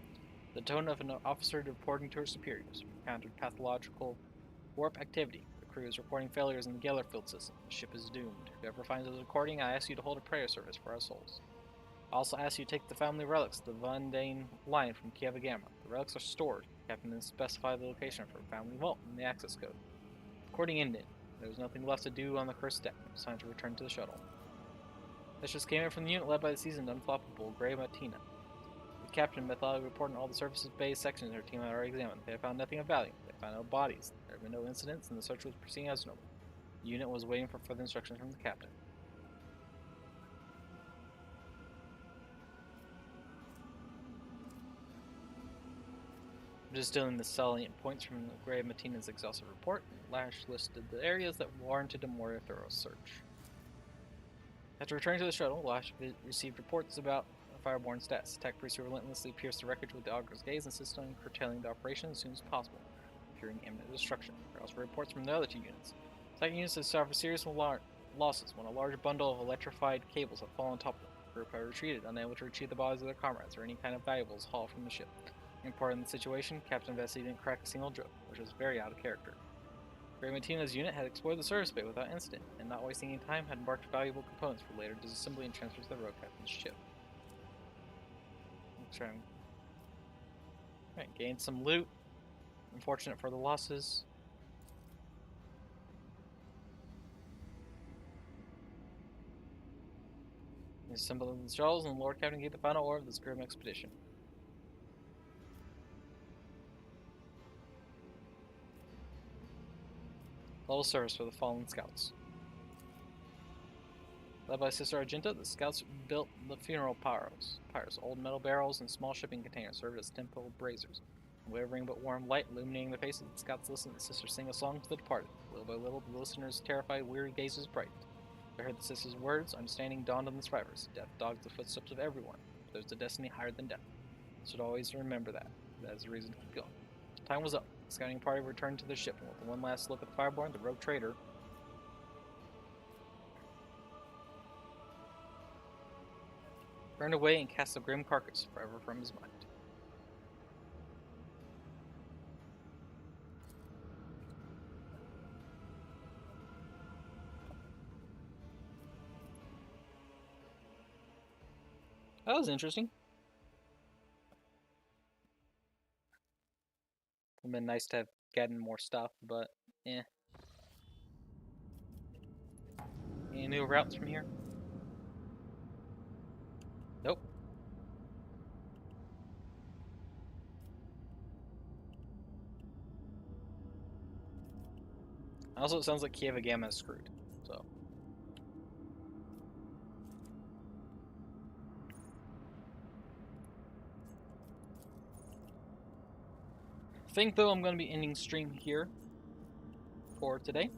The tone of an officer reporting to her superiors encountered pathological warp activity. The crew is reporting failures in the Gellerfield system. The ship is doomed. Whoever finds this recording, I ask you to hold a prayer service for our souls. I also ask you to take the family relics of the Von Dane line from Kiev Gamma. The relics are stored. The captain then specified the location for a family vault in the access code. The recording ended. There was nothing left to do on the cursed deck. It was time to return to the shuttle. This just came in from the unit led by the seasoned, unflappable Grey Martina. The captain methodically reported all the services bay sections her team had already examined. They had found nothing of value. They found no bodies. There had been no incidents, and the search was proceeding as normal. The unit was waiting for further instructions from the captain. Distilling the salient points from the Grey Martina's exhaustive report, Lash listed the areas that warranted a more thorough search. After returning to the shuttle, Lash received reports about Fireborn stats. Tech priests who relentlessly pierced the wreckage with the auger's gaze insisted on curtailing the operation as soon as possible, fearing imminent destruction. There are also reports from the other two units. Second units had suffered serious losses when a large bundle of electrified cables had fallen on top of them. The group had retreated, unable to retrieve the bodies of their comrades or any kind of valuables hauled from the ship. Important in the situation, Captain Vesey didn't crack a single joke, which was very out of character. Grey Martina's unit had explored the service bay without incident, and not wasting any time had embarked valuable components for later disassembly and transfer to the rogue captain's ship. Alright, gained some loot. Unfortunate for the losses. He assembled the shuttles, and the Lord Captain gave the final order of this grim expedition. Level service for the fallen scouts. Led by Sister Argenta, the scouts built the funeral pyres. Old metal barrels and small shipping containers served as temple braziers. wavering but warm light illuminating their faces. The scouts listen. The sisters sing a song to the departed. Little by little, the listeners' terrified, weary gazes brightened. They heard the sisters' words. Understanding dawned on the survivors. Death dogs the footsteps of everyone. There's a destiny higher than death. Should always remember that. That is a reason to keep going. Time was up. The scouting party returned to their ship, and with one last look at the Fireborn, the rogue trader turned away and cast the grim carcass forever from his mind. That was interesting. It'd been nice to have gotten more stuff, but eh. Any new routes from here? Nope. Also, it sounds like Kieva Gamma is screwed, so. I think, though, I'm going to be ending stream here for today.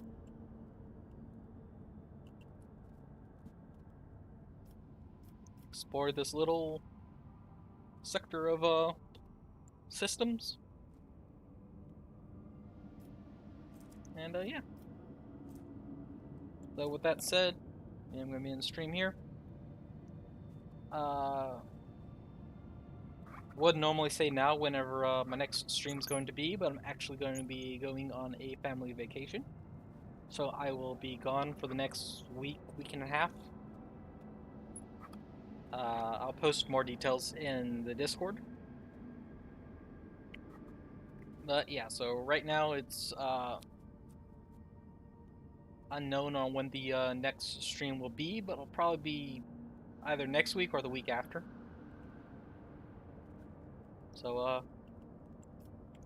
Explore this little sector of systems. And yeah. So with that said, I'm going to be in the stream here. Would normally say now whenever my next stream is going to be, but I'm actually going to be going on a family vacation. So I will be gone for the next week and a half. I'll post more details in the Discord. But yeah, so right now it's unknown on when the next stream will be, but it'll probably be either next week or the week after. So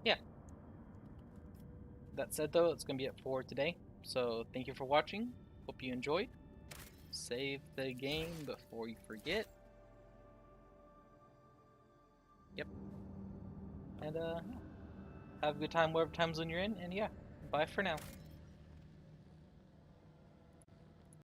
yeah. That said though, it's going to be it for today. So thank you for watching. Hope you enjoyed. Save the game before you forget. Yep. And have a good time whatever time zone you're in, and yeah, bye for now.